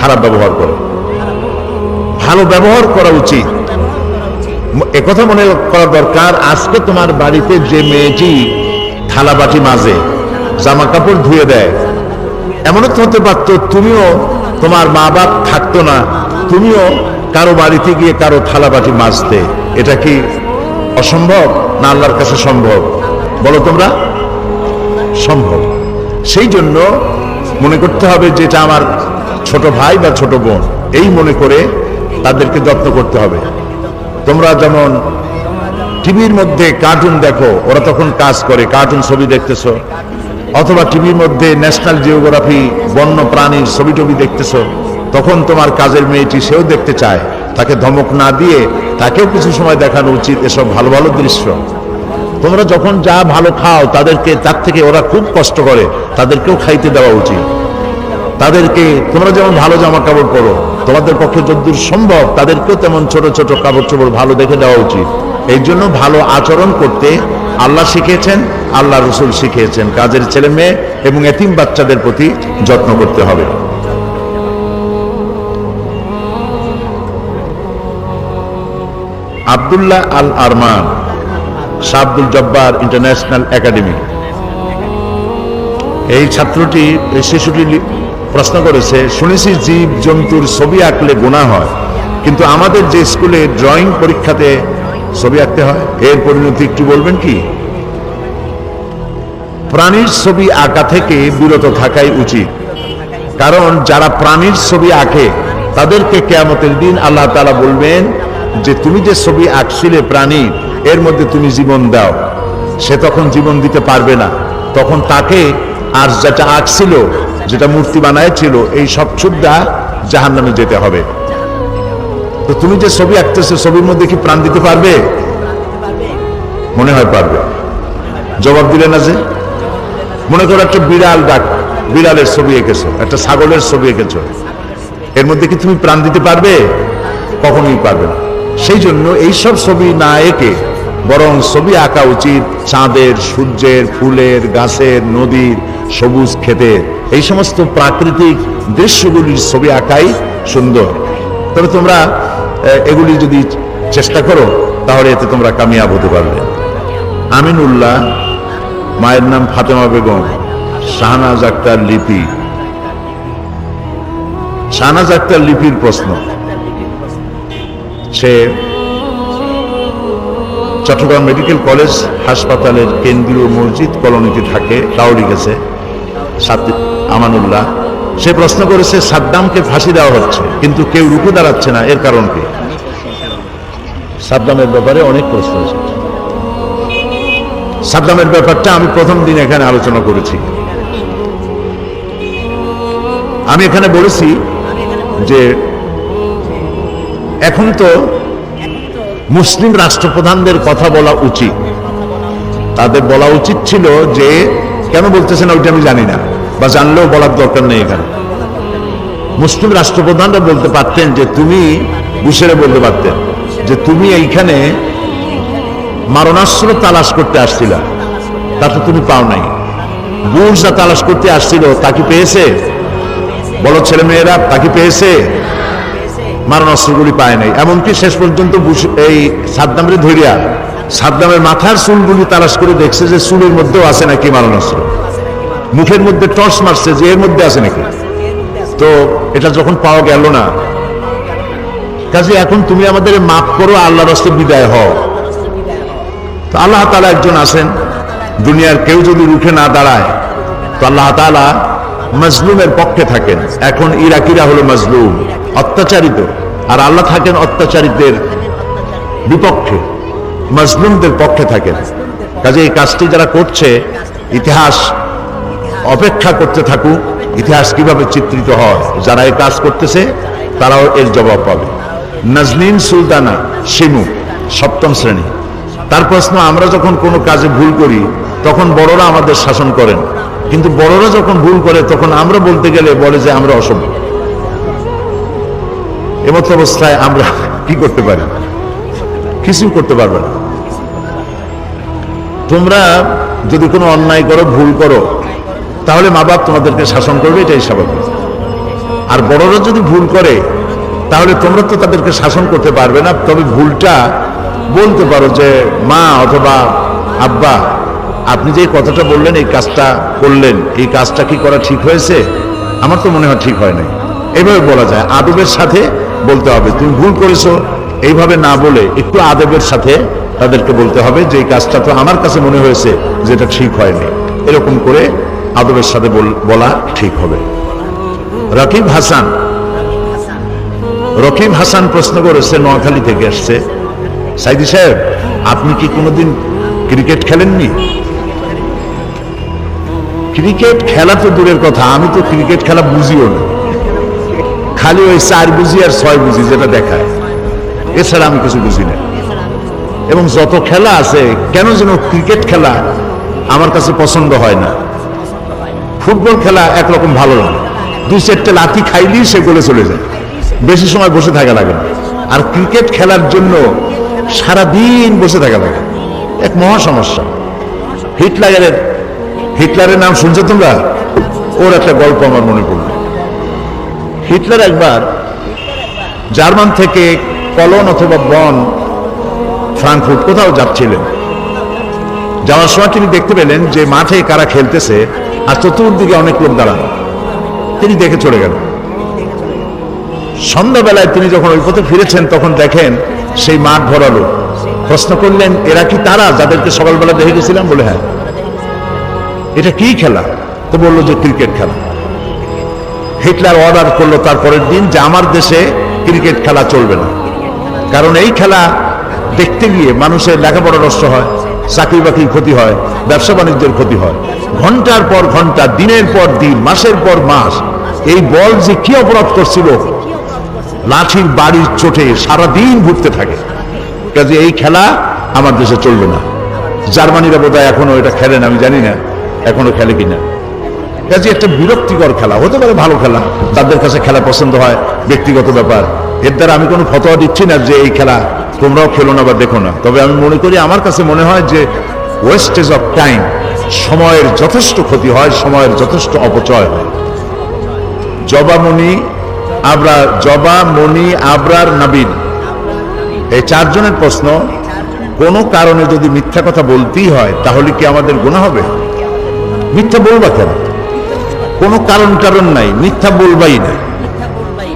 খারাপ ব্যবহার করে। ভালো ব্যবহার করা উচিত। একথা মনে করা দরকার, আজকে তোমার বাড়িতে যে মেয়েটি থালা বাটি মাজে, জামা কাপড় ধুয়ে দেয়, এমনও তো হতে পারতো তুমিও, তোমার মা বাপ থাকতো না, তুমিও কারো বাড়িতে গিয়ে কারো থালা বাটি মাজতে। এটা কি অসম্ভব না আল্লাহর কাছে সম্ভব? বলো তোমরা, সম্ভব। সেই জন্য মনে করতে হবে যেটা আমার ছোট ভাই বা ছোট বোন এই মনে করে তাদেরকে যত্ন করতে হবে। তোমরা যেমন টিভির মধ্যে কার্টুন দেখো, ওরা তখন কাজ করে, কার্টুন ছবি দেখতেছো, অথবা টিভির মধ্যে ন্যাশনাল জিওগ্রাফি বন্য প্রাণীর ছবি টবি দেখতেছো, তখন তোমার কাজের মেয়েটি সেও দেখতে চায়। তাকে ধমক না দিয়ে তাকেও কিছু সময় দেখানো উচিত এসব ভালো ভালো দৃশ্য। তোমরা যখন যা ভালো খাও তাদেরকে, তার থেকে ওরা খুব কষ্ট করে, তাদেরকেও খাইতে দেওয়া উচিত। তাদেরকে তোমরা যেমন ভালো জামা কাপড় পরো, তোমাদের পক্ষে যতদূর সম্ভব তাদেরকেও তেমন ছোট ছোট কাপড় চোপড় ভালো দেখে দেওয়া উচিত। এই জন্য ভালো আচরণ করতে আল্লাহ শিখিয়েছেন, আল্লাহ রসুল শিখিয়েছেন। কাজের ছেলে মেয়ে এবং এতিম বাচ্চাদের প্রতি যত্ন করতে হবে। আব্দুল্লাহ আল আরমান, শাহ আব্দুল জব্বার ইন্টারন্যাশনাল একাডেমি, এই ছাত্রটি, এই শিশুটি প্রশ্ন করেছে, শুনেছি জীব জন্তুর ছবি আঁকলে গুনাহ হয়, কিন্তু আমাদের যে স্কুলে ড্রয়িং পরীক্ষাতে ছবি আঁকতে হয়, এর পরিণতি একটু বলবেন কি? প্রাণীর ছবি আঁকা থেকে বিরত থাকাই উচিত, কারণ যারা প্রাণীর ছবি আঁকে তাদেরকে কিয়ামতের দিন আল্লাহ তাআলা বলবেন যে তুমি যে ছবি আঁকছিলে প্রাণী, এর মধ্যে তুমি জীবন দাও। সে তখন জীবন দিতে পারবে না, তখন তাকে আর যেটা আঁকছিল, যেটা মূর্তি বানায়ছিল, এই সব সুদ্ধা জাহান্নামে যেতে হবে। তো তুমি যে ছবি আঁকতেছো, ছবির মধ্যে কি প্রাণ দিতে পারবে? মনে হয় পারবে। জবাব দিলে না যে, মনে করো একটা বিড়ালের ছবি এঁকেছো, একটা ছাগলের ছবি এঁকেছো, এর মধ্যে কি তুমি প্রাণ দিতে পারবে? কখনোই পারবে না। সেই জন্য এইসব ছবি না এঁকে বরং ছবি আঁকা উচিত চাঁদের, সূর্যের, ফুলের, গাছের, নদীর, সবুজ ক্ষেতের, এই সমস্ত প্রাকৃতিক দৃশ্যগুলির ছবি আঁকাই সুন্দর। তবে তোমরা এগুলি যদি চেষ্টা করো তাহলে এতে তোমরা কামিয়াব হতে পারবে। আমিনুল্লাহ, মায়ের নাম ফাতেমা বেগম, শাহনাজ আক্তার লিপি। শাহনাজ আক্তার লিপির প্রশ্ন, সে চট্টগ্রাম মেডিকেল কলেজ হাসপাতালের কেন্দ্রীয় মসজিদ কলোনিতে থাকে, তাও লিখেছে আমানুল্লাহ। সে প্রশ্ন করেছে, সাদ্দামকে ফাঁসি দেওয়া হচ্ছে কিন্তু কেউ রুখে দাঁড়াচ্ছে না, এর কারণ কি? সাদ্দামের ব্যাপারে অনেক প্রশ্ন এসেছে। সাদ্দামের ব্যাপারটা আমি প্রথম দিন এখানে আলোচনা করেছি। আমি এখানে বলেছি যে এখন তো মুসলিম রাষ্ট্রপ্রধানদের কথা বলা উচিত, তাদের বলা উচিত ছিল যে, কেন বলতেছেন ওইটা আমি জানি না, বা জানলেও বলার দরকার নেই। এখানে মুসলিম রাষ্ট্রপ্রধানরা বলতে পারতেন যে, তুমি বুশেরে বলতে পারতেন যে তুমি এইখানে মারণাস্ত্র তালাশ করতে আসছিলা, তা তো তুমি পাও নাই। বুশ যা তালাশ করতে আসছিল তা কি পেয়েছে? বলো ছেলে মেয়েরা, তা কি পেয়েছে? মারণাস্ত্রগুলি পায় নাই। এমনকি শেষ পর্যন্ত এই সাদ্দামের ধরিয়া সাদ্দামের মাথার চুলগুলি তালাশ করে দেখছে যে চুলের মধ্যেও আছে নাকি মারণাস্ত্র। মুখের মধ্যে টর্চ মারছে যে এর মধ্যে আছে নাকি। তো এটা যখন পাওয়া গেল না, কাজে এখন তুমি আমাদের মাফ করো, আল্লাহর রাস্তায় বিদায় হও। তো আল্লাহ তাআলা একজন আছেন, দুনিয়ার কেউ যদি রুখে না দাঁড়ায় তো আল্লাহ তাআলা মজলুমের পক্ষে থাকেন। এখন ইরাকিরা হলো মজলুম, অত্যাচারিত, আর আল্লাহ থাকেন অত্যাচারিতদের বিপক্ষে, মজলুমদের পক্ষে থাকেন। কাজে এই কাজটি যারা করছে, ইতিহাস অপেক্ষা করতে থাকুক, ইতিহাস কিভাবে চিত্রিত হয়। যারা এই কাজ করতেছে তারাও এর জবাব পাবে। নাজনীন সুলতানা শিমু, 7ম শ্রেণী, তার প্রশ্ন, আমরা যখন কোনো কাজে ভুল করি তখন বড়রা আমাদের শাসন করেন, কিন্তু বড়রা যখন ভুল করে তখন আমরা বলতে গেলে বলে যে আমরা অসভ্য। এমত অবস্থায় আমরা কি করতে পারি? কিছুই করতে পারবে না। তোমরা যদি কোনো অন্যায় করো, ভুল করো, তাহলে মা বাপ তোমাদেরকে শাসন করবে, এটাই স্বাভাবিক। আর বড়রা যদি ভুল করে তাহলে তোমরা তো তাদেরকে শাসন করতে পারবে না। তবে ভুলটা বলতে পারো যে, মা অথবা আব্বা, আপনি যে কথাটা বললেন, এই কাজটা করলেন, এই কাজটা কি করা ঠিক হয়েছে? আমার তো মনে হয় ঠিক হয় নাই। এইভাবে বলা যায়, আদবের সাথে বলতে হবে। তুমি ভুল করেছো এইভাবে না বলে একটু আদবের সাথে তাদেরকে বলতে হবে যে এই কাজটা তো আমার কাছে মনে হয়েছে যেটা ঠিক হয়নি। এরকম করে আদবের সাথে বলা ঠিক হবে। রকিব হাসান প্রশ্ন করেছে, নোয়াখালী থেকে আসছে, সাইদি সাহেব আপনি কি কোনোদিন ক্রিকেট খেলেননি? ক্রিকেট খেলা তো দূরের কথা, আমি তো ক্রিকেট খেলা বুঝিও না, খালি ওই 4 বুঝি আর 6 বুঝি যেটা দেখায়, এছাড়া আমি কিছু বুঝি না। এবং যত খেলা আছে, কেন যেন ক্রিকেট খেলা আমার কাছে পছন্দ হয় না। ফুটবল খেলা একরকম ভালো লাগে, 2-4টে লাথি খাইলেই সে গোলে চলে যায়, বেশি সময় বসে থাকা লাগে না। আর ক্রিকেট খেলার জন্য সারাদিন বসে থাকা লাগে, এক মহা সমস্যা। হিটলারের নাম শুনছো তোমরা? ওর একটা গল্প আমার মনে পড়ল। হিটলার একবার জার্মান থেকে কলন অথবা বন, ফ্রাঙ্কফুর্ট কোথাও যাচ্ছিলেন। যাওয়ার সময় তিনি দেখতে পেলেন যে মাঠে কারা খেলতেছে আর চতুর্দিকে অনেক লোক দাঁড়ানো। তিনি দেখে চলে গেলেন। সন্ধ্যাবেলায় তিনি যখন ওই পথে ফিরেছেন তখন দেখেন সেই মাঠ ভরা লোক। প্রশ্ন করলেন, এরা কি তারা যাদেরকে সকালবেলা দেখে গেছিলাম? বলে হ্যাঁ। এটা কি খেলা? তো বললো যে ক্রিকেট খেলা। হিটলার অর্ডার করলো তারপরের দিন যে আমার দেশে ক্রিকেট খেলা চলবে না, কারণ এই খেলা দেখতে গিয়ে মানুষের লেখাপড়া নষ্ট হয়, চাকরি বাকরির ক্ষতি হয়, ব্যবসা বাণিজ্যের ক্ষতি হয়। ঘন্টার পর ঘন্টা, দিনের পর দিন, মাসের পর মাস এই বল যে কি অপরাধ করছিল, লাঠির বাড়ির চোটে সারাদিন ঘুরতে থাকে। কাজে এই খেলা আমার দেশে চলবে না। জার্মানিরা বোধহয় এখনো এটা খেলেন, আমি জানি না এখনো খেলে কিনা। কাজে একটা বিরক্তিকর খেলা, হতে পারে ভালো খেলা, তাদের কাছে খেলা পছন্দ হয়, ব্যক্তিগত ব্যাপার। এর দ্বারা আমি কোনো ফতোয়া দিচ্ছি না যে এই খেলা তোমরাও খেলো না বা দেখো না। তবে আমি মনে করি, আমার কাছে মনে হয় যে ওয়েস্টেজ অফ টাইম, সময়ের যথেষ্ট ক্ষতি হয়, সময়ের যথেষ্ট অপচয় হয়। জবা, মনি, আবরার, নাবিল, এই 4 জনের প্রশ্ন, কোনো কারণে যদি মিথ্যা কথা বলতেই হয় তাহলে কি আমাদের গুনাহ হবে? মিথ্যা বলবা কেন? কোনো কারণ নাই, মিথ্যা বলবাই না।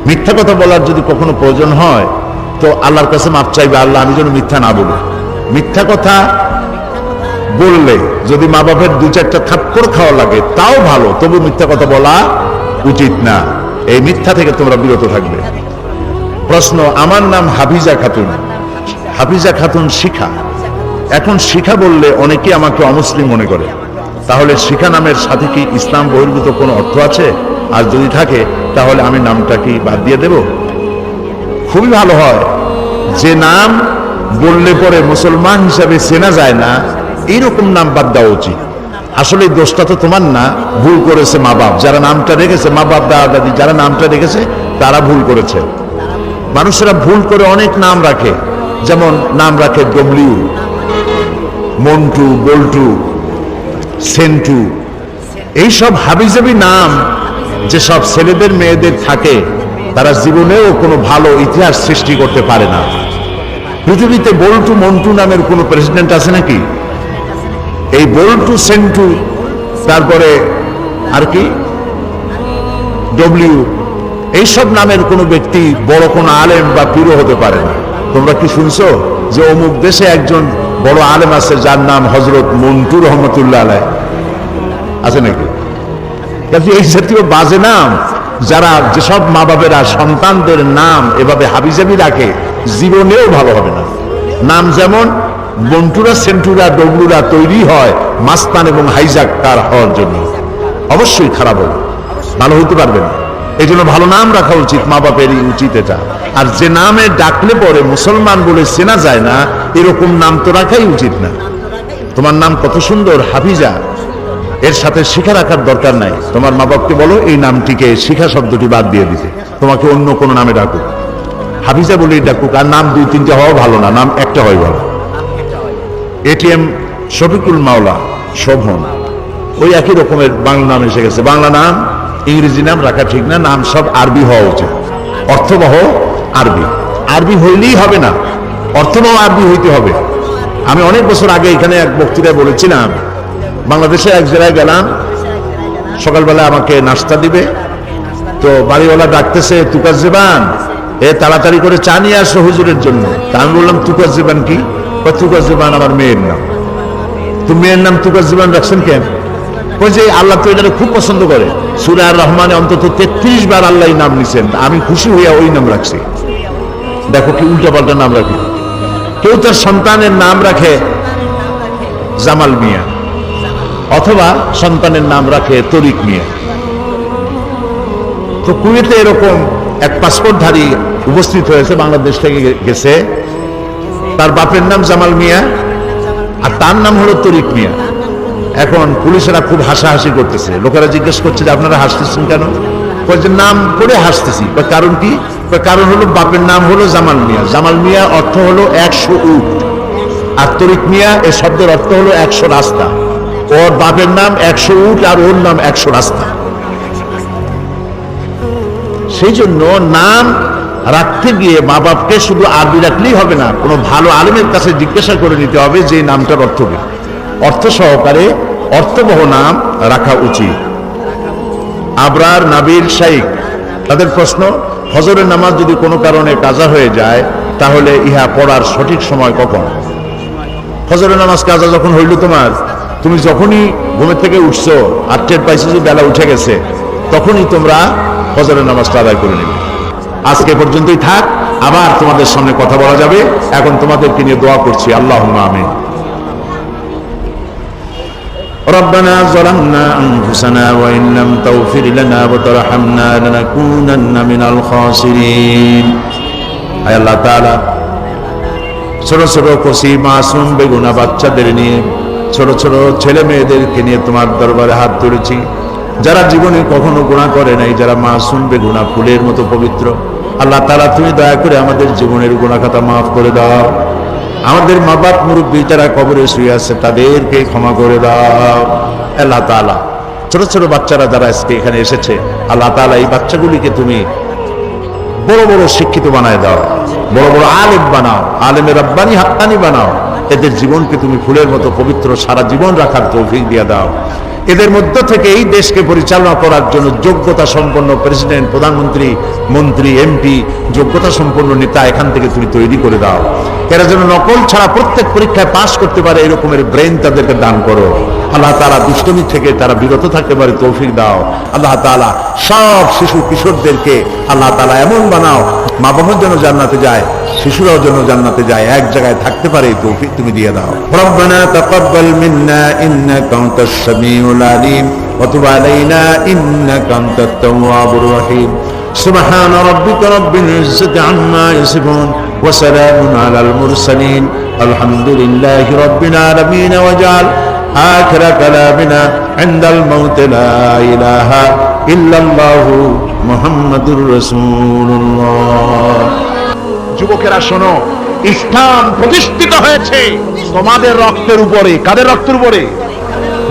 মিথ্যা কথা বলার যদি কখনো প্রয়োজন হয় তো আল্লাহর কাছে মাপ চাইবে, আল্লাহ আমি যেন মিথ্যা না বলি। মিথ্যা কথা বললে যদি মা বাপের 2-4টা থাপ্পড় খাওয়া লাগে তাও ভালো, তবু মিথ্যা কথা বলা উচিত না। এই মিথ্যা থেকে তোমরা বিরত থাকবে। প্রশ্ন, আমার নাম হাফিজা খাতুন। হাফিজা খাতুন শিখা। এখন শিখা বললে অনেকে আমাকে অমুসলিম মনে করে, তাহলে শিখা নামের সাথে কি ইসলাম বহির্ভূত কোনো অর্থ আছে? আর যদি থাকে তাহলে আমি নামটা কি বাদ দিয়ে দেব? খুবই ভালো হয়, যে নাম বললে পরে মুসলমান হিসাবে চেনা যায় না এইরকম নাম বাদ দেওয়া উচিত। আসলে দোষটা তো তোমার না, ভুল করেছে মা বাপ যারা নামটা রেখেছে, মা বাপ দাদা দাদি যারা নামটা রেখেছে তারা ভুল করেছে। মানুষেরা ভুল করে অনেক নাম রাখে, যেমন নাম রাখে ডব্লিউ, মন্টু, বল্টু, সেন্টু। এইসব হাবিজাবি নাম যেসব ছেলেদের মেয়েদের থাকে তারা জীবনেও কোনো ভালো ইতিহাস সৃষ্টি করতে পারে না। পৃথিবীতে বল্টু, মন্টু নামের কোনো প্রেসিডেন্ট আছে নাকি? এই বল্টু, সেন্টু, তারপরে আর কি ডব্লিউ, এইসব নামের কোনো ব্যক্তি বড় কোনো আলেম বা পীরও হতে পারে না। তোমরা কি শুনছো যে অমুক দেশে একজন বড় আলেম আছে যার নাম হযরত মন্টু রহমতুল্লাহ আলাইহ? আছে নাকি? এই জাতীয় বাজে নাম যারা, যেসব মা বাবেরা সন্তানদের নাম এভাবে হাবিজাবি রাখে, জীবনেও ভালো হবে না। নাম যেমন বন্টুরা, সেন্টুরা, ডবলুরা তৈরি হয় মাস্তান এবং হাইজাক্কার হওয়ার জন্য, অবশ্যই খারাপ হবে, ভালো হতে পারবে না। এই জন্য ভালো নাম রাখা উচিত, মা বাপেরই উচিত এটা। আর যে নামে ডাকলে পরে মুসলমান বলে চেনা যায় না, এরকম নাম তো রাখাই উচিত না। তোমার নাম কত সুন্দর, হাফিজা, এর সাথে শিখা রাখার দরকার নাই। তোমার মা বাপকে বলো এই নামটিকে, শিখা শব্দটি বাদ দিয়ে দিতে, তোমাকে অন্য কোনো নামে ডাকুক, হাফিজা বলেই ডাকুক। আর নাম 2-3টে হওয়া ভালো না, নাম একটা হয় ভালো। এটিএম শফিকুল মাওলা, শোভন, ওই একই রকমের বাংলা নাম এসে গেছে। বাংলা নাম ইংরেজি নাম রাখা ঠিক না, নাম সব আরবি হওয়া উচিত, অর্থবহ আরবি। আরবি হইলেই হবে না, অর্থবহ আরবি হইতে হবে। আমি অনেক বছর আগে এখানে এক বক্তৃতায় বলেছিলাম, বাংলাদেশে এক জায়গায় গেলাম, সকালবেলা আমাকে নাস্তা দিবে, তো বাড়িওয়ালা ডাকতেছে তুকাজ্জেবান, তাড়াতাড়ি করে চা নিয়ে আসো হুজুরের জন্য। তা আমি বললাম তুকাজ্জেবান কি? তুকাজ্জেবান আমার মেয়ের নাম। তো মেয়ের নাম তুকাজ্জেবান রাখছেন কেন? ওই যে আল্লাহ তো এটা খুব পছন্দ করে, সূরা আর রহমানে অন্তত 33 বার আল্লাহ নাম নিছেন, আমি খুশি হইয়া ওই নাম রাখছি। দেখো কি উল্টা পাল্টা নাম রাখে। কেউ তার সন্তানের নাম রাখে জামাল মিয়া, অথবা সন্তানের নাম রাখে তরিক মিয়া। তো কুয়েতে এরকম এক পাসপোর্টধারী উপস্থিত হয়েছে, বাংলাদেশ থেকে গেছে, তার বাপের নাম জামাল মিয়া আর তার নাম হলো তরিক মিয়া। এখন পুলিশেরা খুব হাসাহাসি করতেছে, লোকেরা জিজ্ঞেস করছে যে আপনারা হাসতেছেন কেন? যে নাম করে হাসতেছি। কারণ কি? কারণ হলো বাপের নাম হলো জামাল মিয়া, জামাল মিয়া অর্থ হলো 100 উট, আর তরিক মিয়া এই শব্দের অর্থ হলো 100 রাস্তা। ওর বাপের নাম 100 উট আর ওর নাম 100 রাস্তা। সেই জন্য নাম রাখতে গিয়ে মা বাপকে শুধু আরবি রাখলেই হবে না, কোনো ভালো আলেমের কাছে জিজ্ঞাসা করে নিতে হবে যে নামটার অর্থ কি, অর্থ সহকারে অর্থবহ নাম রাখা উচিত। আবরার, নাবিল, শাইখ, তাদের প্রশ্ন, ফজরের নামাজ যদি কোনো কারণে কাজা হয়ে যায় তাহলে ইহা পড়ার সঠিক সময় কখন? ফজরের নামাজ কাজা যখন হইল তোমার, তুমি যখনই ঘুমের থেকে উঠছো আর টের পাইছো যে বেলা উঠে গেছে, তখনই তোমরা ফজরের নামাজটা আদায় করে নেবে। আজকে পর্যন্তই থাক, আবার তোমাদের সামনে কথা বলা যাবে। এখন তোমাদেরকে নিয়ে দোয়া করছি, আল্লাহুম্মা আমিন। ربنا ظلمنا أنفسنا وإن لم تغفر لنا وترحمنا لنكونن من الخاسرين। আয় আল্লাহ তাআলা, ছোট ছোট কচি মাসুম বেগুনা বাচ্চাদের নিয়ে, ছোট ছোট ছেলে মেয়েদেরকে নিয়ে তোমার দরবারে হাত তুলেছি, যারা জীবনে কখনো গুনাহ করে নাই, যারা মাসুম বেগুনা ফুলের মতো পবিত্র। আল্লাহ তাআলা, তুমি দয়া করে আমাদের জীবনের গুনাহ খাতা মাফ করে দাও। আমাদের মা বাপ মুরব্বী যারা কবরে শুয়ে আছে তাদেরকে ক্ষমা করে দাও। আল্লাহ তাআলা, ছোট ছোট বাচ্চারা যারা আজকে এখানে এসেছে, আল্লাহ তাআলা এই বাচ্চাগুলিকে তুমি বড় বড় শিক্ষিত বানায় দাও, বড় বড় আলেম বানাও, আলেমে রব্বানি হাক্কানি বানাও। এদের জীবনকে তুমি ফুলের মতো পবিত্র সারা জীবন রাখার তৌফিক দিয়ে দাও। এদের মধ্য থেকে এই দেশকে পরিচালনা করার জন্য যোগ্যতা সম্পন্ন প্রেসিডেন্ট, প্রধানমন্ত্রী, মন্ত্রী, এমপি, যোগ্যতা সম্পন্ন নেতা এখান থেকে তুমি তৈরি করে দাও। এরা যেন নকল ছাড়া প্রত্যেক পরীক্ষায় পাশ করতে পারে, এরকমের ব্রেন তাদেরকে দান করো। আল্লাহ তাআলা, দুষ্টমি থেকে তারা বিরত থাকতে পারে তৌফিক দাও। আল্লাহ তাআলা, সব শিশু কিশোরদেরকে আল্লাহ তাআলা এমন বানাও, মা বাবার জন্য জান্নাতে যায়, শিশুরাও যেন জান্নাতে যায়, এক জায়গায় থাকতে পারে তৌফিক তুমি দিয়ে দাও। রব্বানা তাকাব্বাল মিন্না ইন্নাকা আনতাস সামিউল আলিম ওয়া তুব আলাইনা ইন্নাকা আনতাত তাওয়াবুর রহিম। সুবহান রাব্বিকা রাব্বিল ইজ্জাতি আম্মা ইয়াসিফুন ওয়া সালামুন আলাল মুরসালিন আলহামদুলিল্লাহি রাব্বিল আলামিন। ওয়াজআল আখির কালামিনা ইনদাল মাউত লা ইলাহা ইল্লাল্লাহু মুহাম্মাদুর রাসূলুল্লাহ। যুবকেরা শোনো, ইসলাম প্রতিষ্ঠিত হয়েছে তোমাদের রক্তের উপরে। কাদের রক্তের উপরে?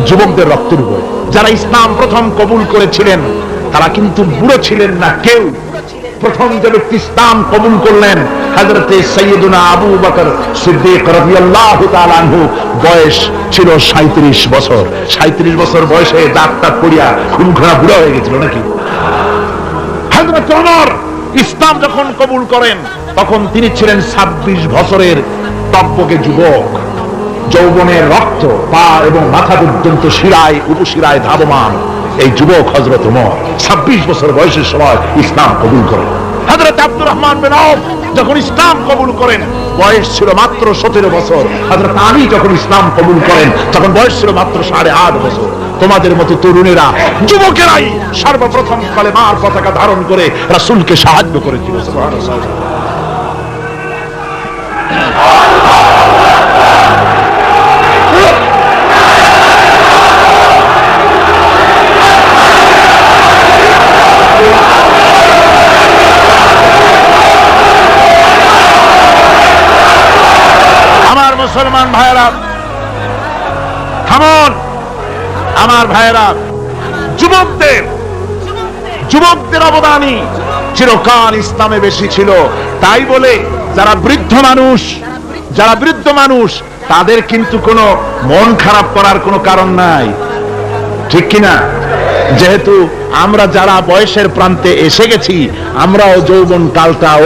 যুবকদের রক্তের উপরে। যারা ইসলাম প্রথম কবুল করেছিলেন তারা কিন্তু বুড়ো ছিলেন না কেউ। প্রথম যে ব্যক্তি ইসলাম কবুল করলেন হযরতে সাইয়্যিদুনা আবু বকর সিদ্দিক রাদিয়াল্লাহু তাআলা আনহু, বয়স ছিল 37 বছর। 37 বছর বয়সে দাঁত টাত পড়িয়া খুনখানা বুড়া হয়ে গেছিল নাকি? হযরত ওমর ইসলাম যখন কবুল করেন তখন তিনি ছিলেন 26 বছরের টকবকে যুবক। যৌবনের রক্ত পা এবং মাথা পর্যন্ত শিরায় উপশিরায় ধাবমান এই যুবক হযরত ওমর 26 বছর বয়সের সময় ইসলাম কবুল করেন। হযরত আব্দুর রহমান বিন আউফ যখন ইসলাম কবুল করেন বয়স ছিল মাত্র 17 বছর। হযরত আলী যখন ইসলাম কবুল করেন তখন বয়স ছিল মাত্র 8.5 বছর। তোমাদের মতো তরুণেরা, যুবকেরাই সর্বপ্রথম কালেমার পতাকা ধারণ করে রাসূলকে সাহায্য করেছিল। সুবহানাল্লাহ। মুসলমান ভাইরা থামুন, আমার ভাইরা, যুবকদের অবদানই চিরকাল ইসলামে বেশি ছিল। তাই বলে যারা বৃদ্ধ মানুষ তাদের কিন্তু কোনো মন খারাপ করার কোনো কারণ নাই, ঠিক কিনা? যেহেতু আমরা যারা বয়সের প্রান্তে এসে গেছি আমরাও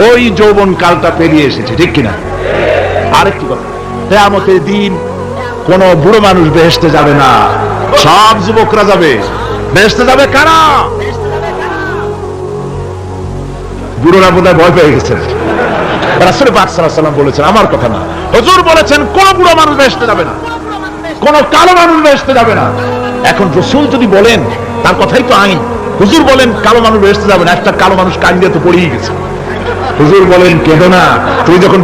ওই যৌবন কালটা পেরিয়ে এসেছি, ঠিক কিনা? আরেকটি কথা, কিয়ামতের দিন কোন বুড়ো মানুষ বেহেশতে যাবে না, সব যুবকরা যাবে। বেহেশতে যাবে কারা? বুড়োরা বোধহয় ভয় পেয়ে গেছেন। রাসূল পাক সাল্লাল্লাহু আলাইহি ওয়াসাল্লাম বলেছেন, আমার কথা না, হুজুর বলেছেন কোন বুড়ো মানুষ বেহেশতে যাবে না, কোন কালো মানুষ বেহেশতে যাবে না। এখন রাসূল যদি বলেন, তার কথাই তো আইন। হুজুর বলেন কালো মানুষ বেহেশতে যাবে না, একটা কালো মানুষ কান দিয়ে তো পড়েই গেছে। হুজুর বলেন কেঁদো না, তুই যখন